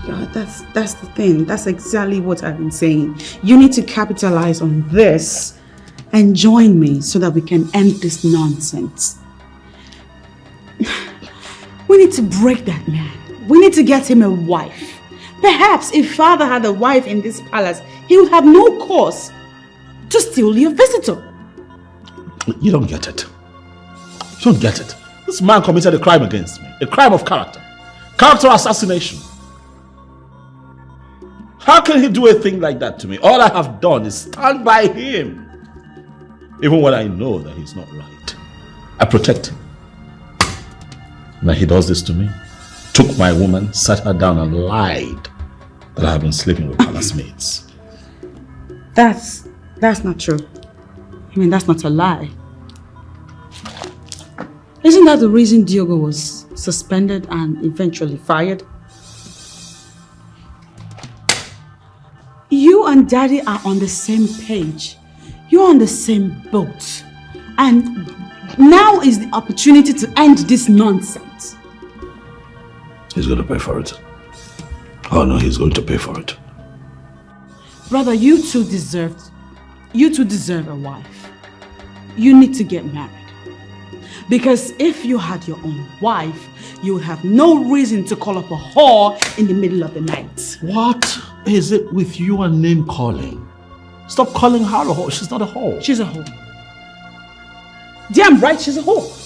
God, that's the thing. That's exactly what I've been saying. You need to capitalize on this and join me so that we can end this nonsense. We need to break that man. We need to get him a wife. Perhaps if father had a wife in this palace, he would have no cause to steal your visitor. You don't get it. You don't get it. This man committed a crime against me. A crime of character. Character assassination. How can he do a thing like that to me? All I have done is stand by him. Even when I know that he's not right. I protect him. Now he does this to me. Took my woman, sat her down and lied that I have been sleeping with palace maids. That's not true. I mean, that's not a lie. Isn't that the reason Diogo was suspended and eventually fired? You and Daddy are on the same page. You're on the same boat. And now is the opportunity to end this nonsense. He's going to pay for it. Oh no, he's going to pay for it. Brother, you two deserve a wife. You need to get married. Because if you had your own wife, you would have no reason to call up a whore in the middle of the night. What is it with you and name calling? Stop calling her a whore. She's not a whore. She's a whore. Damn right, she's a whore.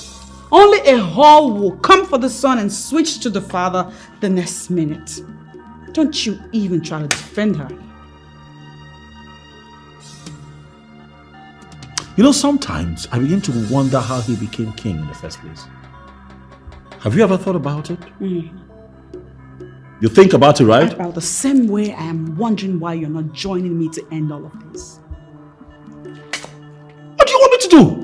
Only a whore will come for the son and switch to the father the next minute. Don't you even try to defend her. You know, sometimes I begin to wonder how he became king in the first place. Have you ever thought about it? You think about it, right? About the same way I am wondering why you're not joining me to end all of this. What do you want me to do?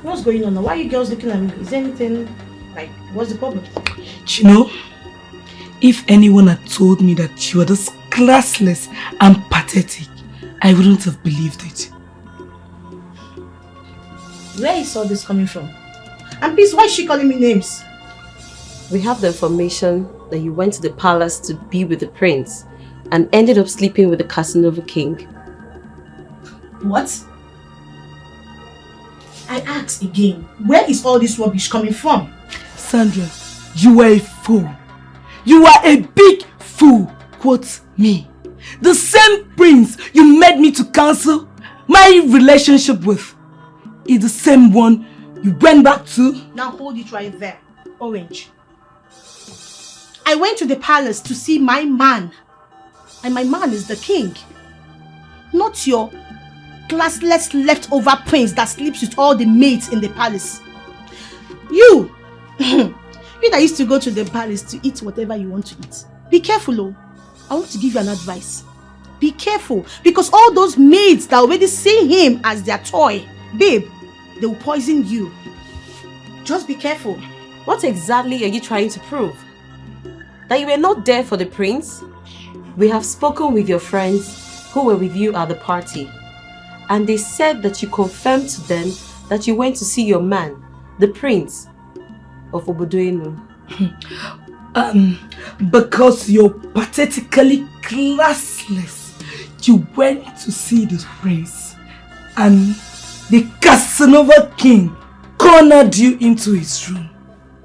What's going on now? Why are you girls looking at me? Is there anything, like, what's the problem? You know, if anyone had told me that you were this classless and pathetic, I wouldn't have believed it. Where is all this coming from? And please, why is she calling me names? We have the information that you went to the palace to be with the prince and ended up sleeping with the Casanova king. What? I ask again, where is all this rubbish coming from? Sandra, you are a fool. You are a big fool, quote me. The same prince you made me to cancel my relationship with is the same one you went back to. Now hold it right there, Orange. I went to the palace to see my man. And my man is the king. Not your classless leftover prince that sleeps with all the maids in the palace. You! You that used to go to the palace to eat whatever you want to eat. Be careful, oh. I want to give you an advice. Be careful, because all those maids that already see him as their toy, babe, they will poison you. Just be careful. What exactly are you trying to prove? That you were not there for the prince? We have spoken with your friends who were with you at the party, and they said that you confirmed to them that you went to see your man, the prince of Obodoinu. Because you're pathetically classless, you went to see the prince, and the Casanova king cornered you into his room.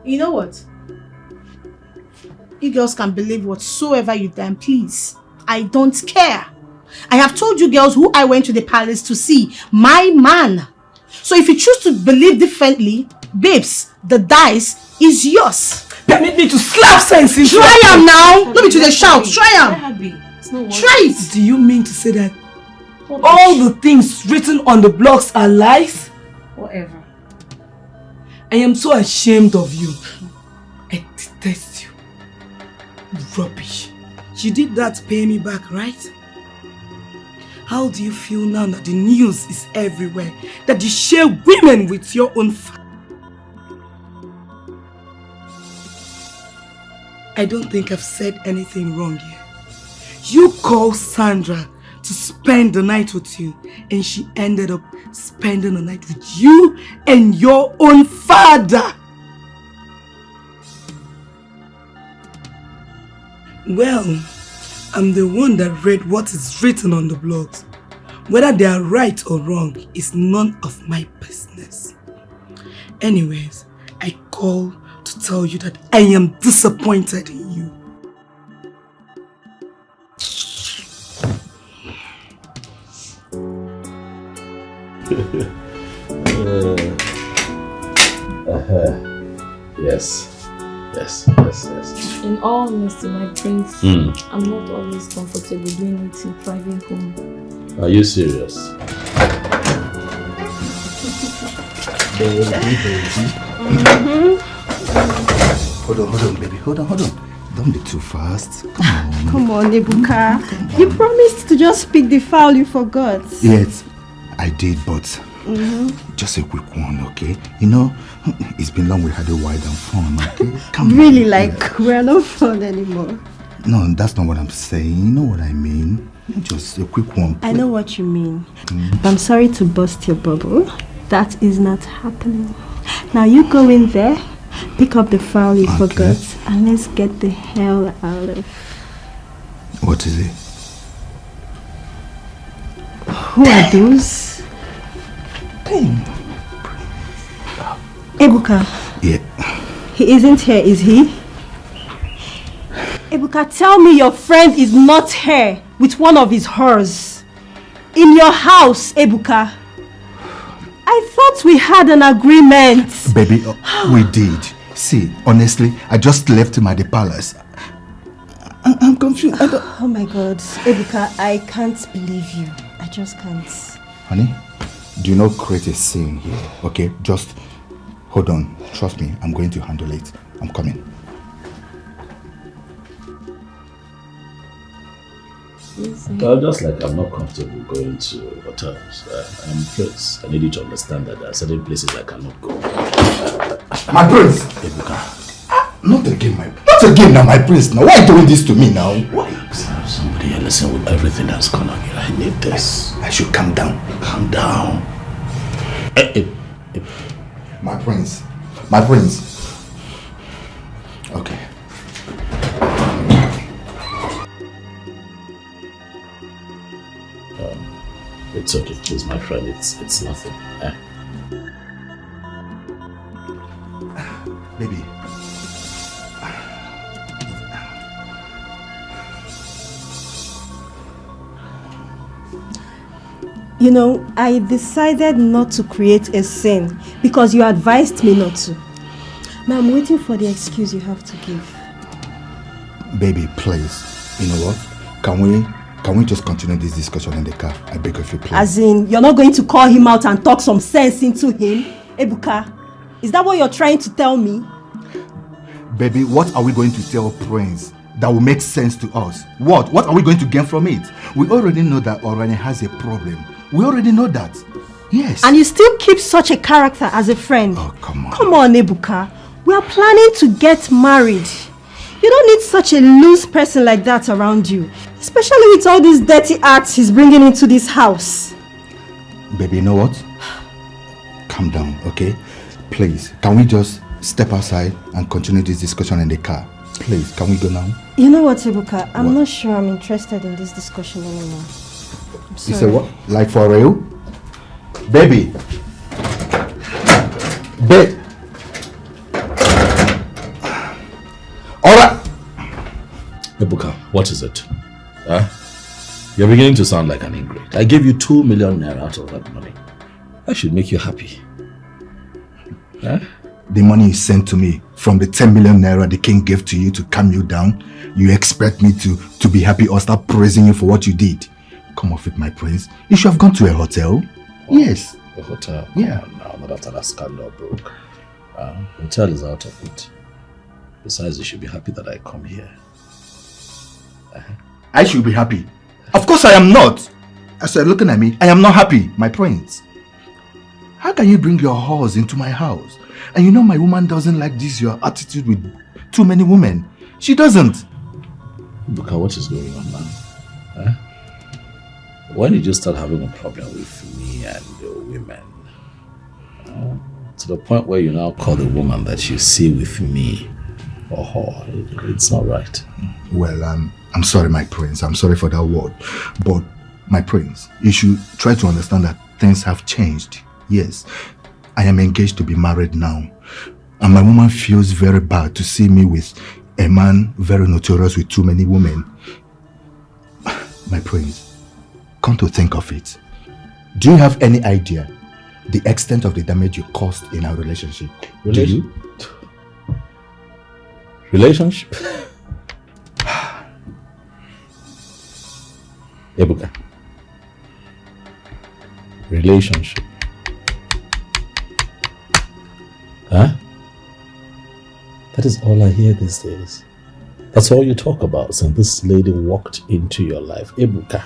You know what? You girls can believe whatsoever you've done, please. I don't care. I have told you girls who I went to the palace to see. My man. So if you choose to believe differently, babes, the dice is yours. Permit me to slap sense into you. Try him now. Not me to the shout. Try him. Try it. Do you mean to say that all the things written on the blocks are lies? Whatever. I am so ashamed of you. I detest you. Rubbish. You did that to pay me back, right? How do you feel now that the news is everywhere? That you share women with your own family? I don't think I've said anything wrong here. You called Sandra to spend the night with you, and she ended up spending the night with you and your own father. Well, I'm the one that read what is written on the blogs. Whether they are right or wrong is none of my business. Anyways, I call to tell you that I am disappointed in you. Yes. In all honesty, my prince, I'm not always comfortable doing it in private home. Are you serious? Baby. Hold on, baby. Hold on. Don't be too fast. Come on, Ebuka. You promised to just pick the file you forgot. Yes, I did, but just a quick one, okay? You know, it's been long we had a wide and fun, okay? Really, like, we're not fun anymore. No, that's not what I'm saying. You know what I mean? Just a quick one. I know what you mean. But I'm sorry to burst your bubble. That is not happening. Now you go in there, pick up the file you forgot, and let's get the hell out of. What is it? Who are those? Ebuka. Yeah. He isn't here, is he? Ebuka, tell me your friend is not here with one of his hers. In your house, Ebuka. I thought we had an agreement. Baby, we did. See, honestly, I just left him at the palace. I'm confused. Oh my God, Ebuka, I can't believe you. I just can't. Honey, do not create a scene here, okay? Just hold on. Trust me, I'm going to handle it. I'm coming. Just like I'm not comfortable going to hotels. I'm Prince. I need you to understand that there are certain places I cannot go. My prince! Ebuka. Not again, now, my prince. Now, why are you doing this to me now? Why? Somebody listen with everything that's gone on here. I need this. I should calm down. Calm down. My prince. Okay. It's okay, please, my friend. It's nothing. Baby. You know, I decided not to create a scene because you advised me not to. Now I'm waiting for the excuse you have to give. Baby, please. You know what? Can we just continue this discussion in the car? I beg of you, please. As in, you're not going to call him out and talk some sense into him? Ebuka, is that what you're trying to tell me? Baby, what are we going to tell Prince that will make sense to us? What are we going to gain from it? We already know that Orane has a problem. We already know that. Yes. And you still keep such a character as a friend. Oh, come on. Come on, Ebuka. We are planning to get married. You don't need such a loose person like that around you. Especially with all these dirty acts he's bringing into this house. Baby, you know what? Calm down, okay? Please, can we just step outside and continue this discussion in the car? Please, can we go now? You know what, Ebuka? I'm not sure I'm interested in this discussion anymore. I'm sorry. You say what? Like for real? Baby! Babe! Alright! Ebuka, what is it? You're beginning to sound like an ingrate. I gave you 2 million naira out of that money. That should make you happy. The money you sent to me from the 10 million naira the king gave to you to calm you down, you expect me to be happy or start praising you for what you did? Come off it, my prince. You should have gone to a hotel. Yes. A hotel? Yeah. Come on now. not after that scandal broke. Hotel is out of it. Besides, you should be happy that I come here. I should be happy. Of course I am not. As you're looking at me, I am not happy, my prince. How can you bring your horse into my house? And you know my woman doesn't like this, your attitude with too many women. She doesn't. Buka, what is going on now? When did you start having a problem with me and the women? To the point where you now call the woman that you see with me or her. It's not right. Well, I'm sorry, my prince. I'm sorry for that word. But, my prince, you should try to understand that things have changed. Yes, I am engaged to be married now. And my woman feels very bad to see me with a man very notorious with too many women. My prince, come to think of it, do you have any idea the extent of the damage you caused in our relationship? Do you? Relationship? Ebuka. Relationship. Huh? That is all I hear these days. That's all you talk about since this lady walked into your life. Ebuka,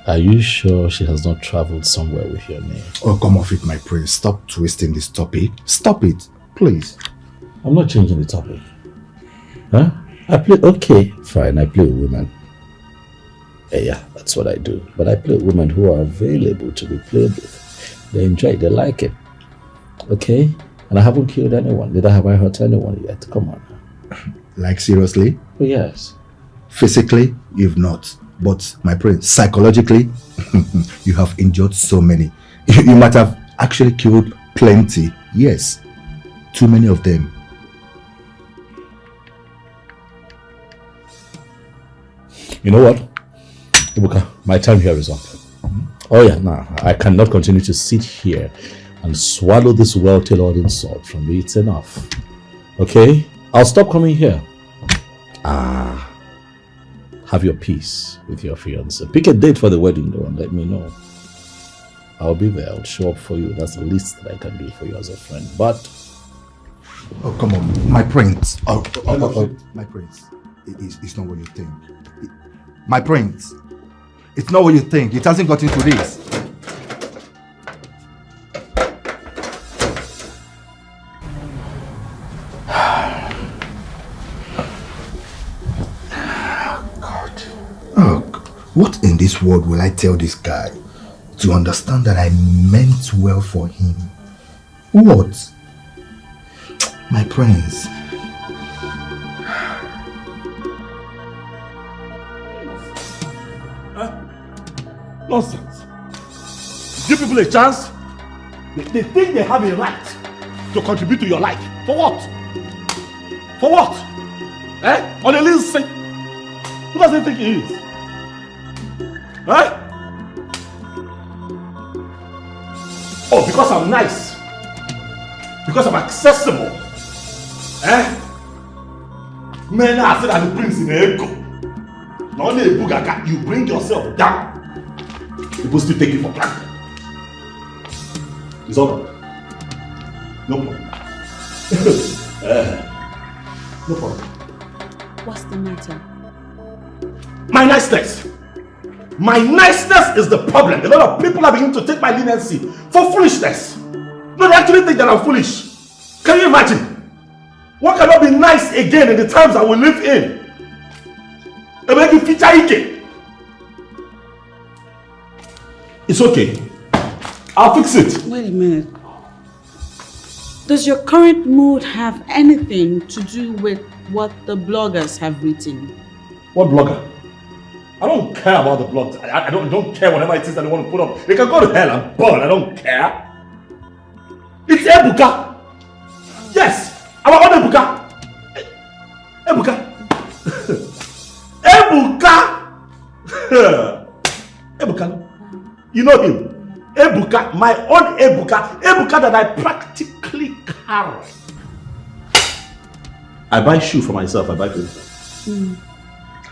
are you sure she has not traveled somewhere with your name? Oh, come off it, my prince. Stop twisting this topic. Stop it, please. I'm not changing the topic. Huh? Okay, fine, I play with women. Yeah, that's what I do. But I play with women who are available to be played with. They enjoy it, they like it. Okay? And I haven't killed anyone. Neither have I hurt anyone yet. Come on. Like seriously? Oh, yes. Physically, you've not. But my prince, psychologically, you have injured so many. You might have actually killed plenty. Yes. Too many of them. You know what? Ibuka, my time here is up. Oh yeah, nah, I cannot continue to sit here and swallow this well-tailored insult from me. It's enough. Okay? I'll stop coming here. Have your peace with your fiancé. Pick a date for the wedding though and let me know. I'll be there. I'll show up for you. That's the least that I can do for you as a friend. But... Oh, come on. My prince. My prince. It's not what you think. My prince. It's not what you think. It hasn't got into this. God. Oh, what in this world will I tell this guy to understand that I meant well for him? What? My prince. Nonsense. Give people a chance. They think they have a right to contribute to your life. For what? For what? On a little thing. Who does he think he is? Oh, because I'm nice. Because I'm accessible. Men are said I'm the prince in Eko. Not only a Bugaka, you bring yourself down. People still take you for granted. It's all right. No problem. No problem. What's the matter? My niceness. My niceness is the problem. A lot of people are beginning to take my leniency for foolishness. No, they actually think that I'm foolish. Can you imagine? One cannot be nice again in the times I will live in. They make you feature Ike. It's okay. I'll fix it. Wait a minute. Does your current mood have anything to do with what the bloggers have written? What blogger? I don't care about the blogs. I don't care whatever it is that they want to put up. They can go to hell and burn. I don't care. It's Ebuka. Yes. I'm on Ebuka. Ebuka. Ebuka. Ebuka. You know him. Ebuka. My own Ebuka. Ebuka that I practically carry. I buy shoes for myself. I buy for myself.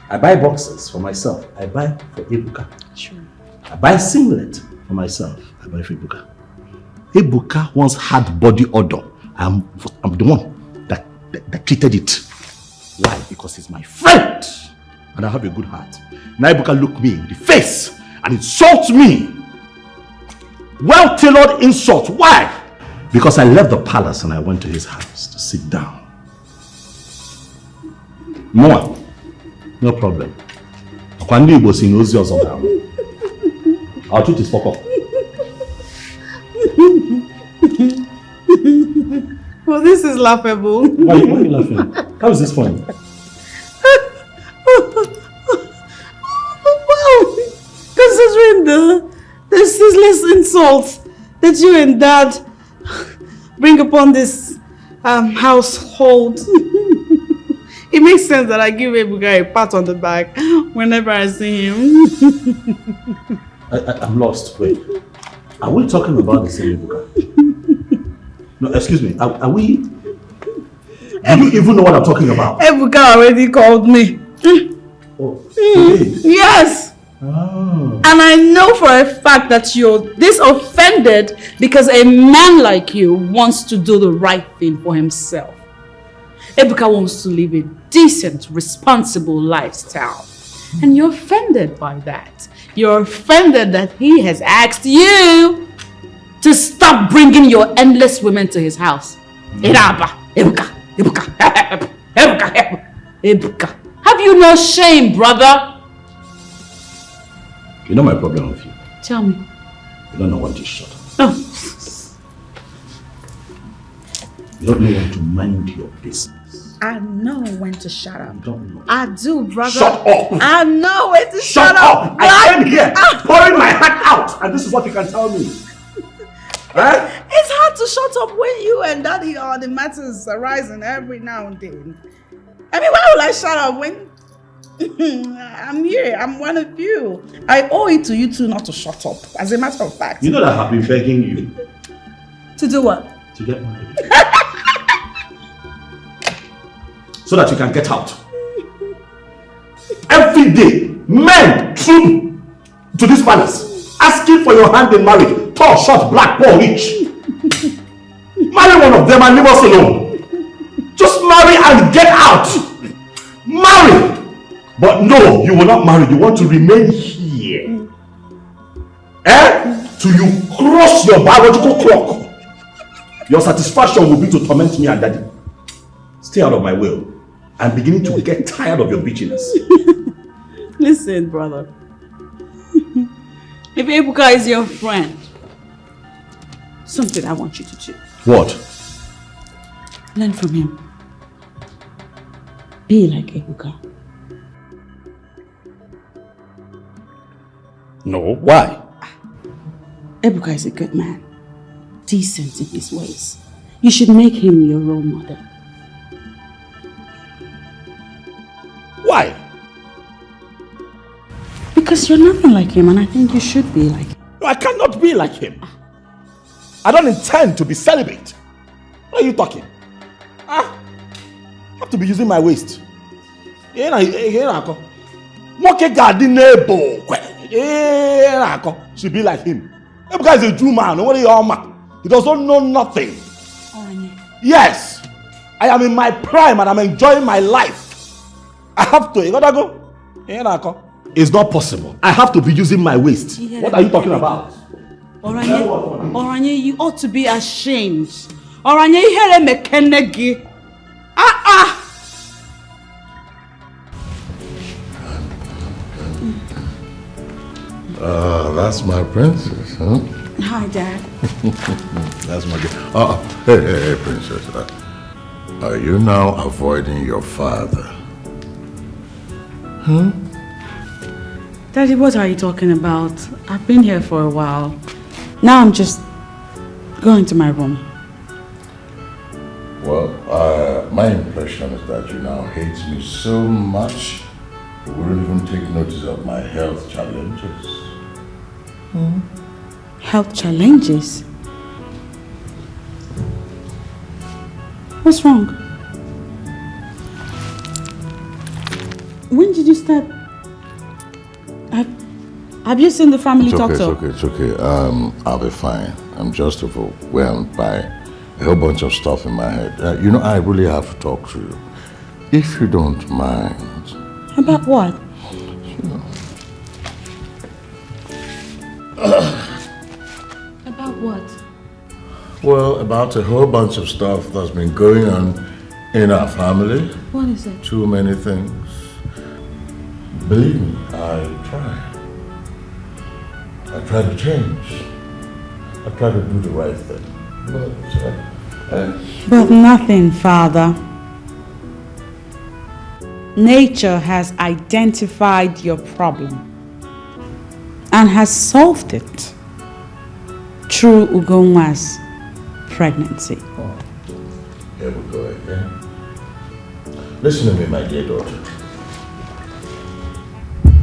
I buy boxes for myself. I buy for Ebuka. Sure. I buy singlet for myself. I buy for Ebuka. Ebuka once had body odor. I'm the one that treated it. Why? Because he's my friend. And I have a good heart. Now Ebuka looked me in the face and insult me. Well-tailored insult. Why? Because I left the palace and I went to his house to sit down. No problem. I'll treat his fuck up. Well, this is laughable. Why are you laughing? How is this funny? Well, considering the ceaseless insults that you and Dad bring upon this household, it makes sense that I give Ebuka a pat on the back whenever I see him. I'm lost. Wait. Are we talking about the same Ebuka? No, excuse me. Are we? Do you even know what I'm talking about? Ebuka already called me. Oh, yes. Oh. And I know for a fact that you're this offended because a man like you wants to do the right thing for himself. Ebuka wants to live a decent, responsible lifestyle. And you're offended by that. You're offended that he has asked you to stop bringing your endless women to his house. Ebuka. Have you no shame, brother? You know my problem with you. Tell me. You don't know when to shut up. No. You don't know when to mind your business. I know when to shut up. You don't know. I do, brother. Shut up! I know when to shut up! up. I came here pouring my heart out, and this is what you can tell me. Huh? It's hard to shut up when you and Daddy are the matters arising every now and then. I mean, why will I shut up when I'm here? I'm one of you. I owe it to you two not to shut up. As a matter of fact. You know that I've been begging you. To do what? To get married. So that you can get out. Every day, men troop to this palace, asking for your hand in marriage. Tall, short, black, poor, rich. Marry one of them and leave us alone. Just marry and get out. Marry. But no, you will not marry. You want to remain here. Till you cross your biological clock. Your satisfaction will be to torment me and Daddy. Stay out of my way. I'm beginning to get tired of your bitchiness. Listen, brother. If Ebuka is your friend, something I want you to do. What? Learn from him. Be like Ebuka. No, why? Ebuka is a good man. Decent in his ways. You should make him your role model. Why? Because you're nothing like him and I think you should be like him. No, I cannot be like him. I don't intend to be celibate. What are you talking? I have to be using my waist. Should be like him. Ebuka is a Jew man. He does not know nothing. Yes. I am in my prime and I'm enjoying my life. I have to. You gotta go. It's not possible. I have to be using my waist. Yeah, what are you talking about? Oranye, you ought to be ashamed. Oranye, here mekenegi. That's my princess, huh? Hi, Dad. That's my girl. Hey, princess. Are you now avoiding your father? Huh? Daddy, what are you talking about? I've been here for a while. Now I'm just going to my room. Well, my impression is that you now hate me so much you wouldn't even take notice of my health challenges. Health challenges? What's wrong? When did you start? Have you seen the family doctor? It's okay. I'll be fine. I'm just overwhelmed by a whole bunch of stuff in my head. I really have to talk to you. If you don't mind. About what? About what? Well, about a whole bunch of stuff that's been going on in our family. What is it? Too many things. Believe me, I try to change. I try to do the right thing. But nothing, Father. Nature has identified your problem and has solved it through Ugoma's pregnancy. Oh, here we go again. Listen to me, my dear daughter.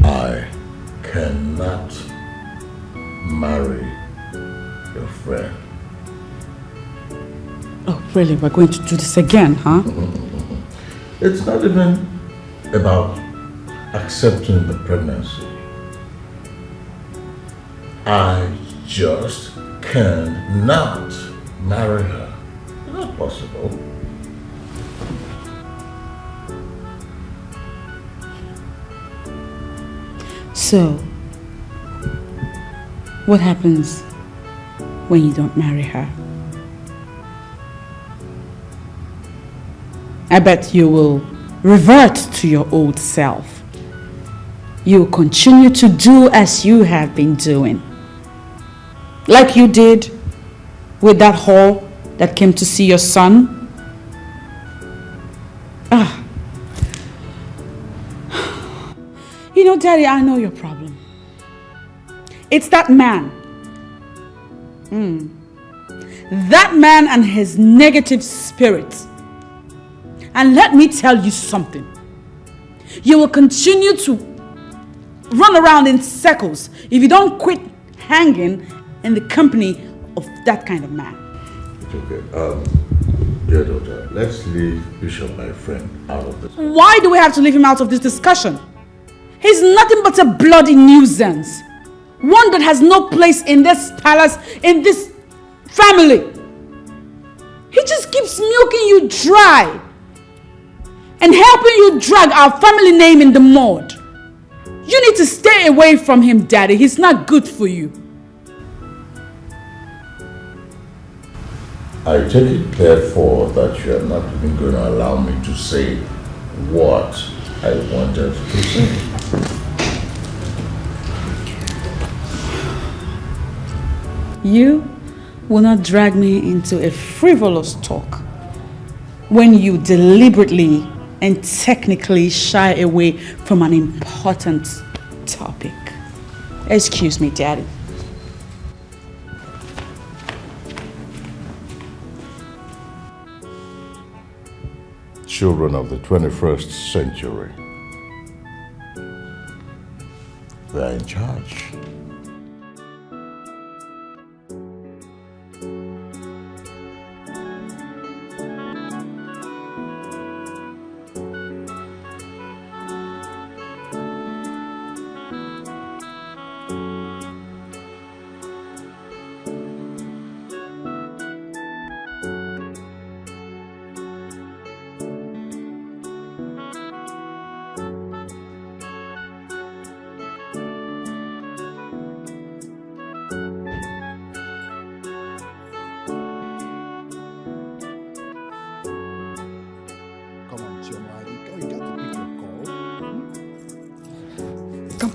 I cannot marry your friend. Oh, really? We're going to do this again, huh? It's not even about accepting the pregnancy. I just cannot marry her. It's not possible. So, what happens when you don't marry her? I bet you will revert to your old self. You'll continue to do as you have been doing. Like you did with that whore that came to see your son. You know, Daddy, I know your problem. It's that man. That man and his negative spirit. And let me tell you something. You will continue to run around in circles if you don't quit hanging in the company of that kind of man. It's okay. Dear daughter, let's leave Bishop, my friend, out of this. Why do we have to leave him out of this discussion? He's nothing but a bloody nuisance. One that has no place in this palace, in this family. He just keeps milking you dry and helping you drag our family name in the mud. You need to stay away from him, Daddy. He's not good for you. I take it therefore that you are not even going to allow me to say what I wanted to say. You will not drag me into a frivolous talk when you deliberately and technically shy away from an important topic. Excuse me, Daddy. Children of the 21st century. They're in charge.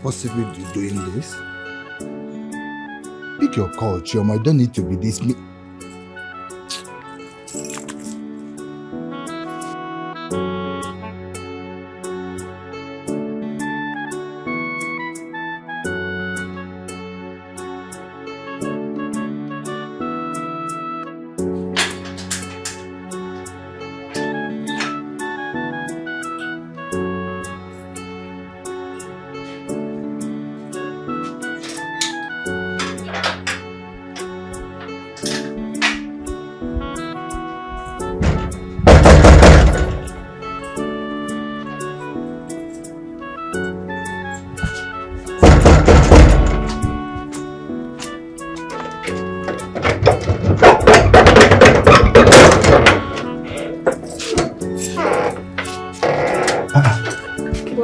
Possibly be doing this. Pick your call, Chioma. I don't need to be this.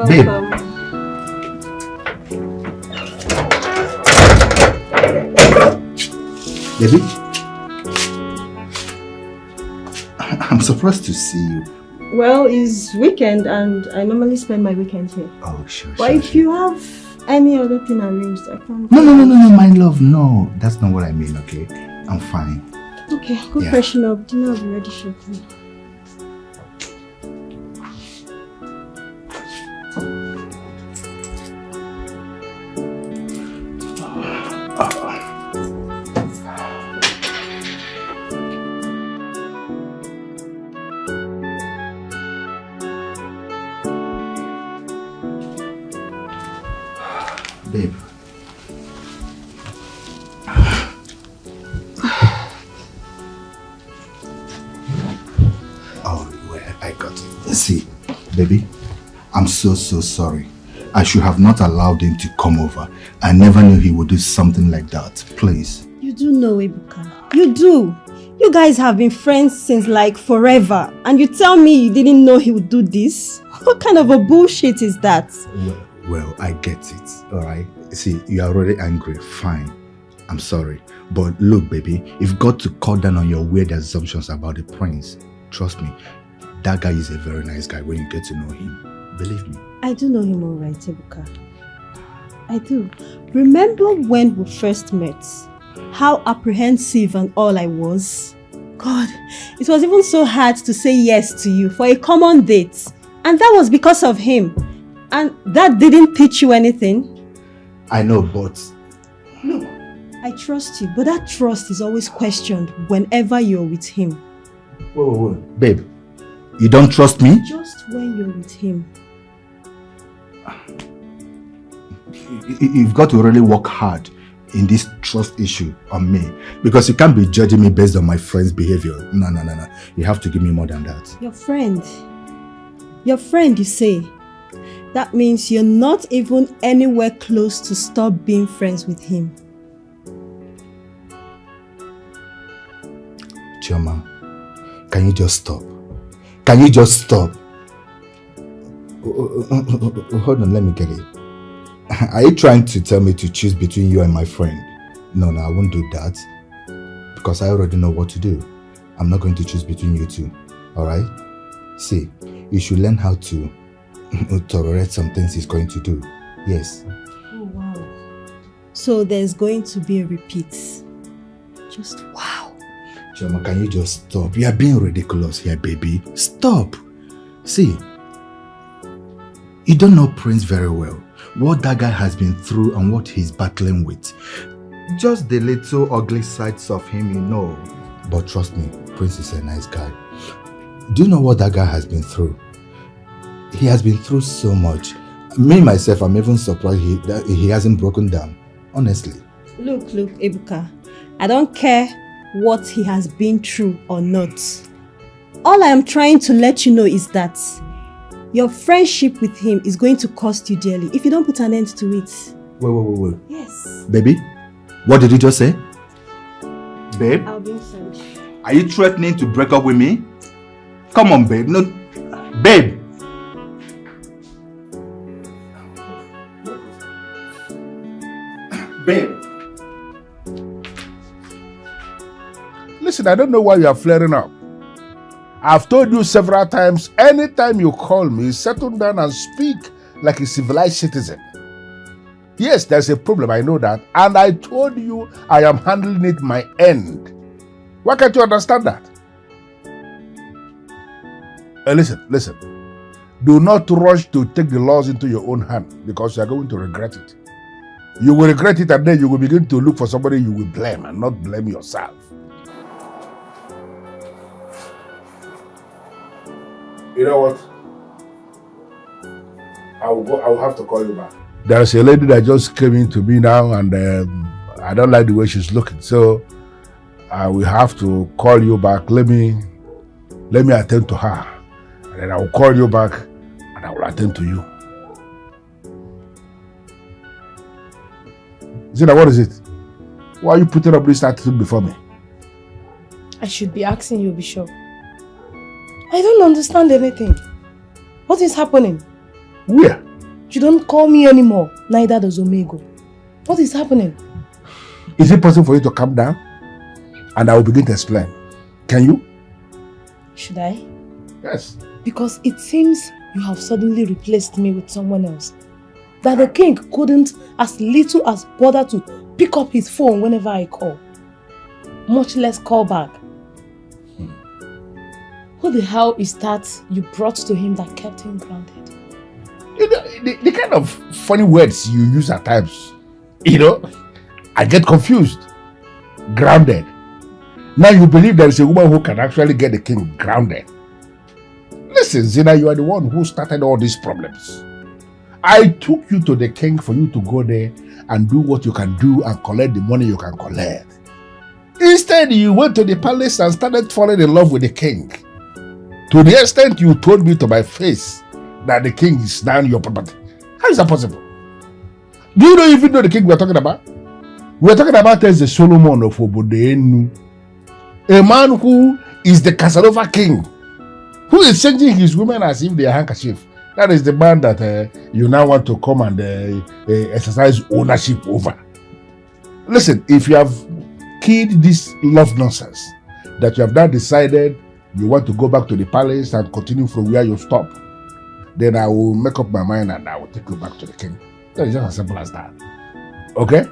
Babe. Baby, I'm surprised to see you. Well, it's weekend and I normally spend my weekend here. Oh, sure. But if you have any other thing arranged, I can... No, my love, no. That's not what I mean, okay? I'm fine. Okay, go freshen up. Dinner will be ready shortly. Babe. Oh, well, I got it. See, baby, I'm so sorry. I should have not allowed him to come over. I never knew he would do something like that. Please. You do know, Ebuka. You do. You guys have been friends since like forever. And you tell me you didn't know he would do this? What kind of a bullshit is that? Well, I get it, alright? See, you are already angry, fine. I'm sorry. But look, baby, you've got to cut down on your weird assumptions about the prince. Trust me, that guy is a very nice guy when you get to know him. Believe me. I do know him alright, Ebuka. I do. Remember when we first met? How apprehensive and all I was? God, it was even so hard to say yes to you for a common date. And that was because of him. And that didn't teach you anything? I know, but... Look, I trust you, but that trust is always questioned whenever you're with him. Whoa. Babe, you don't trust me? Just when you're with him. You've got to really work hard in this trust issue on me. Because you can't be judging me based on my friend's behavior. No. You have to give me more than that. Your friend, you say? That means you're not even anywhere close to stop being friends with him. Chioma, can you just stop? Can you just stop? Hold on, let me get it. Are you trying to tell me to choose between you and my friend? No, I won't do that. Because I already know what to do. I'm not going to choose between you two. Alright? See, you should learn how to tolerate some things he's going to do. Yes. Oh, wow. So there's going to be a repeat. Just wow. Chioma, can you just stop? You are being ridiculous here, baby. Stop. See, you don't know Prince very well. What that guy has been through and what he's battling with. Just the little ugly sides of him, you know. But trust me, Prince is a nice guy. Do you know what that guy has been through? He has been through so much. Me, myself, I'm even surprised he hasn't broken down. Honestly. Look, Ebuka. I don't care what he has been through or not. All I am trying to let you know is that your friendship with him is going to cost you dearly if you don't put an end to it. Wait. Yes. Baby, what did you just say? Babe? I'll be inside. Are you threatening to break up with me? Come on, babe. No, babe. Babe. Listen, I don't know why you are flaring up. I've told you several times, anytime you call me, settle down and speak like a civilized citizen. Yes, there's a problem, I know that. And I told you I am handling it my end. Why can't you understand that? Listen. Do not rush to take the laws into your own hand because you are going to regret it. You will regret it and then you will begin to look for somebody you will blame and not blame yourself. You know what? I will have to call you back. There's a lady that just came in to me now and I don't like the way she's looking. So I will have to call you back. Let me attend to her. And then I will call you back and I will attend to you. Zina, what is it? Why are you putting up this attitude before me? I should be asking you, Bishop. I don't understand anything. What is happening? Where? You don't call me anymore. Neither does Omego. What is happening? Is it possible for you to calm down? And I will begin to explain. Can you? Should I? Yes. Because it seems you have suddenly replaced me with someone else. That the king couldn't as little as bother to pick up his phone whenever I call. Much less call back. Who the hell is that you brought to him that kept him grounded? You know, the kind of funny words you use at times, you know, I get confused. Grounded. Now you believe there is a woman who can actually get the king grounded. Listen, Zina, you are the one who started all these problems. I took you to the king for you to go there and do what you can do and collect the money you can collect. Instead, you went to the palace and started falling in love with the king. To the extent you told me to my face that the king is now your property. How is that possible? Do you even know the king we're talking about? We're talking about the Solomon of Obodenu. A man who is the Casanova king, who is changing his women as if they are handkerchief. That is the man that you now want to come and exercise ownership over. Listen, if you have killed this love nonsense, that you have now decided you want to go back to the palace and continue from where you stop, then I will make up my mind and I will take you back to the king. That is just as simple as that. Okay?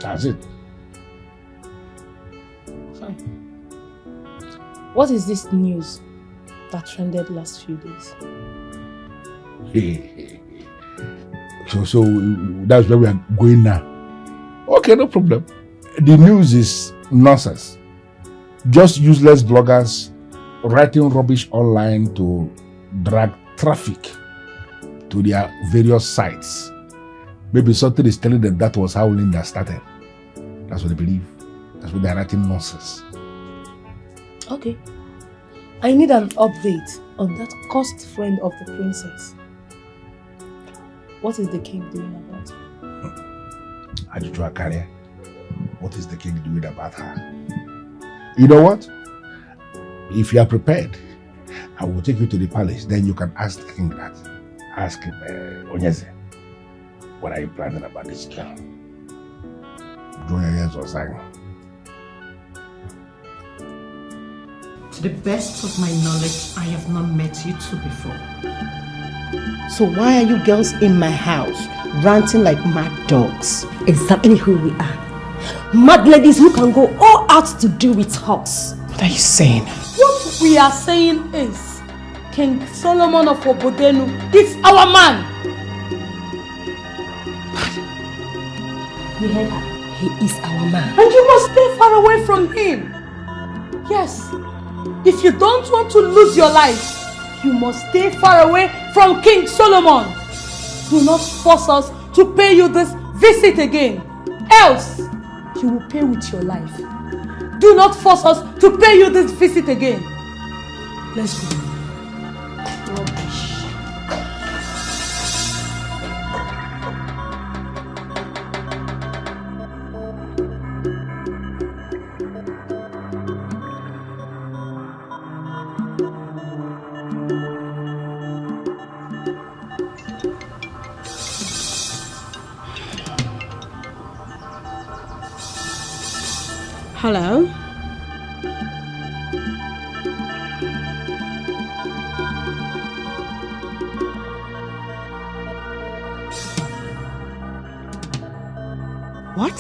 That's it. Fine. What is this news that trended last few days? So that's where we are going now. Okay, no problem. The news is nonsense. Just useless bloggers writing rubbish online to drag traffic to their various sites. Maybe something is telling them that was how Linda started. That's what they believe. That's what they're writing nonsense. Okay. I need an update on that cursed friend of the princess. What is the king doing about her? Ajujua Karia. What is the king doing about her? You know what? If you are prepared, I will take you to the palace. Then you can ask the king that. Ask him, Onyeze, what are you planning about this girl? Draw your ears or sang. To the best of my knowledge, I have not met you two before. So why are you girls in my house, ranting like mad dogs? Exactly who we are. Mad ladies who can go all out to do with us. What are you saying? What we are saying is, King Solomon of Obodenu is our man. We heard her. He is our man. And you must stay far away from him. Yes. If you don't want to lose your life, you must stay far away from King Solomon. Do not force us to pay you this visit again. Else, you will pay with your life. Do not force us to pay you this visit again. Let's go. Rubbish. Hello? What?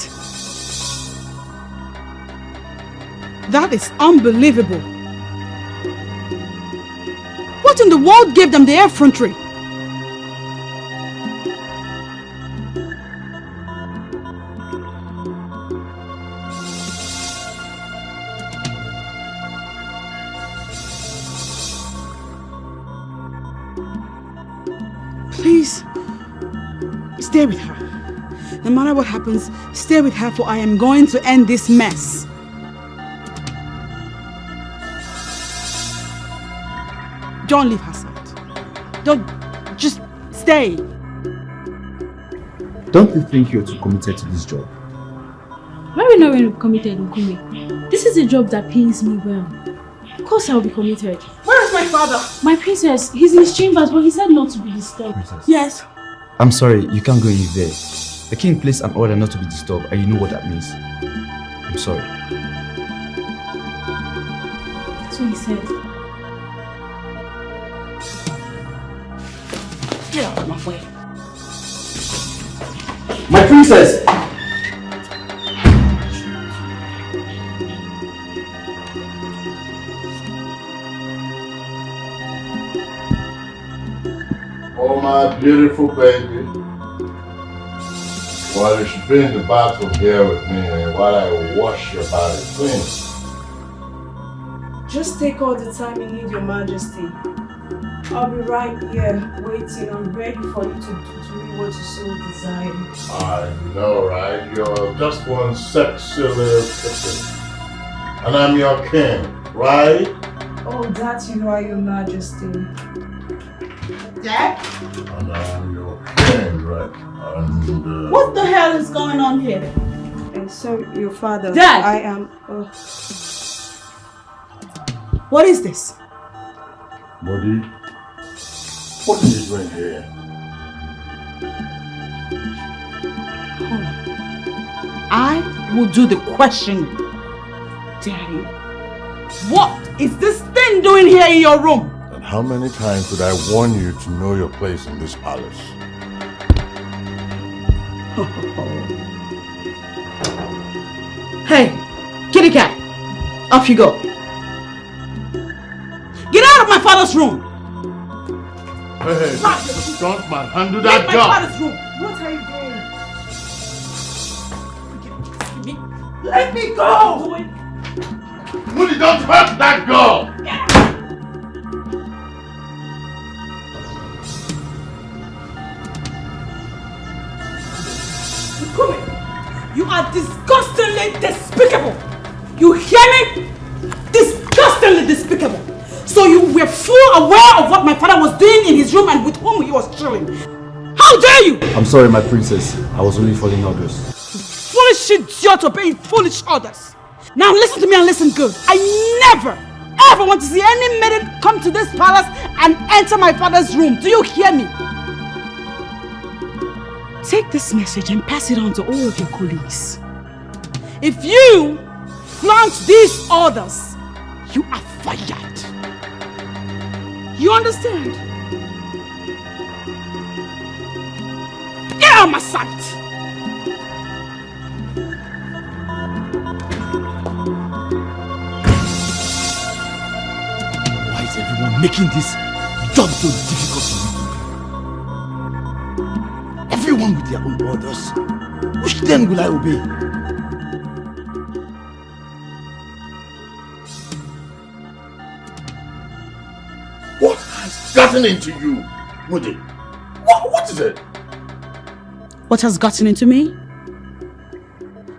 That is unbelievable. What in the world gave them the effrontery? Please, stay with her. No matter what happens, stay with her, for I am going to end this mess. Don't leave her side. Don't, just stay. Don't you think you're too committed to this job? Why are we not really committed, Ukume? This is a job that pays me well. Of course I'll be committed. Where is my father? My princess, he's in his chambers, but he said not to be disturbed. Princess. Yes. I'm sorry, you can't go in there. The king placed an order not to be disturbed, and you know what that means. I'm sorry. That's what he said. Get out of my way. My princess! Oh, my beautiful baby. Well, you should be in the bathroom here with me while I wash your body clean. Just take all the time you need, Your Majesty. I'll be right here waiting. I'm ready for you to do to me what you so desire. I know, right? You're just one sexy little kitten. And I'm your king, right? Oh, that you are, Your Majesty. Dad? And I'm your king, right? And, What the hell is going on here? So, your father. Dad! I am. What is this? Buddy, what are you doing here? I will do the questioning. Daddy, what is this thing doing here in your room? And how many times did I warn you to know your place in this palace? Hey, kitty cat, off you go. Get out of my father's room. Hey, don't man, undo Leave that my door. father's room. What are you doing? Let me go. Moody, don't hurt that girl. You are disgustingly despicable. You hear me? Disgustingly despicable. So you were full aware of what my father was doing in his room and with whom he was chilling. How dare you? I'm sorry, my princess. I was only following orders. Foolish idiot obeying foolish orders. Now listen to me and listen good. I never, ever want to see any maiden come to this palace and enter my father's room. Do you hear me? Take this message and pass it on to all of your colleagues. If you flaunt these orders, you are fired. You understand? Get out of my sight! Why is everyone making this job so difficult for me? Everyone with their own orders. Which then will I obey? What has gotten into you, Moody? What is it? What has gotten into me?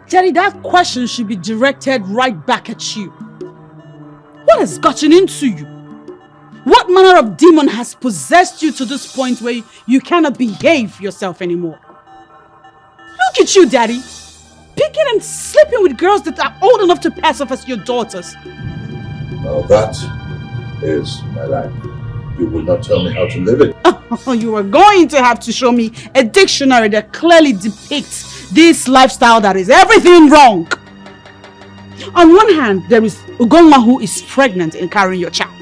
Jerry, that question should be directed right back at you. What has gotten into you? What manner of demon has possessed you to this point where you cannot behave yourself anymore? Look at you, Daddy. Picking and sleeping with girls that are old enough to pass off as your daughters. Well, that is my life. You will not tell me how to live it. Oh, you are going to have to show me a dictionary that clearly depicts this lifestyle that is everything wrong. On one hand, there is Ugoma who is pregnant and carrying your child.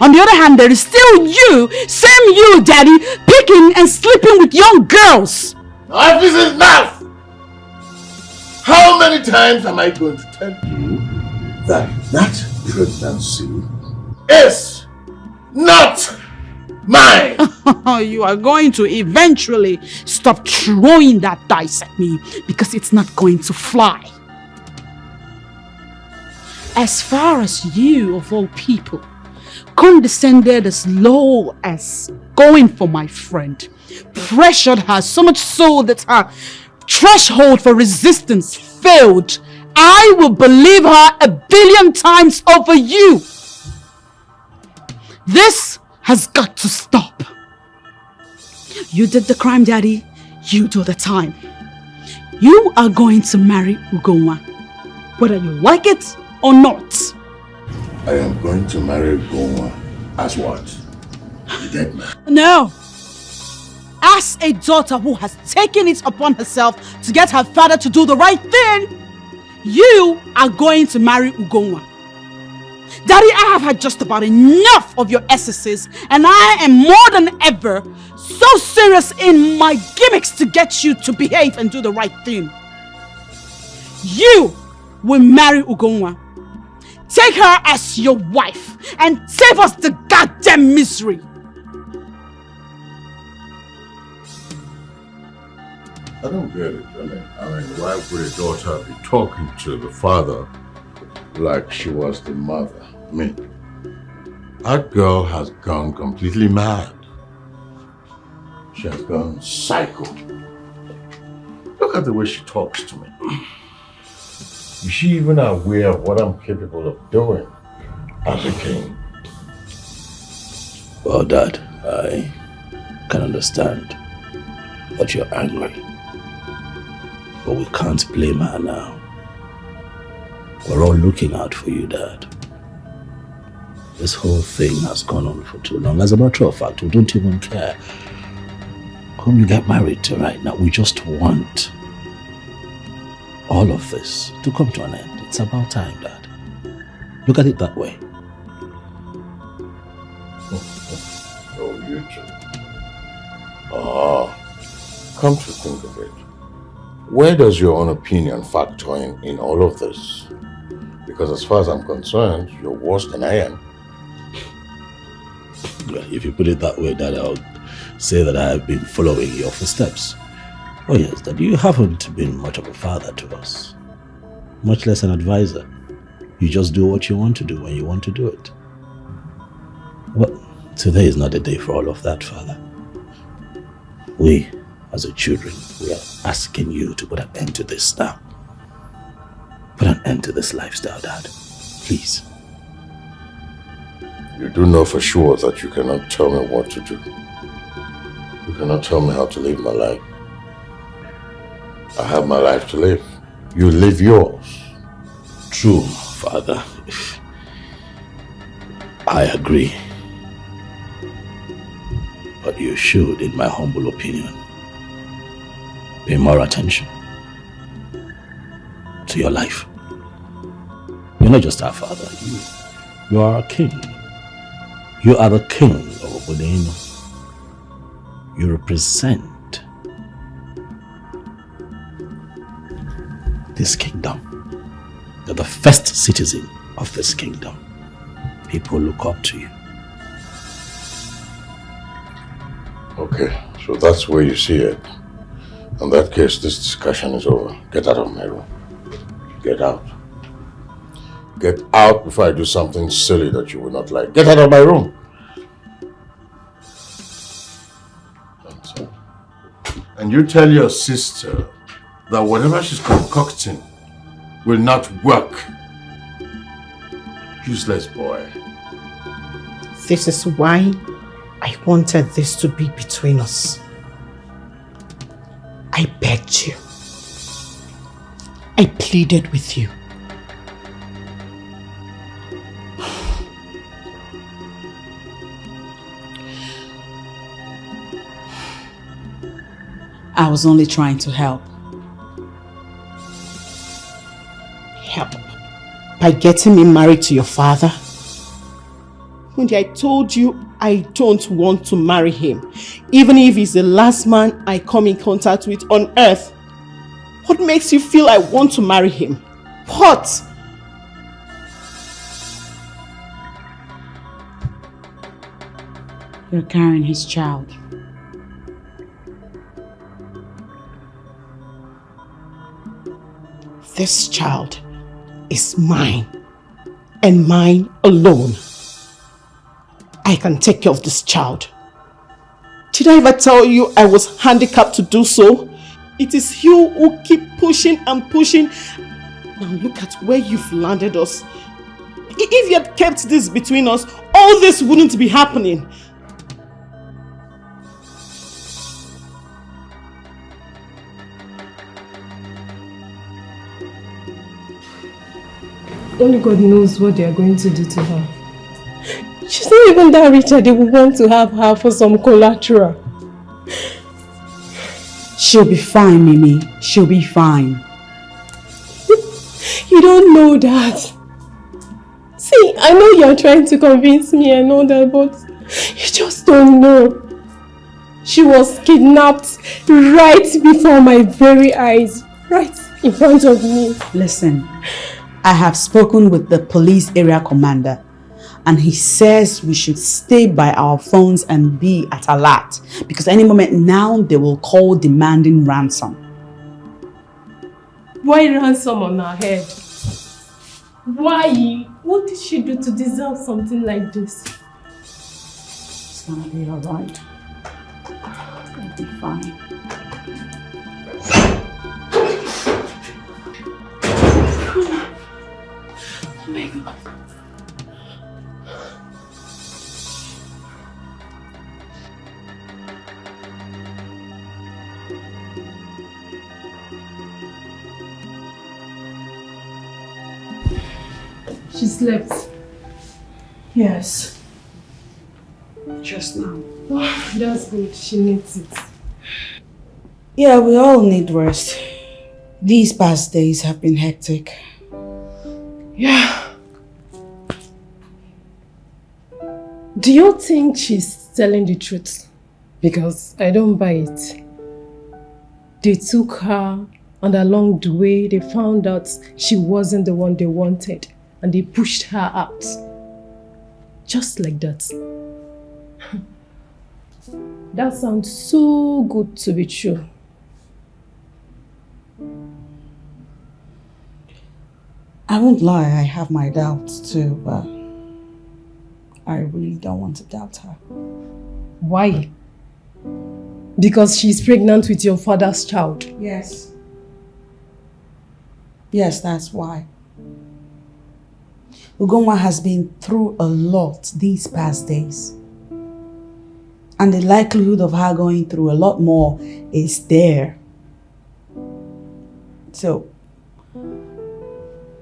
On the other hand, there is still you, same you, Daddy, picking and sleeping with young girls. Enough is enough! How many times am I going to tell you that that pregnancy is not mine? You are going to eventually stop throwing that dice at me because it's not going to fly. As far as you, of all people, condescended as low as going for my friend, pressured her so much so that her threshold for resistance failed, I will believe her 1,000,000,000 times over you. This has got to stop. You did the crime, Daddy. You do the time. You are going to marry Ugoma, whether you like it or not. I am going to marry Ugoma. As what? The dead man? No! As a daughter who has taken it upon herself to get her father to do the right thing, you are going to marry Ugoma. Daddy, I have had just about enough of your excesses, and I am more than ever so serious in my gimmicks to get you to behave and do the right thing. You will marry Ugoma. Take her as your wife and save us the goddamn misery. I don't get it, Johnny. I mean, why would a daughter be talking to the father like she was the mother? I mean, that girl has gone completely mad. She has gone psycho. Look at the way she talks to me. Is she even aware of what I'm capable of doing as a king? Well, Dad, I can understand that you're angry. But we can't blame her now. We're all looking out for you, Dad. This whole thing has gone on for too long. As a matter of fact, we don't even care whom you get married to right now. We just want all of this to come to an end. It's about time, Dad. Look at it that way. Oh, you too. Come to think of it, where does your own opinion factor in all of this? Because as far as I'm concerned, you're worse than I am. If you put it that way, Dad, I'll say that I have been following your footsteps. Oh yes, Dad, you haven't been much of a father to us. Much less an advisor. You just do what you want to do when you want to do it. Well, today is not the day for all of that, Father. We, as a children, we are asking you to put an end to this now. Put an end to this lifestyle, Dad. Please. You do know for sure that you cannot tell me what to do. You cannot tell me how to live my life. I have my life to live. You live yours. True, Father. I agree. But you should, in my humble opinion, pay more attention to your life. You're not just our father. You are our king. You are the king of Obodeno. You represent this kingdom. You're the first citizen of this kingdom. People look up to you. Okay, so that's where you see it. In that case, this discussion is over. Get out of my room. Get out. Get out before I do something silly that you will not like. Get out of my room. And you tell your sister that whatever she's concocting will not work. Useless boy. This is why I wanted this to be between us. I begged you. I pleaded with you. I was only trying to help. Help? By getting me married to your father? When I told you I don't want to marry him, even if he's the last man I come in contact with on earth. What makes you feel I want to marry him? What? You're carrying his child. This child is mine, and mine alone. I can take care of this child. Did I ever tell you I was handicapped to do so? It is you who keep pushing and pushing. Now look at where you've landed us. If you had kept this between us, all this wouldn't be happening. Only God knows what they are going to do to her. She's not even that rich that they would want to have her for some collateral. She'll be fine, Mimi. She'll be fine. You don't know that. See, I know you're trying to convince me and all that, but you just don't know. She was kidnapped right before my very eyes, right in front of me. Listen, I have spoken with the police area commander and he says we should stay by our phones and be at alert because any moment now they will call demanding ransom. Why ransom on her head? Why? What did she do to deserve something like this? It's gonna be alright. It'll be fine. Oh my God. She slept. Yes. Just now. Oh, that's good. She needs it. Yeah, we all need rest. These past days have been hectic. Yeah. Do you think she's telling the truth? Because I don't buy it. They took her, and along the way they found out she wasn't the one they wanted. And they pushed her out. Just like that. That sounds so good to be true. I won't lie, I have my doubts too, but I really don't want to doubt her. Why? Because she's pregnant with your father's child. Yes. Yes, that's why. Ugoma has been through a lot these past days. And the likelihood of her going through a lot more is there. So,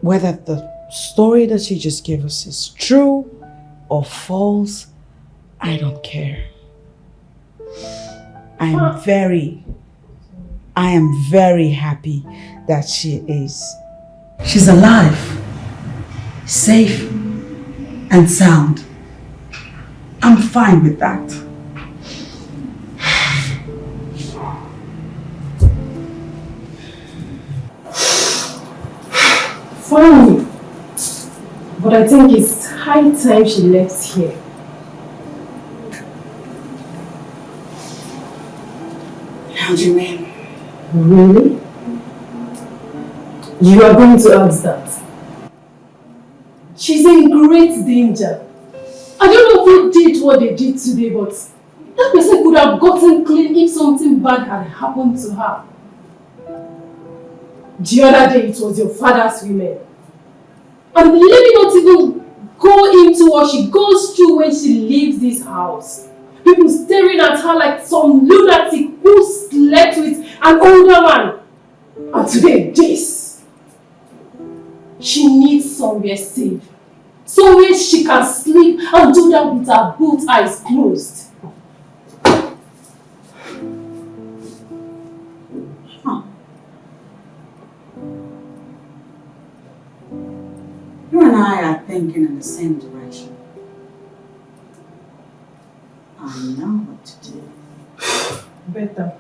whether the story that she just gave us is true or false, I don't care. I am very happy that she is. She's alive, safe and sound. I'm fine with that. Fine. But I think it's high time she left here. How do you mean? Really? You are going to ask that? She's in great danger. I don't know who did what they did today, but that person could have gotten clean if something bad had happened to her. The other day it was your father's women. And let me not even go into what she goes through when she leaves this house. People staring at her like some lunatic who slept with an older man. And today, this. She needs somewhere safe. Somewhere she can sleep and do that with her both eyes closed. You and I are thinking in the same direction. I know what to do. Better.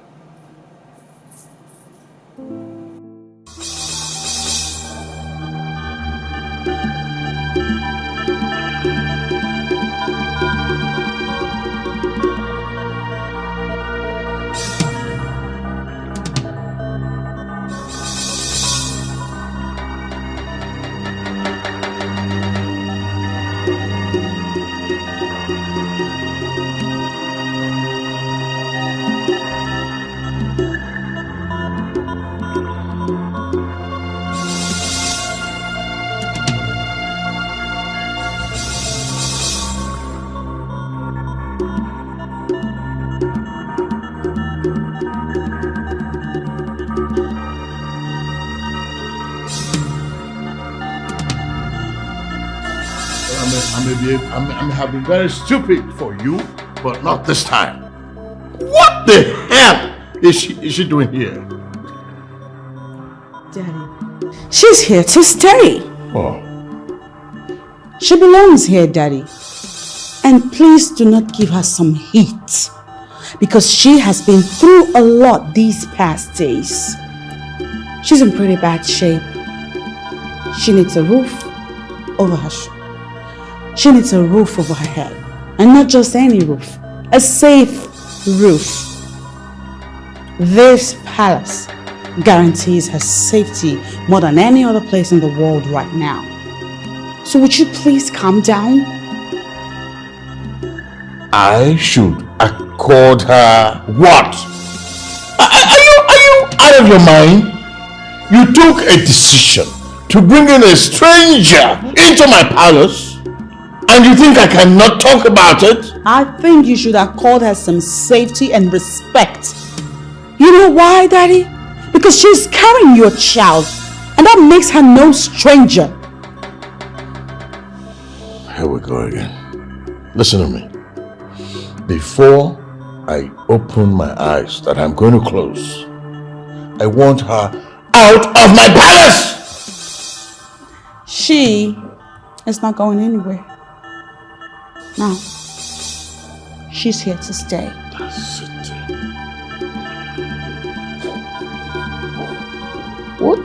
I may have been very stupid for you, but not this time. What the hell is she doing here? Daddy, she's here to stay. Oh. She belongs here, Daddy. And please do not give her some heat, because she has been through a lot these past days. She's in pretty bad shape. She needs a roof over her She needs a roof over her head. And not just any roof, a safe roof. This palace guarantees her safety more than any other place in the world right now. So would you please calm down? I should accord her what? Are you out of your mind? You took a decision to bring in a stranger into my palace, and you think I cannot talk about it? I think you should accord her some safety and respect. You know why, Daddy? Because she's carrying your child, and that makes her no stranger. Here we go again. Listen to me. Before I open my eyes that I'm going to close, I want her out of my palace! She is not going anywhere. No. She's here to stay. That's it. What?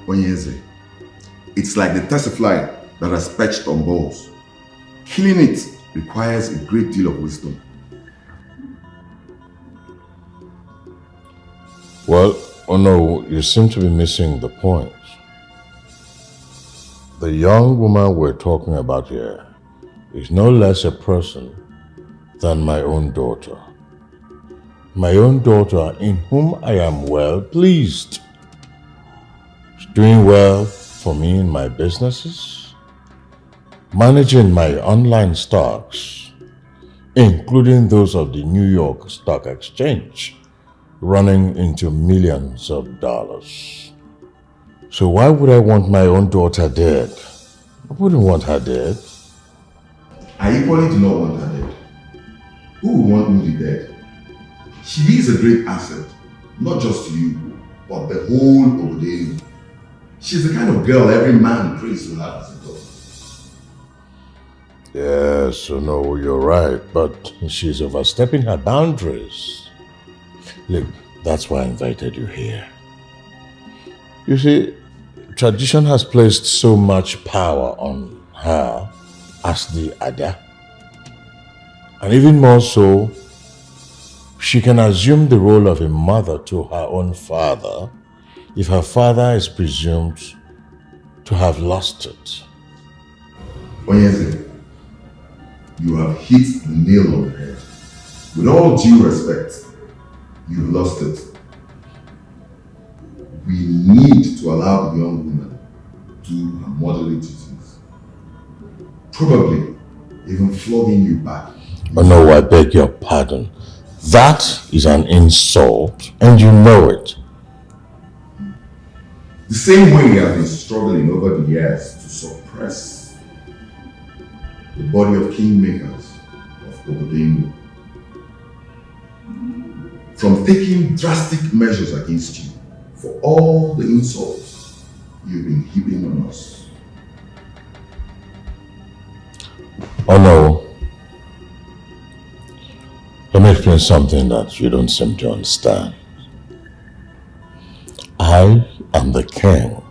Onyeze, it's like the tessifly that has perched on balls. Killing it requires a great deal of wisdom. Well, oh no, you seem to be missing the point. The young woman we're talking about here is no less a person than my own daughter. My own daughter in whom I am well pleased. She's doing well for me in my businesses, managing my online stocks, including those of the New York Stock Exchange, running into millions of dollars. So why would I want my own daughter dead? I wouldn't want her dead. I equally do not want her dead. Who would want Moody dead? She is a great asset, not just to you, but the whole Obodo. She's the kind of girl every man prays to have as a daughter. Yes, so no, you're right, but she's overstepping her boundaries. Look, that's why I invited you here. You see, tradition has placed so much power on her as the Ada. And even more so, she can assume the role of a mother to her own father if her father is presumed to have lost it. Onyeze, you have hit the nail on the head. With all due respect, you've lost it. We need to allow the young woman to do her motherly duties. Probably even flogging you back. Oh no, I beg your pardon. That is an insult, and you know it. The same way we have been struggling over the years to suppress the body of kingmakers of Obodo. From taking drastic measures against you for all the insults you've been heaping on us. Oh no. Let me explain something that you don't seem to understand. I am the king,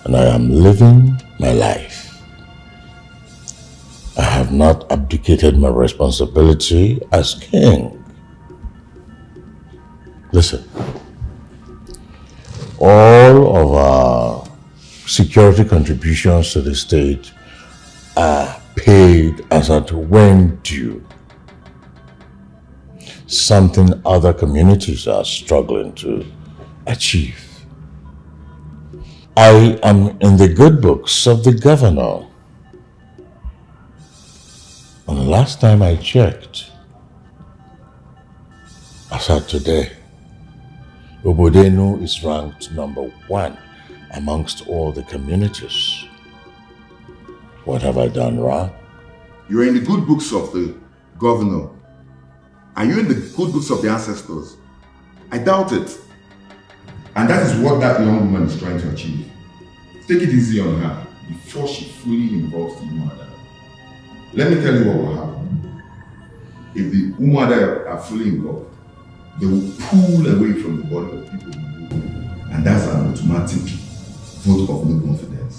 and I am living my life. I have not abdicated my responsibility as king. Listen, all of our security contributions to the state are paid as at when due. Something other communities are struggling to achieve. I am in the good books of the governor. And the last time I checked, As of today, Obodenu is ranked #1 amongst all the communities. What have I done wrong? You are in the good books of the governor. Are you in the good books of the ancestors? I doubt it. And that is what that young woman is trying to achieve. Take it easy on her before she fully involves the Umuada. Let me tell you what will happen. If the Umuada are fully involved, they will pull away from the body of people who do. And that's an automatic vote of no confidence.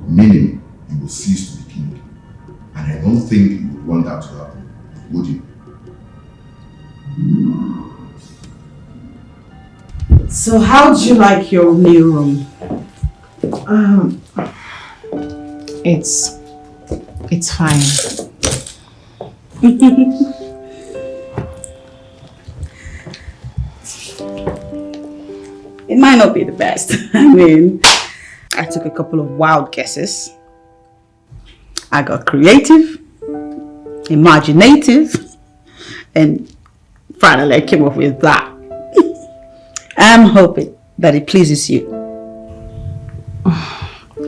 Meaning, you will cease to be king. And I don't think you would want that to happen, would you? So how do you like your new room? It's fine. It might not be the best. I mean, I took a couple of wild guesses. I got creative, imaginative, and finally I came up with that. I'm hoping that it pleases you.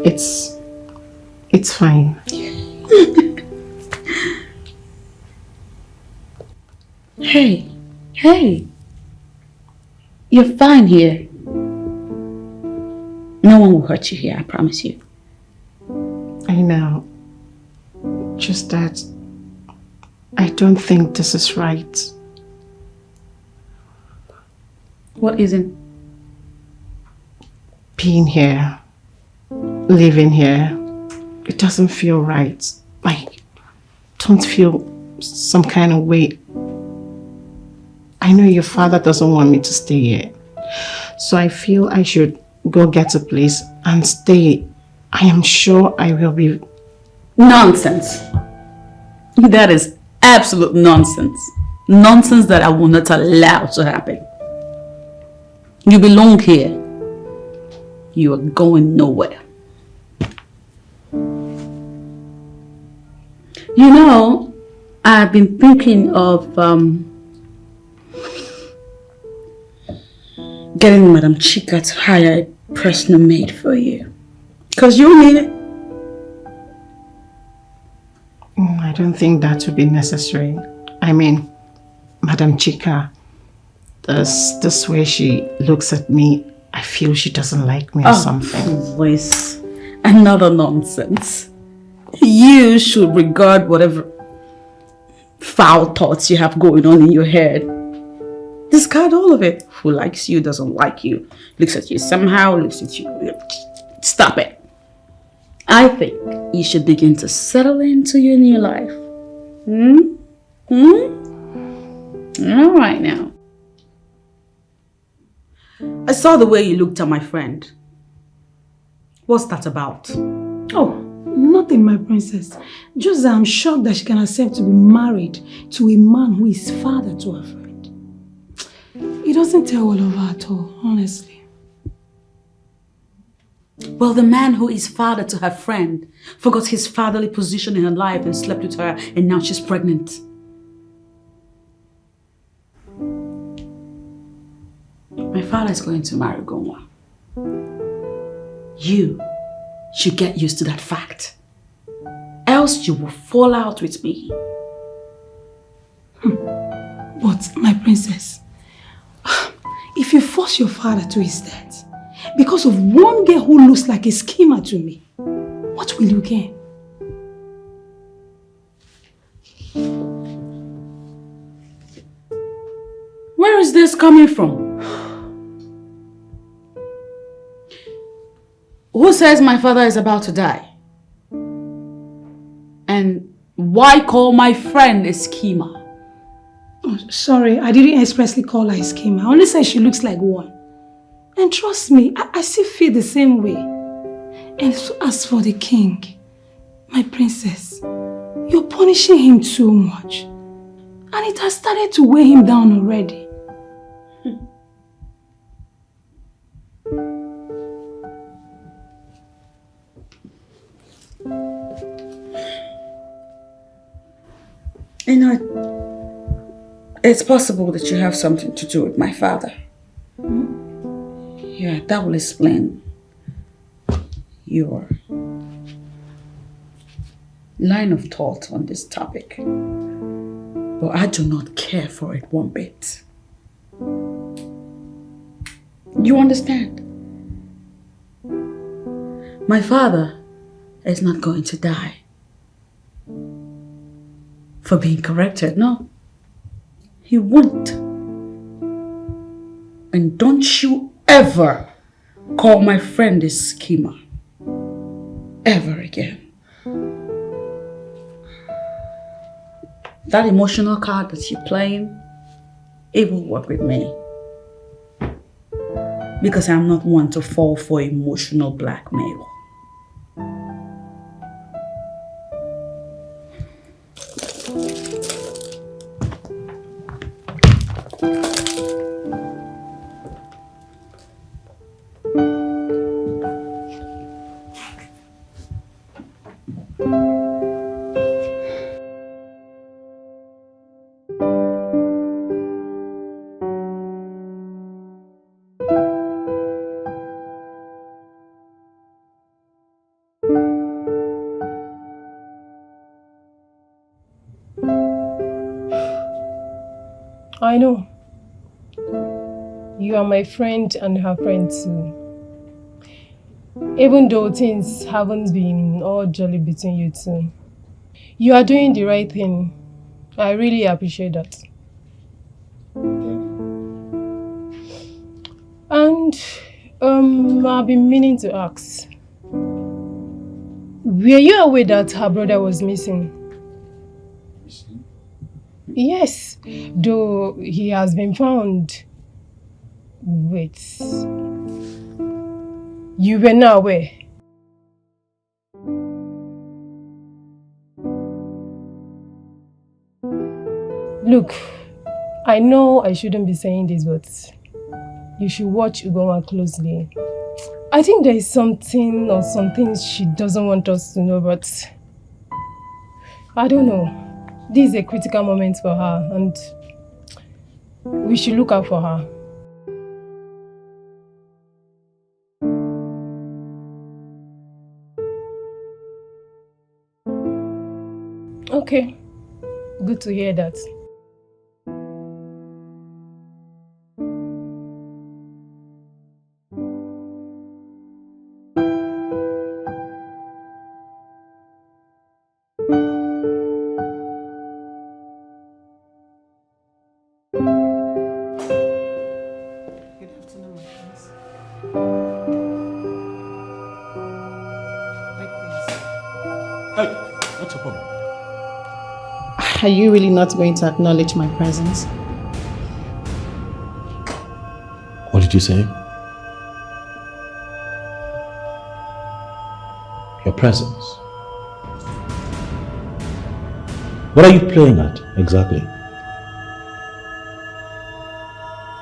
It's fine. Hey, you're fine here. No one will hurt you here, I promise you. I know. Just that I don't think this is right. What isn't? Being here, living here, it doesn't feel right. I don't feel some kind of way. I know your father doesn't want me to stay here. So I feel I should go get a place and stay. I am sure I will be... Nonsense. That is absolute nonsense. Nonsense that I will not allow to happen. You belong here. You are going nowhere. You know, I've been thinking of getting Madam Chika to hire a personal maid for you. Because you need it. I don't think that would be necessary. I mean, Madam Chika, this way she looks at me, I feel she doesn't like me or something. Please. Another nonsense. You should regard whatever foul thoughts you have going on in your head. Discard all of it. Who likes you, doesn't like you, looks at you somehow, looks at you. Stop it. I think you should begin to settle into your new life. All right now. I saw the way you looked at my friend. What's that about? Oh, nothing, my princess. Just that I'm shocked that she can accept to be married to a man who is father to her friend. It doesn't tell all of her at all, honestly. Well, the man who is father to her friend forgot his fatherly position in her life and slept with her, and now she's pregnant. My father is going to marry Ugoma. You should get used to that fact. Else you will fall out with me. But, my princess, if you force your father to his death because of one girl who looks like a schemer to me, what will you gain? Where is this coming from? Who says my father is about to die? And why call my friend a schemer? Oh, sorry, I didn't expressly call her a schemer. I only said she looks like one. And trust me, I still feel the same way. And as for the king, my princess, you're punishing him too much. And it has started to weigh him down already. You know, It's possible that you have something to do with my father. Yeah, that will explain your line of thought on this topic. But I do not care for it one bit. You understand? My father is not going to die for being corrected, no. He won't. And don't you ever call my friend a schemer. Ever again. That emotional card that you're playing, it will work with me. Because I'm not one to fall for emotional blackmail. I know. You are my friend and her friend too. Even though things haven't been all jolly between you two. You are doing the right thing. I really appreciate that. And I've been meaning to ask. Were you aware that her brother was missing? Yes, though he has been found. Wait. You were not aware? Look, I know I shouldn't be saying this, but you should watch Ugoma closely. I think there is something or some things she doesn't want us to know, but I don't know. This is a critical moment for her and we should look out for her. Okay, good to hear that. Are you really not going to acknowledge my presence? What did you say? Your presence. What are you playing at exactly?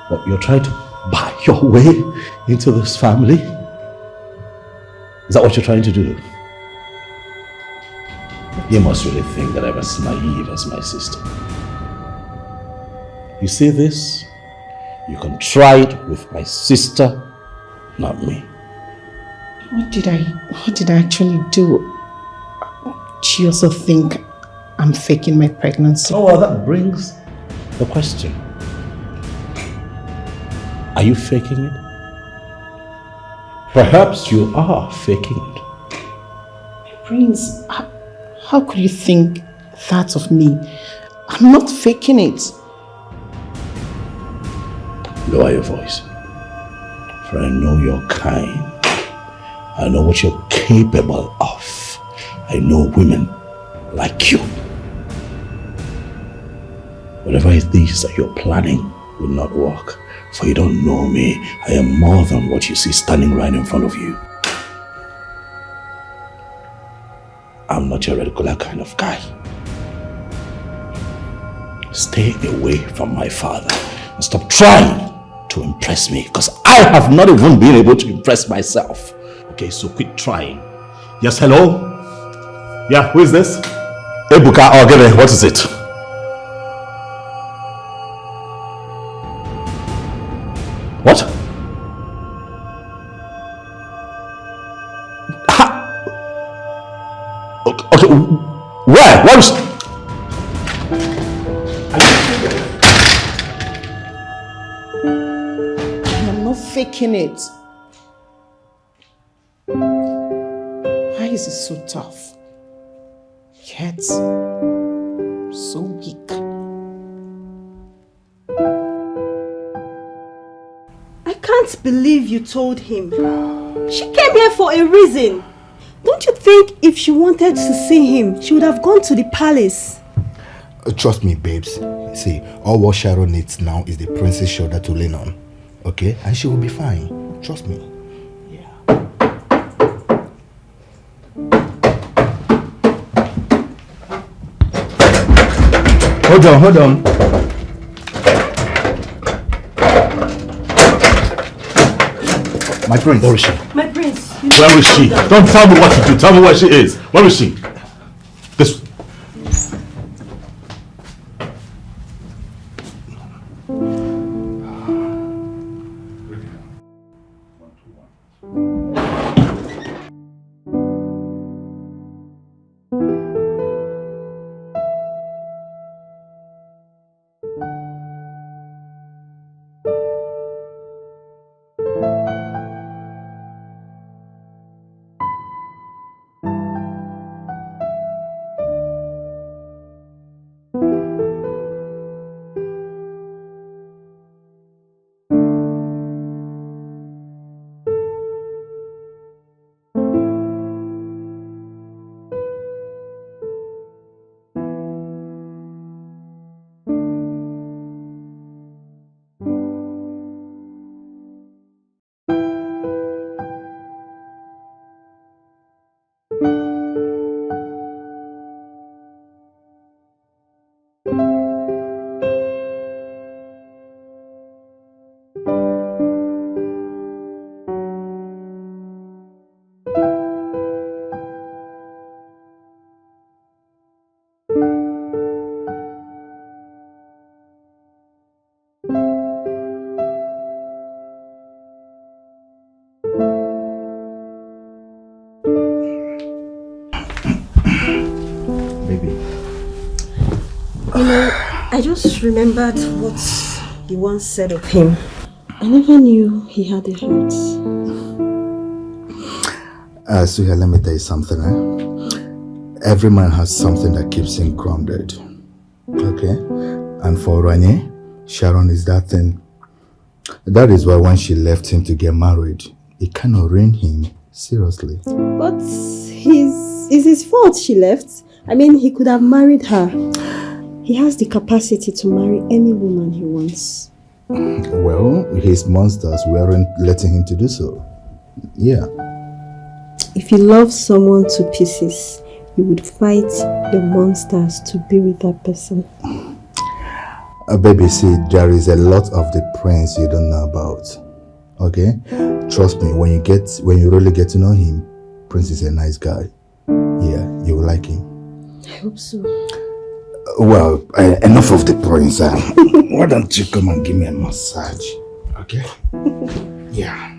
What, you're trying to buy your way into this family? Is that what you're trying to do? You must really think that I'm as naive as my sister. You see this? You can try it with my sister, not me. What did I actually do? Do you also think I'm faking my pregnancy? Oh, well, that brings the question. Are you faking it? Perhaps you are faking it. Prince, how could you think that of me? I'm not faking it. Lower your voice. For I know your kind. I know what you're capable of. I know women like you. Whatever it is that you're planning will not work. For you don't know me. I am more than what you see standing right in front of you. I'm not your regular kind of guy. Stay away from my father and stop trying to impress me, because I have not even been able to impress myself. Okay, so quit trying. Yes, hello? Yeah, who is this? Ebuka Ogere, what is it? What? Okay, where? Where is... I'm not faking it. Why is it so tough? Yet, so weak. I can't believe you told him. She came here for a reason. Don't you think if she wanted to see him, she would have gone to the palace? Trust me, babes. See, all what Sharon needs now is the prince's shoulder to lean on. Okay? And she will be fine. Trust me. Hold on. My prince. Where is she? My prince. Where is she? Don't tell me what to do. Tell me where she is. Where is she? This... I just remembered what you once said of him. I never knew he had a heart. Suya, let me tell you something. Every man has something that keeps him grounded. Okay? And for Ranye, Sharon is that thing. That is why when she left him to get married, it cannot ruin him. Seriously. But it's his fault she left. I mean, he could have married her. He has the capacity to marry any woman he wants. Well, his monsters weren't letting him to do so. Yeah. If you love someone to pieces, you would fight the monsters to be with that person. Baby, see, there is a lot of the prince you don't know about. Okay? Trust me, when you really get to know him, Prince is a nice guy. Yeah, you will like him. I hope so. Well, enough of the prince. Why don't you come and give me a massage? Okay? Yeah.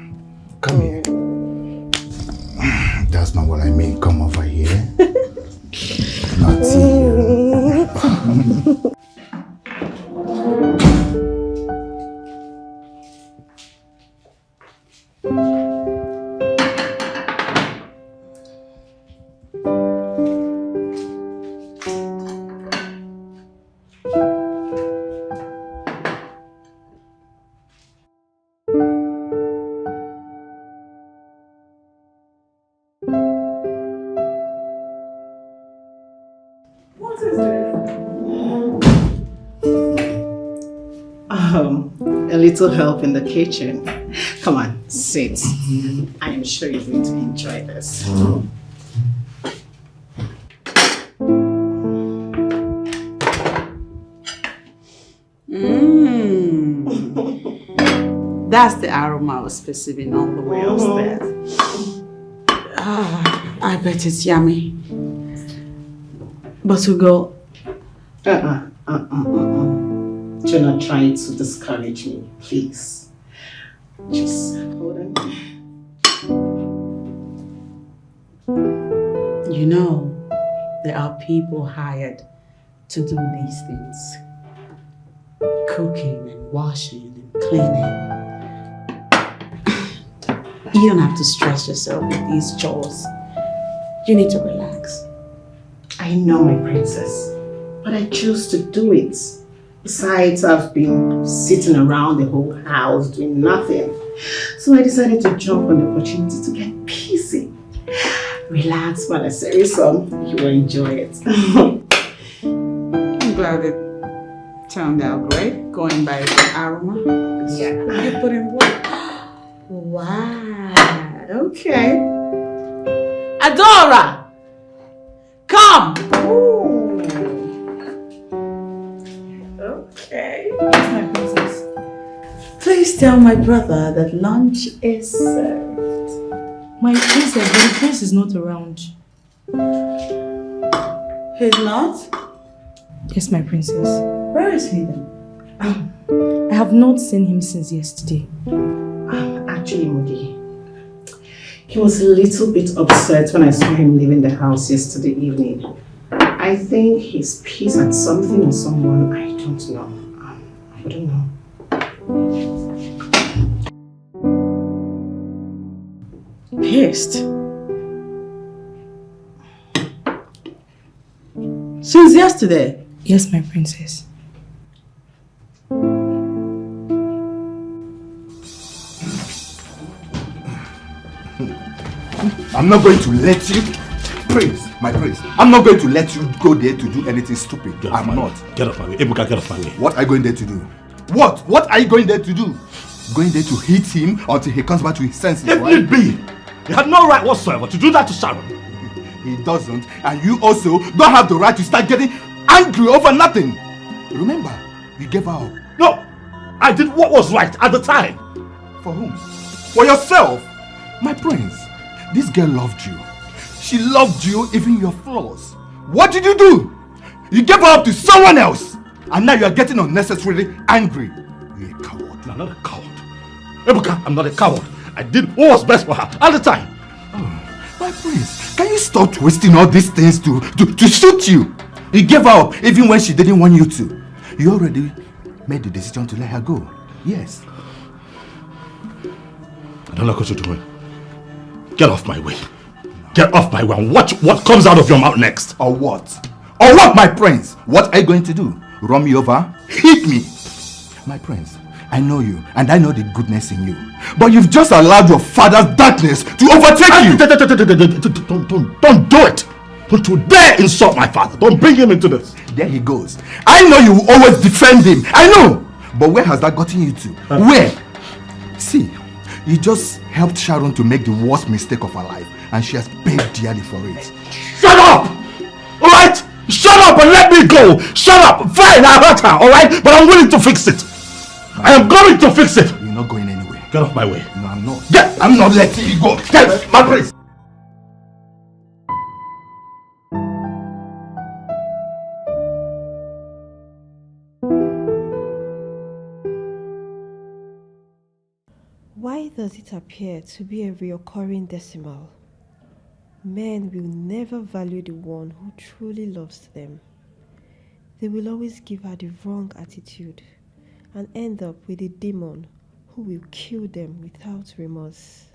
Come here. That's not what I mean. Come over here. Not here. A little help in the kitchen. Come on, sit. I am sure you're going to enjoy this. That's the aroma I was perceiving all the way upstairs. I bet it's yummy. But we'll go. Do not try to discourage me, please. Just hold on. You know, there are people hired to do these things. Cooking and washing and cleaning. You don't have to stress yourself with these chores. You need to relax. I know, my princess, but I choose to do it. Besides, I've been sitting around the whole house doing nothing. So I decided to jump on the opportunity to get busy. Relax, man. I say, son, you will enjoy it. I'm glad it turned out great, going by the aroma. Yeah. You put in work. Wow. Okay. Adora! Come! Ooh. Okay. Yes, my princess. Please tell my brother that lunch is served. My princess, but the prince is not around. He's not? Yes, my princess. Where is he then? I have not seen him since yesterday. Actually, Moody, he was a little bit upset when I saw him leaving the house yesterday evening. I think he's pissed at something or someone. I don't know. I don't know. Pissed? Since yesterday? Yes, my princess. I'm not going to let you, Prince, my prince, I'm not going to let you go there to do anything stupid. I'm not. Get off my way. Ebuka, get off my way. What are you going there to do? What? What are you going there to do? Going there to hit him until he comes back to his senses, If right? need be, he had no right whatsoever to do that to Sharon. He doesn't, and you also don't have the right to start getting angry over nothing. Remember, you gave her up. No, I did what was right at the time. For whom? For yourself. My prince, this girl loved you. She loved you, even your flaws. What did you do? You gave her up to someone else, and now you are getting unnecessarily angry. You're a coward. No, I'm not a coward. Ebuka, I'm not a coward. I did what was best for her at the time. Oh, my prince, can you stop twisting all these things to suit you? You gave her up even when she didn't want you to. You already made the decision to let her go. Yes. I don't like what you're doing. Get off my way. Get off my way and watch what comes out of your mouth next. Or what? Or what, my prince? What are you going to do? Run me over? Hit me? My prince, I know you and I know the goodness in you. But you've just allowed your father's darkness to overtake you. Don't do it. Don't you dare insult my father. Don't bring him into this. There he goes. I know you will always defend him. I know. But where has that gotten you to? Where? See, you just helped Sharon to make the worst mistake of her life, and she has paid dearly for it. Shut up! Alright? Shut up and let me go! Shut up! Fine, I hurt her, alright? But I'm willing to fix it. I am going to fix it. You're not going anywhere. Get off my way. No, I'm not. I'm not letting you go. Get my place. Why does it appear to be a recurring decimal? Men will never value the one who truly loves them. They will always give her the wrong attitude and end up with a demon who will kill them without remorse.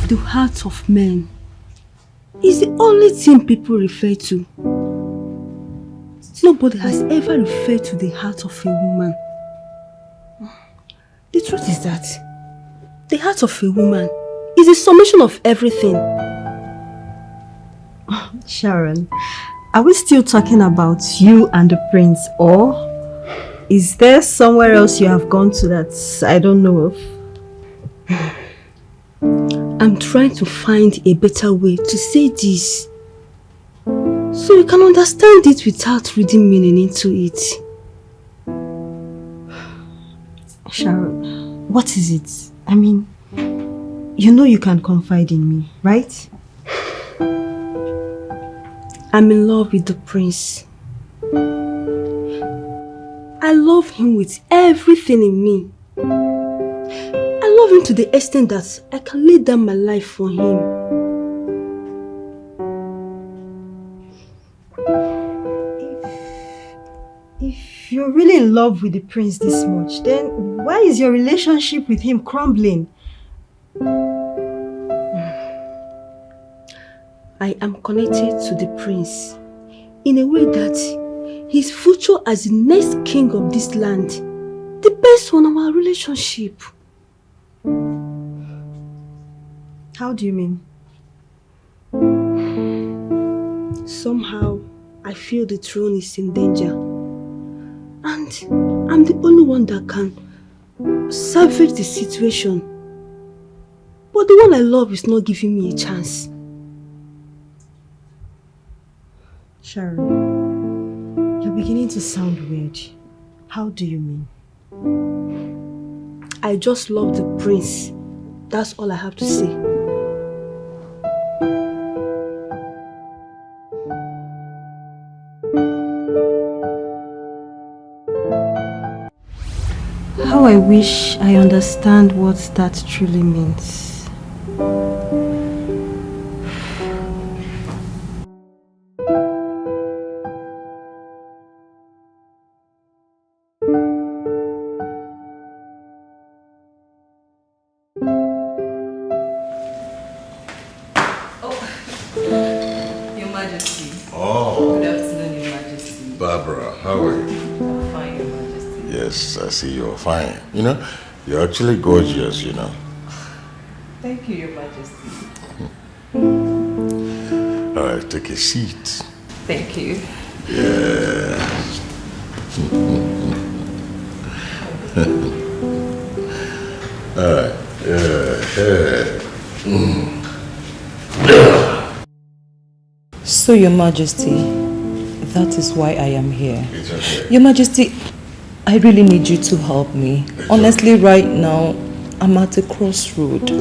The heart of men is the only thing people refer to. Nobody has ever referred to the heart of a woman. The truth is that the heart of a woman is a summation of everything. Sharon, are we still talking about you and the prince, or is there somewhere else you have gone to that I don't know of? I'm trying to find a better way to say this so you can understand it without reading meaning into it. Sharon, what is it? I mean, you know you can confide in me, right? I'm in love with the prince. I love him with everything in me. I love him to the extent that I can lay down my life for him. If you're really in love with the prince this much, then why is your relationship with him crumbling? I am connected to the prince in a way that his future as the next king of this land depends on our relationship. How do you mean? Somehow, I feel the throne is in danger. And I'm the only one that can salvage the situation. But the one I love is not giving me a chance. Sharon, you're beginning to sound weird. How do you mean? I just love the prince. That's all I have to say. How I wish I understand what that truly means. Your Majesty. Oh. Good afternoon, Your Majesty. Barbara, how are you? I'm fine, Your Majesty. Yes, I see you're fine. You know, you're actually gorgeous, you know. Thank you, Your Majesty. All right, take a seat. Thank you. Yeah. All right. Yeah. So, Your Majesty, that is why I am here. It's okay. Your Majesty, I really need you to help me. Honestly, right now, I'm at a crossroad.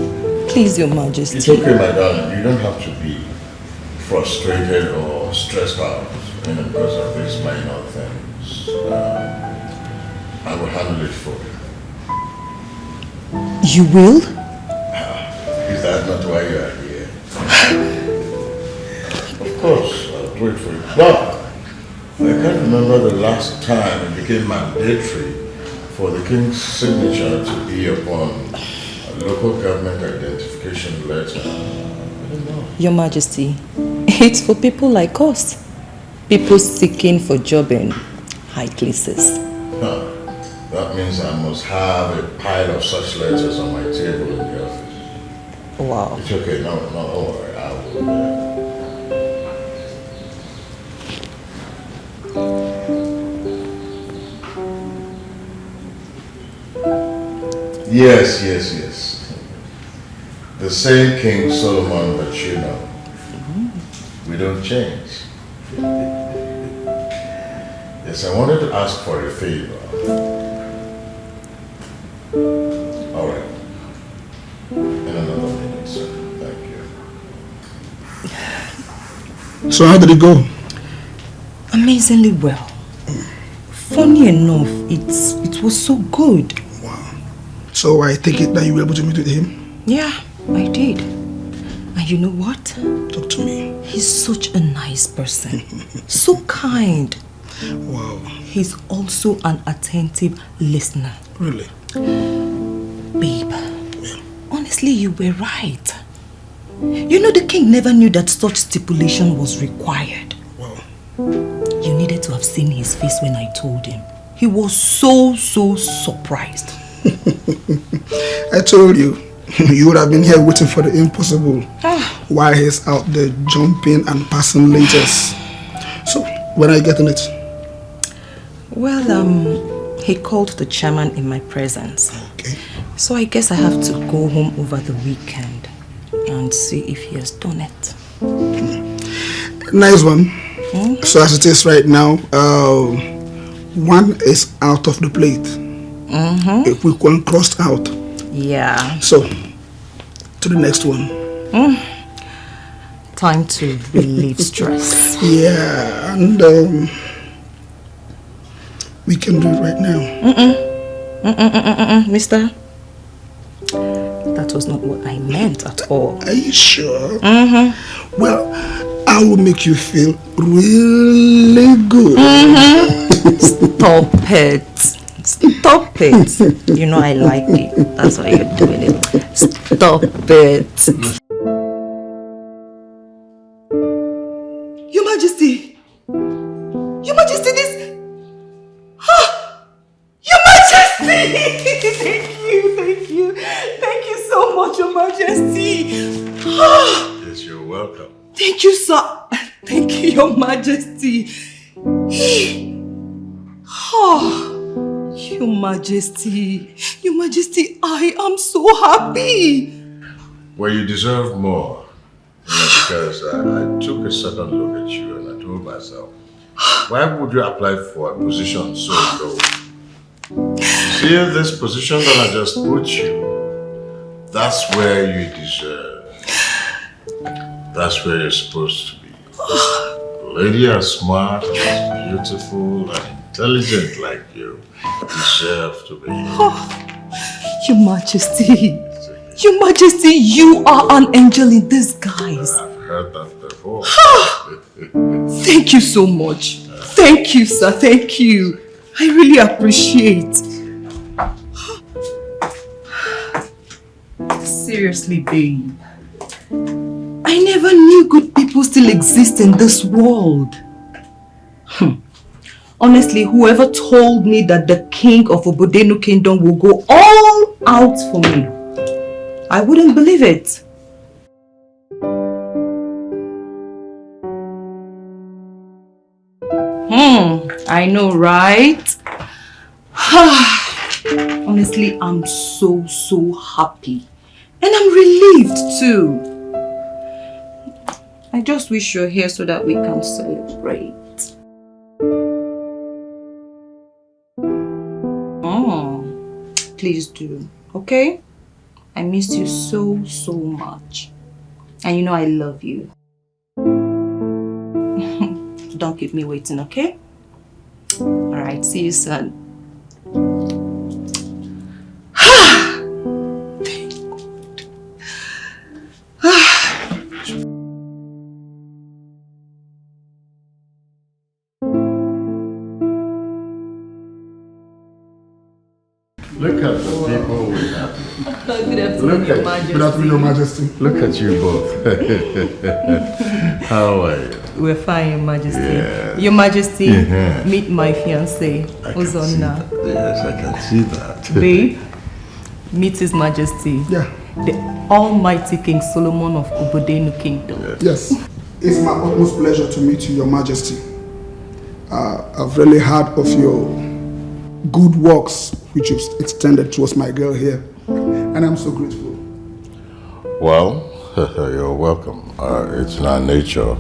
Please, Your Majesty. It's okay, my darling. You don't have to be frustrated or stressed out, you know, because of these minor things. I will handle it for you. You will? Is that not why you are here? Of course, I'll do it for you. But I can't remember the last time it became mandatory for the king's signature to be upon a local government identification letter. I don't know. Your Majesty, it's for people like us. People seeking for job in high places. Huh. That means I must have a pile of such letters on my table in the office. Wow. It's okay, no, don't worry. I will. Yes. The same King Solomon that you know. We don't change. Yes, I wanted to ask for a favor. All right. In another minute, sir. Thank you. So how did it go? Amazingly well. Funny enough, it was so good. Wow. So I take it that you were able to meet with him? Yeah, I did. And you know what? Talk to me. He's such a nice person. So kind. Wow. He's also an attentive listener. Really? Babe, yeah. Honestly, you were right. You know, the king never knew that such stipulation was required. Wow. You needed to have seen his face when I told him. He was so surprised. I told you, you would have been here waiting for the impossible while he's out there jumping and passing letters. So, when are you getting it? Well, he called the chairman in my presence. Okay. So I guess I have to go home over the weekend and see if he has done it. Nice one. So as it is right now, one is out of the plate. A quick one crossed out. Yeah. So, to the next one. Time to relieve stress. Yeah, and We can do it right now. Mister. That was not what I meant at all. Are you sure? Well, I will make you feel really good. Stop it. Stop it. You know I like it. That's why you're doing it. Stop it. Your Majesty! Your Majesty, this... Your Majesty! Thank you. Thank you so much, Your Majesty. Yes, you're welcome. Thank you, sir. Thank you, Your Majesty. Your Majesty, I am so happy. Well, you deserve more. Because I took a second look at you and I told myself, why would you apply for a position so low? See, this position that I just put you, that's where you deserve. That's where you're supposed to be. A lady as smart, as beautiful, and intelligent like you deserve to be here. Your Majesty, you are an angel in disguise. I've heard that before. Thank you so much. Thank you, sir. Thank you. I really appreciate. Seriously, babe. I never knew good people still exist in this world. Honestly, whoever told me that the king of Obodenu Kingdom will go all out for me, I wouldn't believe it. I know, right? Honestly, I'm so happy. And I'm relieved too. I just wish you're here so that we can celebrate. Please do, okay? I miss you so much. And you know I love you. Don't keep me waiting, okay? Alright, see you soon. Look at the people we have. Good afternoon, Your Majesty. Good afternoon, Your Majesty. Look at you both. How are you? We're fine, Your Majesty. Yeah. Your Majesty, meet my fiancé, Ozonna. Yes, I can see that. Babe, meet His Majesty. Yeah. The Almighty King Solomon of Obodenu Kingdom. Yes. It's my utmost pleasure to meet you, Your Majesty. I've really heard of your good works which you've extended towards my girl here. And I'm so grateful. Well, you're welcome. It's in our nature,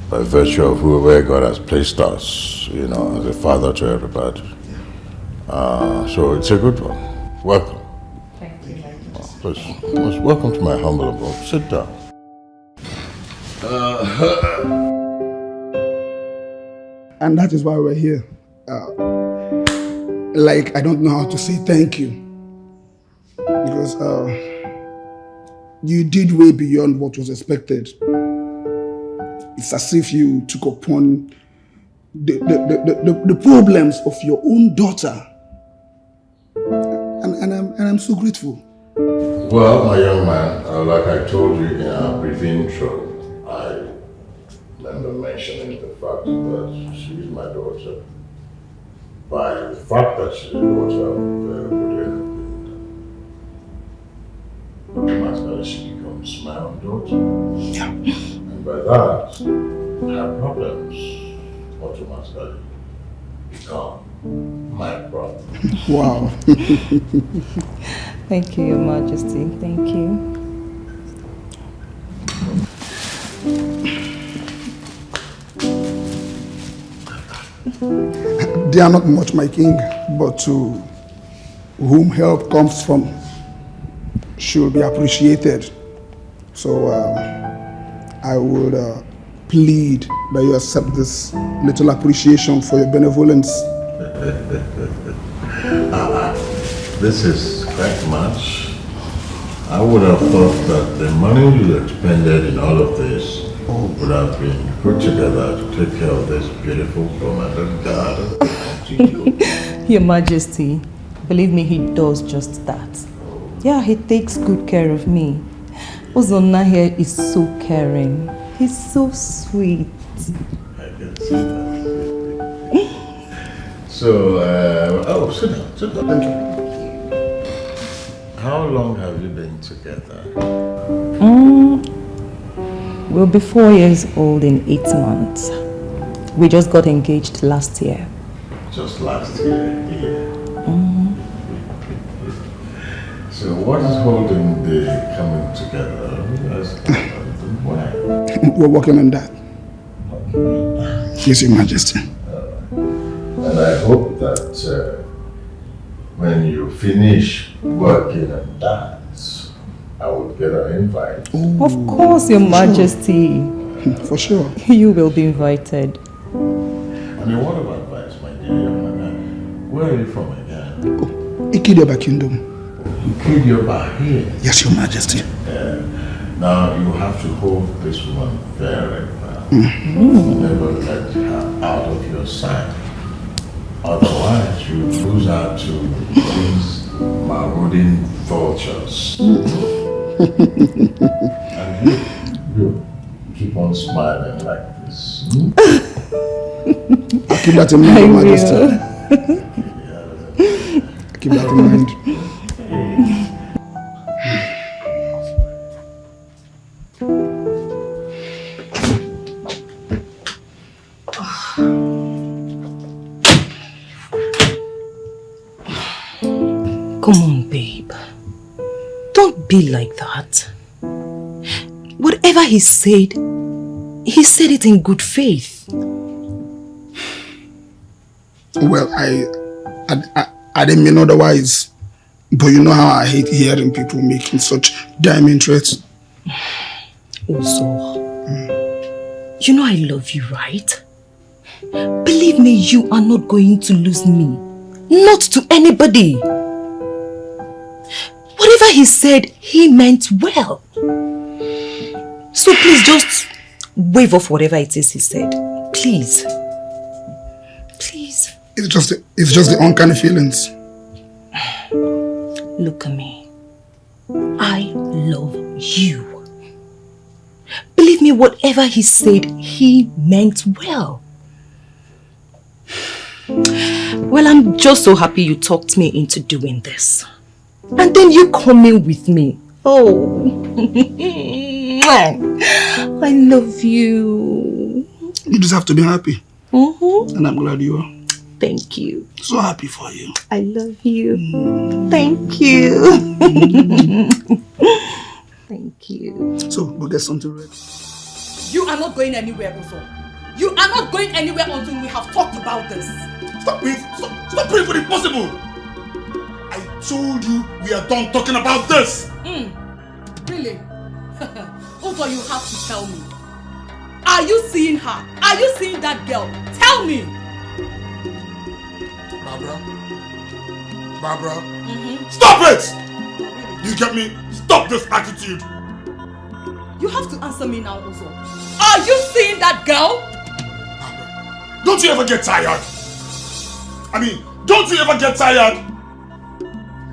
by virtue of where God has placed us, you know, as a father to everybody. So it's a good one. Welcome. Thank you. Please, welcome to my humble abode. Sit down. And that is why we're here. Like, I don't know how to say thank you. Because you did way beyond what was expected. It's as if you took upon the problems of your own daughter. And I'm so grateful. Well, my young man, like I told you in our brief intro, I remember mentioning the fact that she is my daughter. By the fact that she's a daughter of automatically she becomes my own daughter. Yeah. And by that, her problems automatically become my problem. Wow. Thank you, Your Majesty. Thank you. They are not much, my king, but to whom help comes from should be appreciated. So I would plead that you accept this little appreciation for your benevolence. This is quite much. I would have thought that the money you expended in all of this would have been put together to take care of this beautiful romantic garden. Your Majesty, believe me, he does just that. Yeah, he takes good care of me. Ozonna here is so caring. He's so sweet. I can see that. So, sit down. Thank you. How long have you been together? We'll be 4 years old in 8 months. We just got engaged last year. Just last year, So what is holding the coming together? Why? We're working on that. Yes, Your Majesty. And I hope that when you finish working on that, I will get an invite. Of course, Your Majesty. For sure. You will be invited. I mean, what about advice, my dear young man? Where are you from again? Ike Kingdom. Ike here? Yes, Your Majesty. Now, you have to hold this woman very well. Never let her out of your sight. Otherwise, you lose out to these marauding vultures. And you keep on smiling like this. I'll keep that in mind, Your Majesty. Keep that in mind. Come on, babe. Don't be like that. Whatever he said it in good faith. Well, I didn't mean otherwise. But you know how I hate hearing people making such diamond threats. Also, you know I love you, right? Believe me, you are not going to lose me. Not to anybody. Whatever he said, he meant well. So please just wave off whatever it is he said. Please. Please. It's just the uncanny feelings. Look at me. I love you. Believe me, whatever he said, he meant well. Well, I'm just so happy you talked me into doing this. And then you come in with me. Oh. I love you. You just have to be happy. And I'm glad you are. Thank you. So happy for you. I love you. Thank you. Thank you. So, we'll get something ready. You are not going anywhere, Uzo. You are not going anywhere until we have talked about this. Stop praying for the impossible. I told you we are done talking about this. Really? Uzo, you have to tell me. Are you seeing her? Are you seeing that girl? Tell me. Barbara. Stop it! You get me? Stop this attitude. You have to answer me now, Uzo. Are you seeing that girl? Barbara, don't you ever get tired? Don't you ever get tired?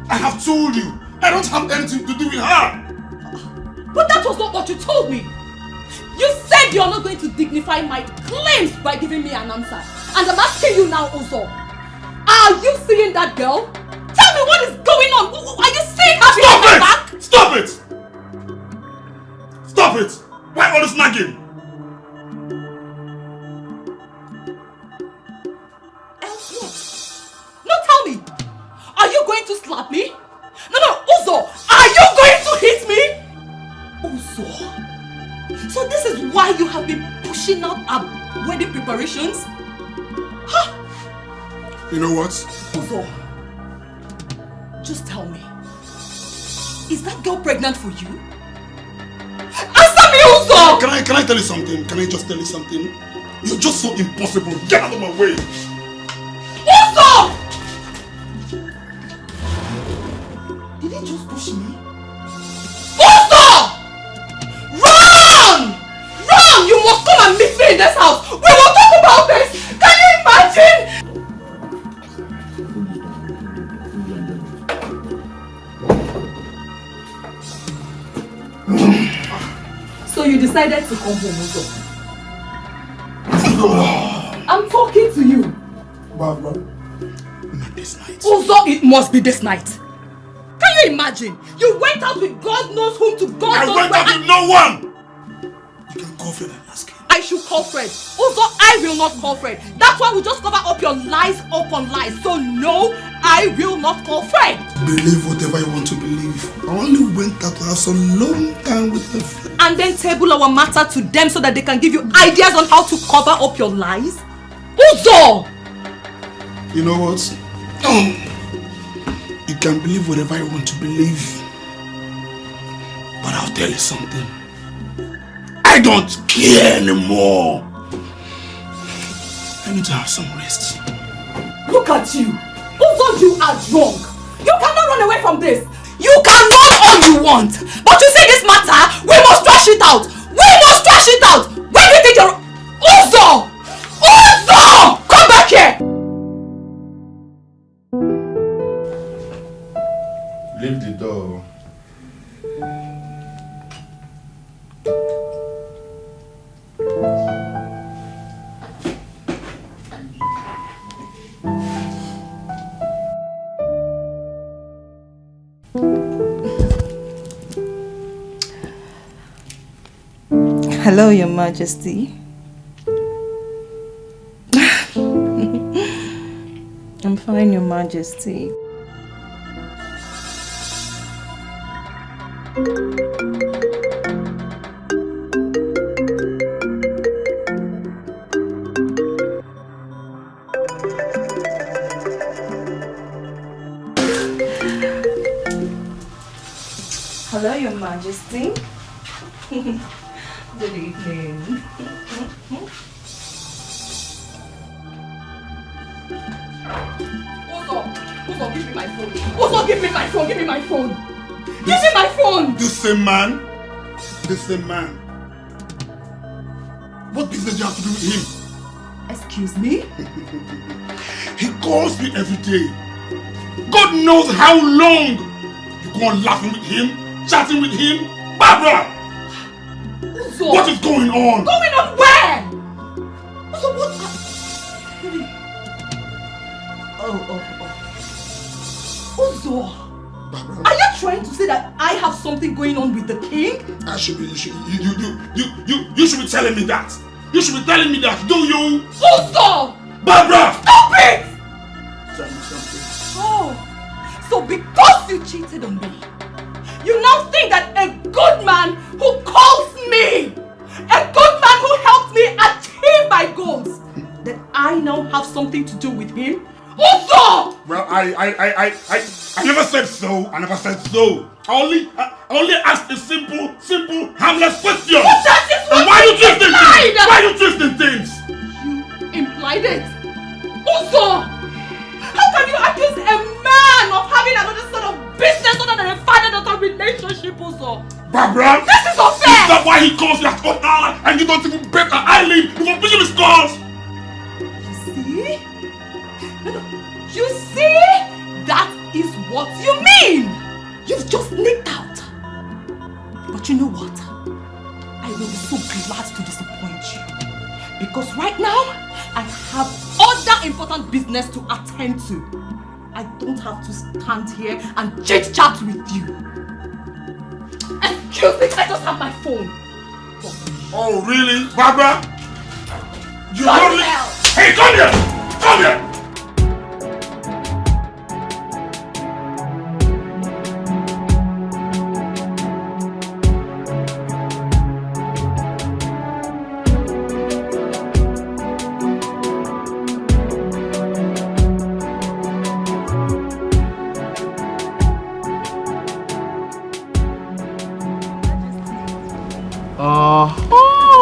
I have told you, I don't have anything to do with her. But that was not what you told me. You said you're not going to dignify my claims by giving me an answer. And I'm asking you now, Uzo. Are you seeing that girl? Tell me what is going on. Are you seeing her behind my back? Stop it! Stop it! Why all this nagging? Else what? No, tell me. Are you going to slap me? No, Uzo. Are you going to hit me? Uzo. So this is why you have been pushing out our wedding preparations? Huh? You know what? Uzo, just tell me. Is that girl pregnant for you? Answer me, Uzo! Can I tell you something? Can I just tell you something? You're just so impossible. Get out of my way. Uzo! he just push me? Uzo! Run! Run! You must come and meet me in this house. We will talk about this. Can you imagine? So you decided to come home, Uzo? I'm talking to you. Barbara, not this night. Uzo, it must be this night. Can you imagine? You went out with God knows whom to God knows where. I went out with no one! You can call Fred and ask him. I should call Fred. Uzo, I will not call Fred. That's why we just cover up your lies upon lies. So no, I will not call Fred. Believe whatever you want to believe. I only went out to have some long time with my friend. And then table our matter to them so that they can give you ideas on how to cover up your lies? Uzo! You know what? You can believe whatever you want to believe. But I'll tell you something. I don't care anymore. I need to have some rest. Look at you. Uzo, you are drunk. You cannot run away from this. You can run all you want. But you see this matter, we must trash it out. We must trash it out. Where do you think you're... Uzo! Uzo! Come back here. Leave the door. Hello, Your Majesty. I'm fine, Your Majesty. Hello, Your Majesty. Good evening. Uzo, give me my phone. Uzo, give me my phone. Give me my phone. Give me my phone. The same man. The same man. What business do you have to do with him? Excuse me? He calls me every day. God knows how long. You go on laughing with him, chatting with him. Barbara! Uzo! What is going on? Going on where? Uzo, what? Uzo! Barbara. Are you trying to say that I have something going on with the king? I should be, you should be telling me that. You should be telling me that, do you? Uzo! Barbara! Stop it! Tell me something. Oh, so because you cheated on me, you now think that a good man who calls me, a good man who helped me achieve my goals, that I now have something to do with him? Uzo! Well, I never said so. I never said so. I only asked a simple, harmless question. But that is what why you you twisting implied! things? Why are you twisting things? You implied it. Uzo! How can you accuse a man of having another sort of business other than a father-daughter relationship, Uzo? Barbara! This is unfair! Is that why he calls you at all hour and you don't even bet an eyelid? You won't believe his calls! You see? You see? That is what you mean! You've just nicked out. But you know what? I will be so glad to disappoint you. Because right now, I have other important business to attend to. I don't have to stand here and chit-chat with you. Excuse me, I just have my phone. Oh, really? Barbara? You Come really... here. Hey, come here! Come here!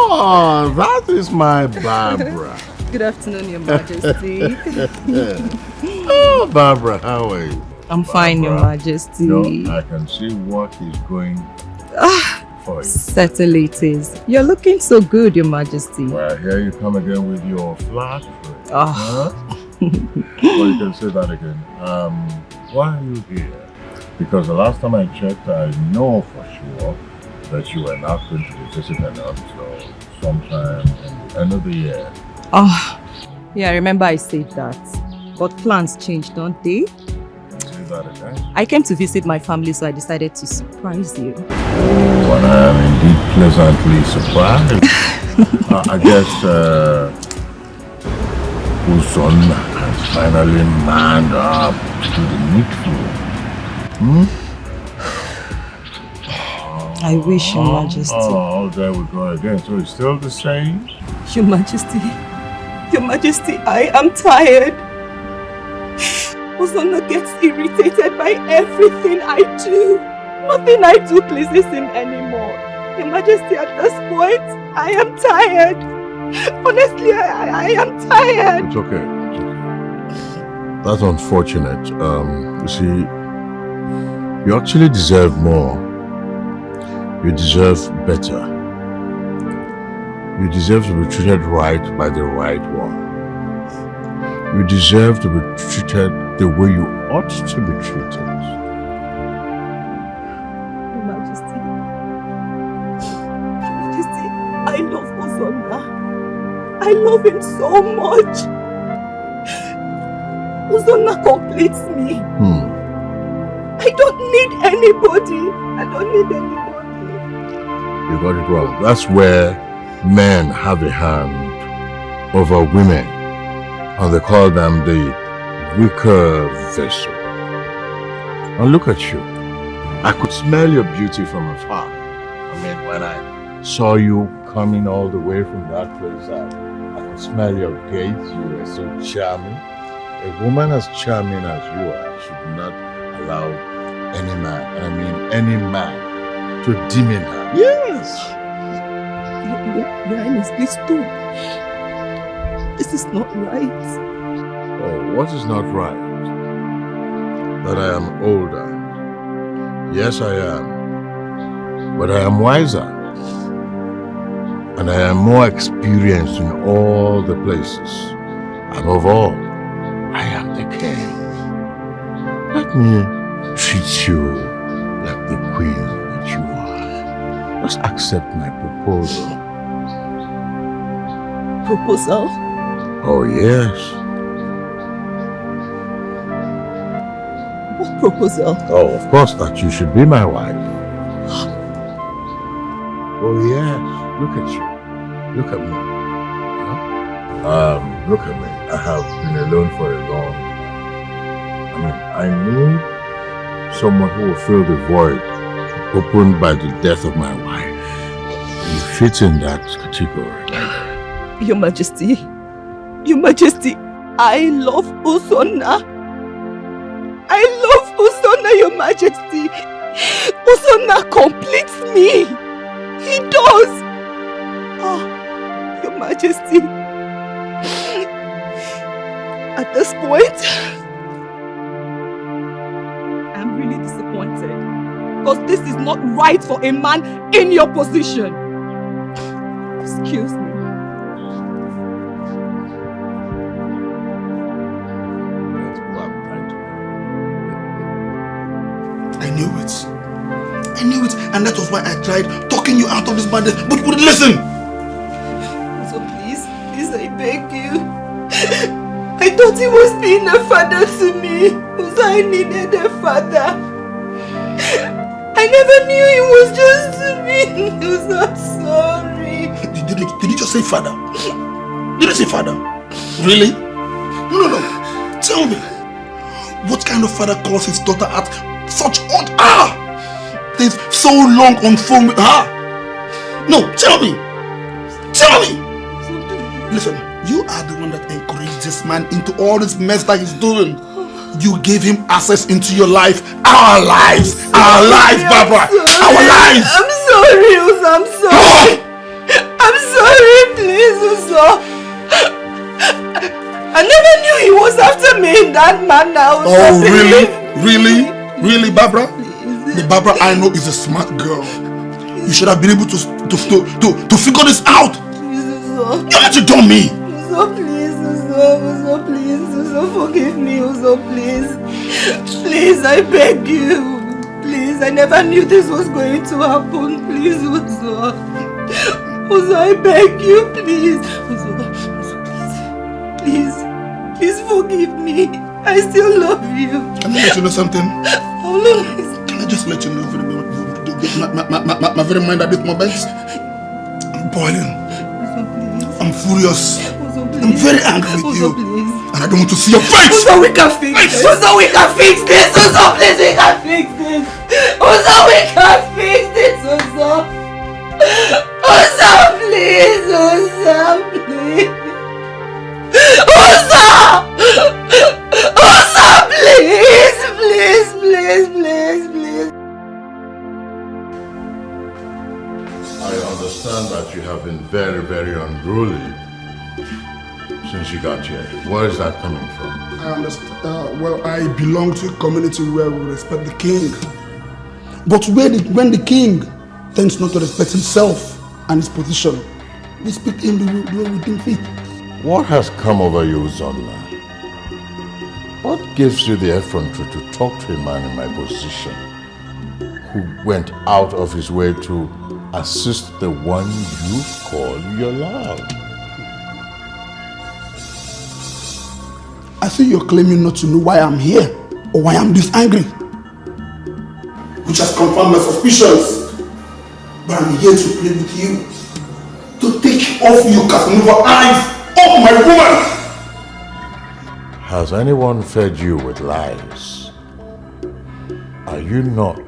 Oh, that is my Barbara. Good afternoon, Your Majesty. Oh, Barbara, how are you? I'm fine, Your Majesty. No, I can see what is going for you. Settle it is. You're looking so good, Your Majesty. Well, here you come again with your flattery. Oh. Well, you can say that again. Why are you here? Because the last time I checked, I know for sure that you were not going to be visiting us until sometime in the end of the year. Oh, yeah, I remember I said that. But plans change, don't they? Say that again. I came to visit my family, so I decided to surprise you. Oh, and I am indeed pleasantly surprised. I guess Uzon has finally manned up to the needful. I wish, Your Majesty. Oh, there we go again. So it's still the same? Your Majesty, I am tired. Uzonna gets irritated by everything I do. Nothing I do pleases him anymore. Your Majesty, at this point, I am tired. Honestly, I am tired. It's okay. It's okay. That's unfortunate. You see, you actually deserve more. You deserve better. You deserve to be treated right by the right one. You deserve to be treated the way you ought to be treated. Your Majesty, I love Uzonna. I love him so much. Uzonna completes me. I don't need anybody. You got it wrong. That's where men have a hand over women, and they call them the weaker vessel. And look at you. I could smell your beauty from afar. I mean, when I saw you coming all the way from that place, I could smell your gait. You were so charming. A woman as charming as you are should not allow any man to demean her. Yes! Your Highness, please stop. This is not right. Oh, what is not right? That I am older. Yes, I am. But I am wiser. And I am more experienced in all the places. Above all, I am the king. Let me treat you like the queen that you are. Just accept my proposal. Proposal? Oh, yes. What proposal? Oh, of course, that you should be my wife. Oh, yes. Look at you. Look at me. Huh? Look at me. I have been alone for a long time. I need someone who will fill the void opened by the death of my wife. You fit in that category. Your Majesty, I love Uzonna. I love Uzonna, Your Majesty. Uzonna completes me. He does. Oh, Your Majesty. At this point, I'm really disappointed. Because this is not right for a man in your position. Excuse me. I knew it, and that was why I tried talking you out of this madness, but you wouldn't listen. So please, I beg you. I thought he was being a father to me, because I needed a father. I never knew he was just me. I'm sorry. Did you just say father? Did you say father? Really? No. Tell me, what kind of father calls his daughter at such odd hour? They've so long on phone with her. No, tell me. Listen, you are the one that encouraged this man into all this mess that he's doing. You gave him access into your life. Our lives, Barbara. Our lives. I'm sorry, Uzo. I'm sorry. I'm sorry, please, Uzo. I never knew he was after me in that manner. Oh, really? Really? Really, Barbara? The Barbara I know is a smart girl. You should have been able to figure this out. You need to tell me. Uzo, please, Uzo, please, Uzo, forgive me, Uzo, please. Please, I beg you. Please, I never knew this was going to happen. Please, Uzo. Uzo, I beg you, please. Uzo, please. Please forgive me. I still love you. Can I let you know something? Can I just let you know my very mind at this moment? I'm boiling. I'm furious. I'm very angry with you. And I don't want to see your face. Uzo, we can fix this. Uzo, we can fix this. Uzo, please, we can fix this. Uzo, we can fix this. Uzo. Uzo, please. Uzo, please. Uzo! Uzo, please. Please, please, please, please. I understand that you have been very, very unruly since you got here. Where is that coming from? I understand. Well, I belong to a community where we respect the king. But when the king tends not to respect himself and his position, we speak him the way we think fit. What has come over you, Zola? What gives you the effrontery to talk to a man in my position who went out of his way to assist the one you call your love? I see you're claiming not to know why I'm here or why I'm this angry, which has confirmed my suspicions. But I'm here to play with you, to take off your Casanova eyes off my woman. Has anyone fed you with lies? Are you not,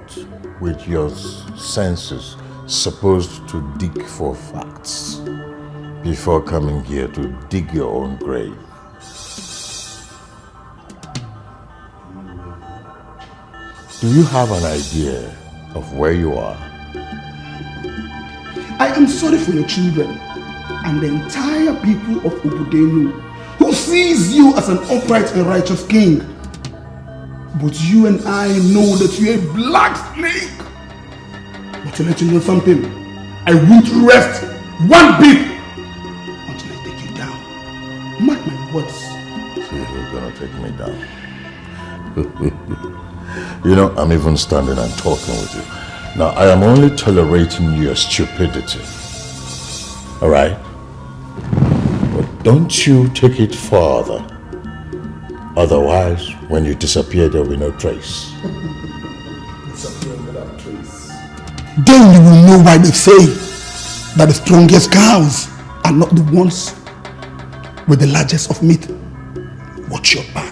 with your senses, supposed to dig for facts before coming here to dig your own grave? Do you have an idea of where you are? I am sorry for your children and the entire people of Obudenu who sees you as an upright and righteous king. But you and I know that you're a black snake. But to let you know something, I won't rest one bit until I take you down. Mark my words. See who's gonna take me down. You know, I'm even standing and talking with you. Now, I am only tolerating your stupidity. Alright? But don't you take it further. Otherwise, when you disappear, there will be no trace. Disappear without trace. Then you will know why they say that the strongest cows are not the ones with the largest of meat. Watch your back.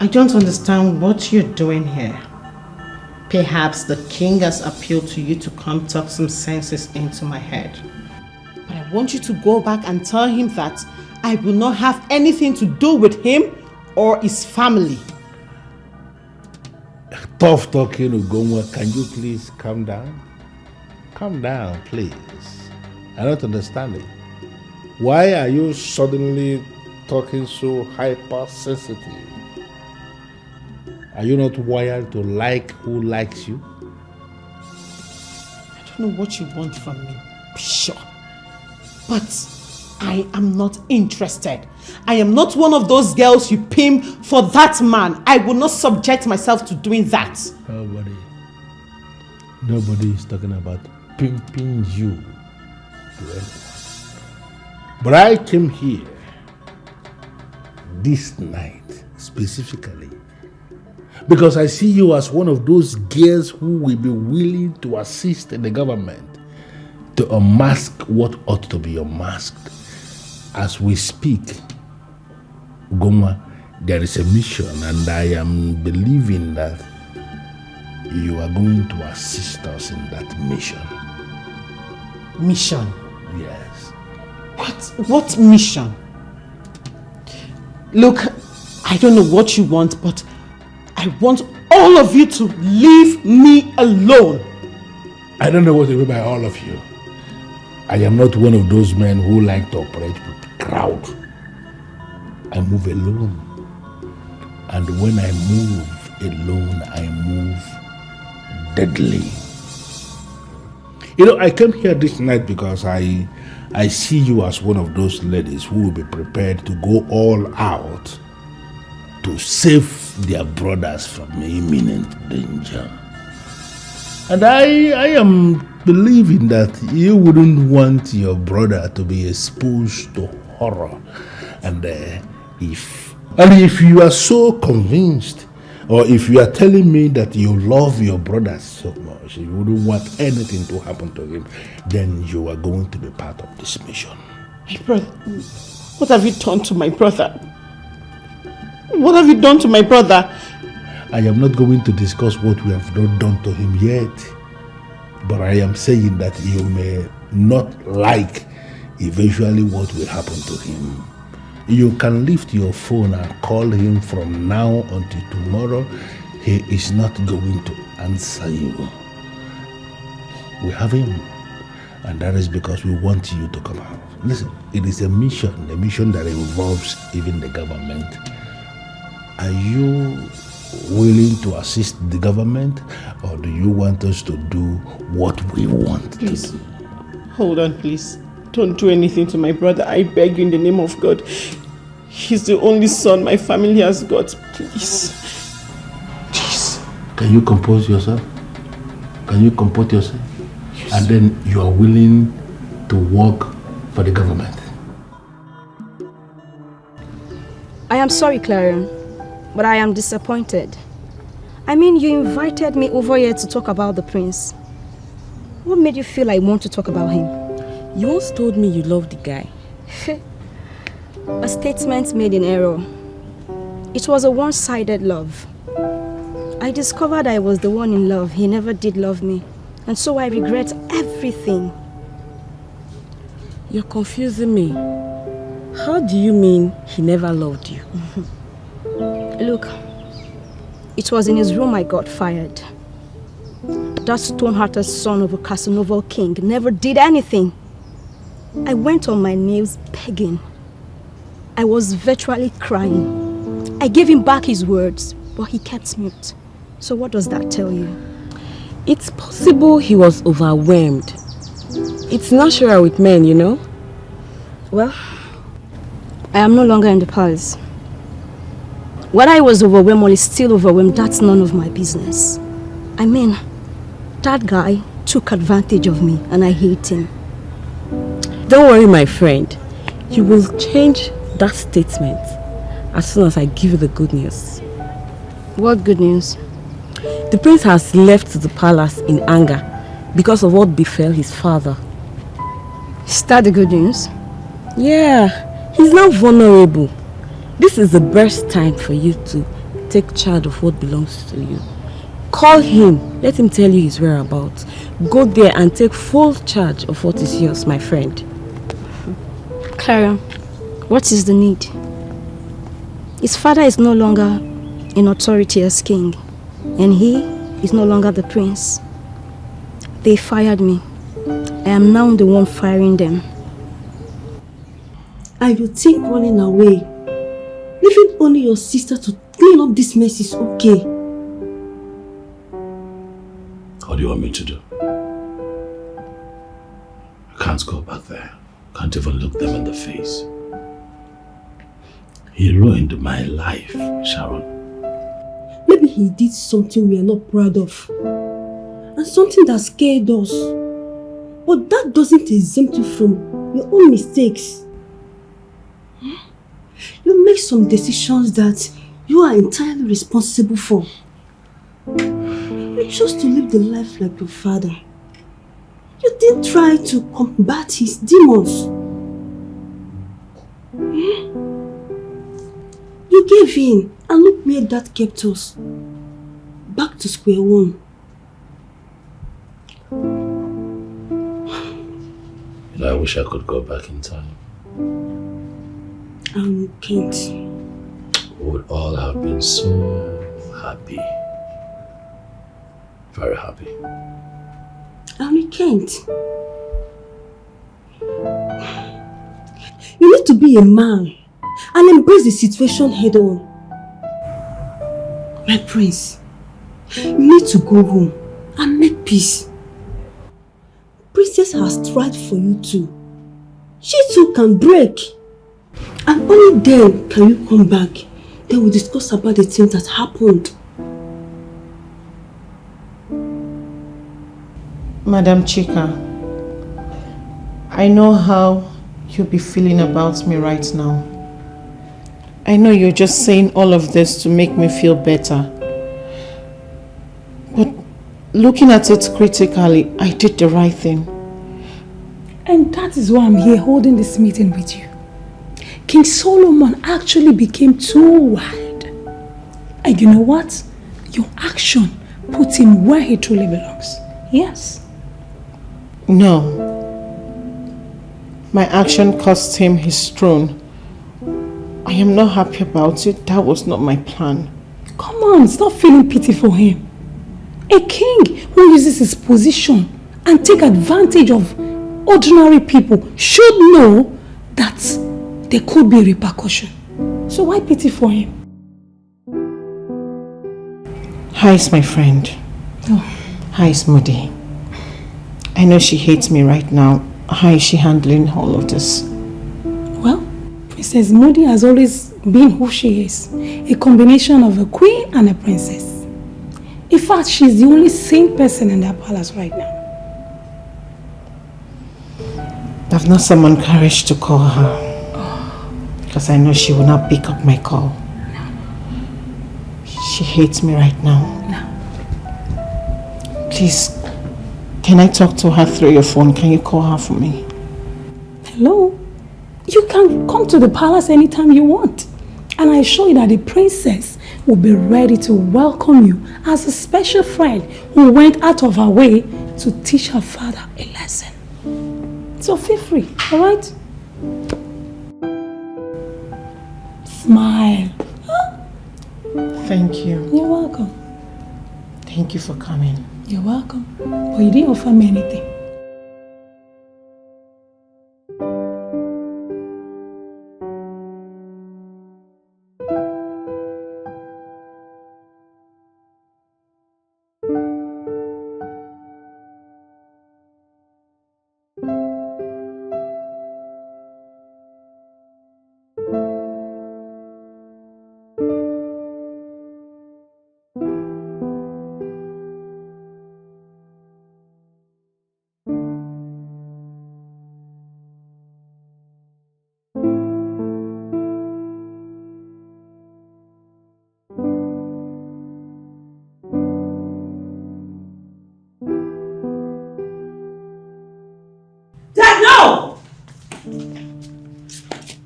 I don't understand what you're doing here. Perhaps the king has appealed to you to come talk some senses into my head. But I want you to go back and tell him that I will not have anything to do with him or his family. Tough talking, Ugoma. Can you please calm down? Calm down, please. I don't understand it. Why are you suddenly talking so hypersensitive? Are you not wired to like who likes you? I don't know what you want from me, sure. But I am not interested. I am not one of those girls you pimp for that man. I will not subject myself to doing that. Nobody is talking about pimping you to anyone. But I came here this night specifically because I see you as one of those girls who will be willing to assist the government to unmask what ought to be unmasked. As we speak, Ugoma, there is a mission and I am believing that you are going to assist us in that mission. Mission? Yes. What mission? Look, I don't know what you want, but I want all of you to leave me alone. I don't know what to do by all of you. I am not one of those men who like to operate with crowd. I move alone. And when I move alone, I move deadly. You know, I came here this night because I see you as one of those ladies who will be prepared to go all out to save their brothers from imminent danger. And I am believing that you wouldn't want your brother to be exposed to horror. And if you are so convinced, or if you are telling me that you love your brother so much, you wouldn't want anything to happen to him, then you are going to be part of this mission. My brother, what have you done to my brother? What have you done to my brother? I am not going to discuss what we have not done to him yet, but I am saying that you may not like eventually what will happen to him. You can lift your phone and call him from now until tomorrow. He is not going to answer you. We have him, and that is because we want you to come out. Listen, it is a mission that involves even the government. Are you willing to assist the government, or do you want us to do what we want to do? Hold on, please. Don't do anything to my brother. I beg you in the name of God. He's the only son my family has got. Please. Please. Can you compose yourself? Can you comport yourself? Yes. And then you are willing to work for the government. I am sorry, Clarion, but I am disappointed. I mean, you invited me over here to talk about the prince. What made you feel I want to talk about him? You once told me you loved the guy. A statement made in error. It was a one-sided love. I discovered I was the one in love. He never did love me. And so I regret everything. You're confusing me. How do you mean he never loved you? Look, it was in his room I got fired. That stone-hearted son of a Casanova king never did anything. I went on my knees begging. I was virtually crying. I gave him back his words, but he kept mute. So what does that tell you? It's possible he was overwhelmed. It's natural with men, you know? Well, I am no longer in the palace. Whether I was overwhelmed or still overwhelmed, that's none of my business. I mean, that guy took advantage of me and I hate him. Don't worry, my friend. You will change that statement as soon as I give you the good news. What good news? The prince has left the palace in anger because of what befell his father. Is that the good news? Yeah, he's now vulnerable. This is the best time for you to take charge of what belongs to you. Call him, let him tell you his whereabouts. Go there and take full charge of what is yours, my friend. Clara, what is the need? His father is no longer in authority as king, and he is no longer the prince. They fired me. I am now the one firing them. And you think running away, leaving only your sister to clean up this mess is okay? What do you want me to do? I can't go back there. Can't even look them in the face. He ruined my life, Sharon. Maybe he did something we are not proud of. And something that scared us. But that doesn't exempt you from your own mistakes. You make some decisions that you are entirely responsible for. You chose to live the life like your father. You didn't try to combat his demons. You gave in, and look where that kept us. Back to square one. You know, I wish I could go back in time. And you can't. We would all have been so happy. Very happy. And can't. You need to be a man and embrace the situation head on. My prince, you need to go home and make peace. Princess has tried for you too. She too can break. And only then can you come back. Then we'll discuss about the things that happened. Madam Chika, I know how you'll be feeling about me right now. I know you're just saying all of this to make me feel better. But looking at it critically, I did the right thing. And that is why I'm here holding this meeting with you. King Solomon actually became too wild. And you know what? Your action put him where he truly belongs. Yes. No. My action cost him his throne. I am not happy about it. That was not my plan. Come on, stop feeling pity for him. A king who uses his position and take advantage of ordinary people should know that there could be a repercussion. So why pity for him? How is my friend? Oh. How is Moody? I know she hates me right now. How is she handling all of this? Well, Princess Moody has always been who she is. A combination of a queen and a princess. In fact, she's the only sane person in that palace right now. I've not summoned courage to call her. Because I know she will not pick up my call. No. She hates me right now. No. Please, can I talk to her through your phone? Can you call her for me? Hello? You can come to the palace anytime you want. And I assure you that the princess will be ready to welcome you as a special friend who went out of her way to teach her father a lesson. So feel free, alright? Smile. Huh? Thank you. You're welcome. Thank you for coming. You're welcome. But you didn't offer me anything.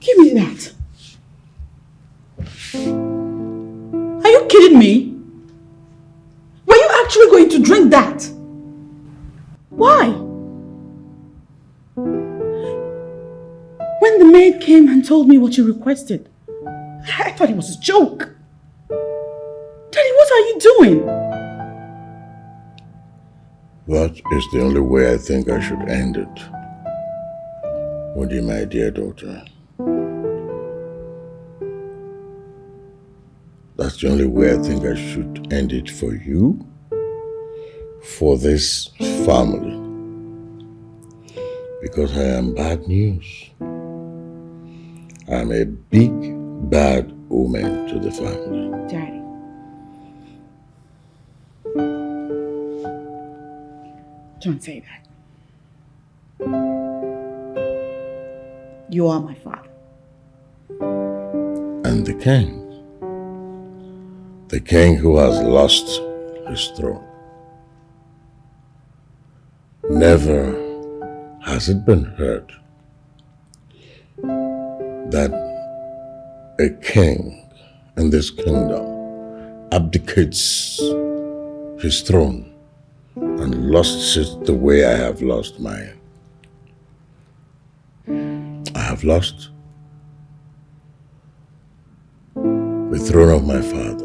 Give me that. Are you kidding me? Were you actually going to drink that? Why? When the maid came and told me what you requested, I thought it was a joke. Daddy, what are you doing? That is the only way I think I should end it. Moody, my dear daughter. That's the only way I think I should end it for you, for this family. Because I am bad news. I'm a big, bad omen to the family. Daddy. Don't say that. You are my father. And the king. The king who has lost his throne. Never has it been heard that a king in this kingdom abdicates his throne and lost it the way I have lost mine. I have lost the throne of my fathers.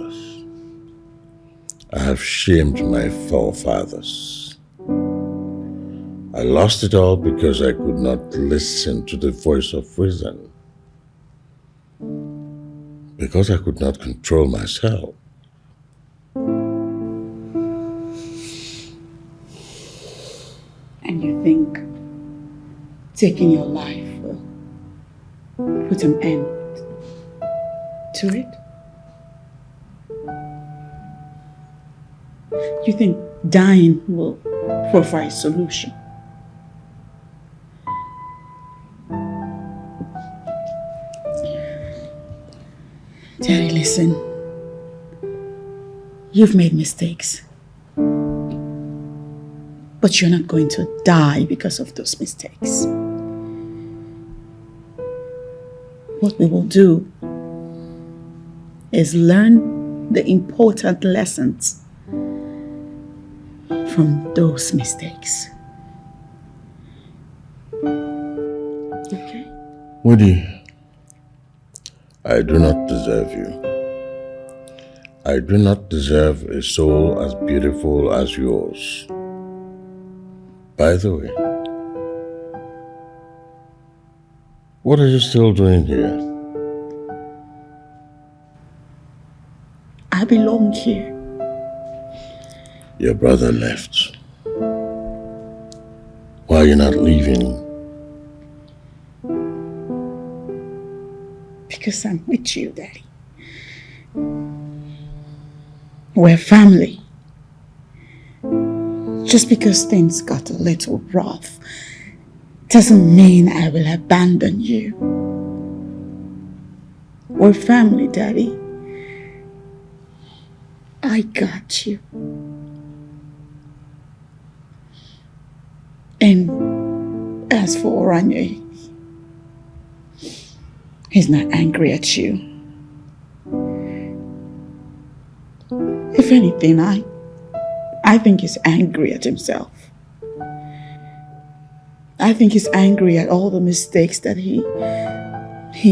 I have shamed my forefathers. I lost it all because I could not listen to the voice of reason. Because I could not control myself. And you think taking your life will put an end to it? You think dying will provide a solution? Daddy, listen. You've made mistakes. But you're not going to die because of those mistakes. What we will do is learn the important lessons from those mistakes. Okay? Woody, I do not deserve you. I do not deserve a soul as beautiful as yours. By the way, what are you still doing here? I belong here. Your brother left. Why are you not leaving? Because I'm with you, Daddy. We're family. Just because things got a little rough doesn't mean I will abandon you. We're family, Daddy. I got you. And as for Oranye, he's not angry at you. If anything, I think he's angry at himself. I think he's angry at all the mistakes that he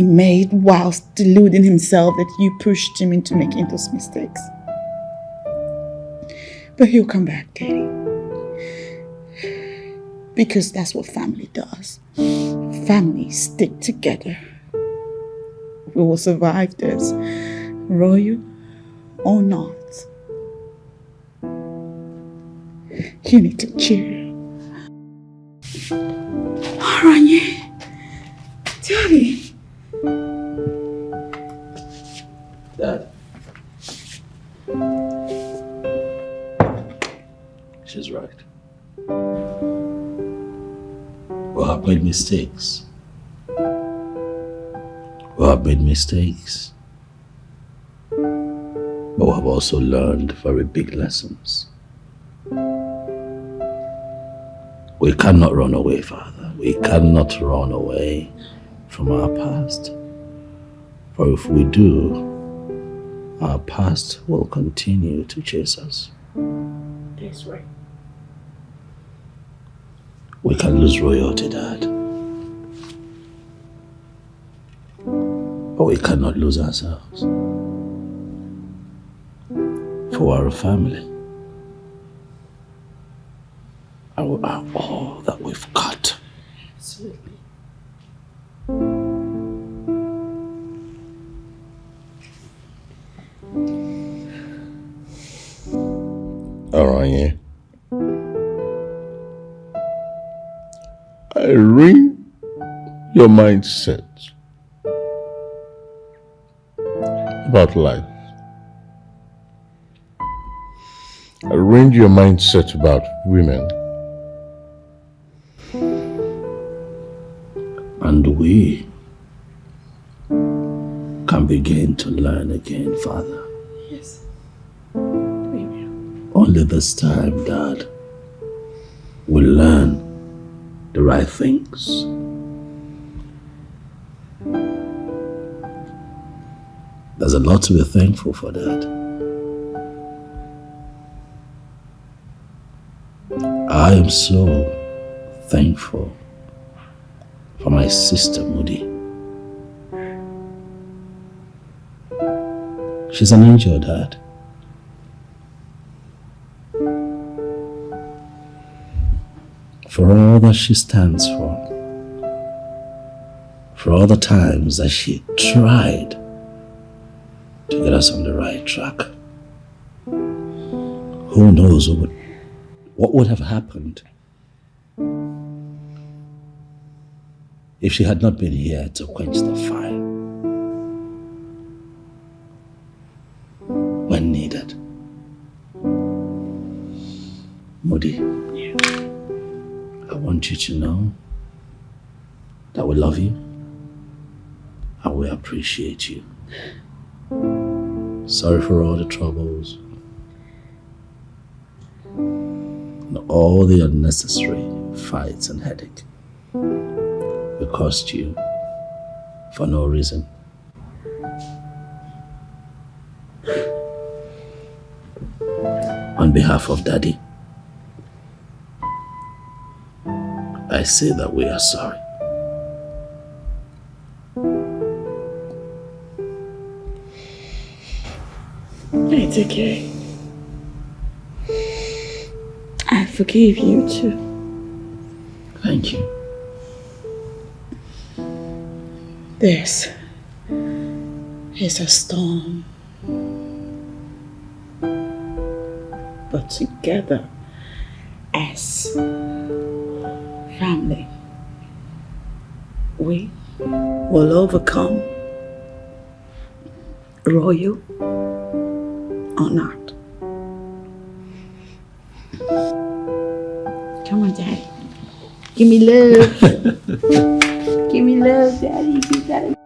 made whilst deluding himself that you pushed him into making those mistakes. But he'll come back, Daddy. Because that's what family does. Families stick together. We will survive this, royal or not. You need to cheer. Oranye, Daddy. Dad. She's right. We have made mistakes. We have made mistakes. But we have also learned very big lessons. We cannot run away, Father. We cannot run away from our past. For if we do, our past will continue to chase us. That's right. We can lose royalty, Dad. But we cannot lose ourselves. For we're a family. And we are all that we've got. Absolutely. Oranye, I read your mindset about life. I read your mindset about women. And we can begin to learn again, Father. Yes. Only this time, Dad, we'll learn the right things. There's a lot to be thankful for, Dad. I am so thankful for my sister, Moody. She's an angel, Dad. for all that she stands for all the times that she tried to get us on the right track. Who knows what would have happened if she had not been here to quench the fire when needed. Moody, I want you to know that we love you and we appreciate you. Sorry for all the troubles and all the unnecessary fights and headache we caused you for no reason. On behalf of Daddy, I say that we are sorry. It's okay. I forgive you too. Thank you. This is a storm. But together as family, we will overcome, royal or not. Come on, Daddy. Give me love. Give me love, Daddy. You got it.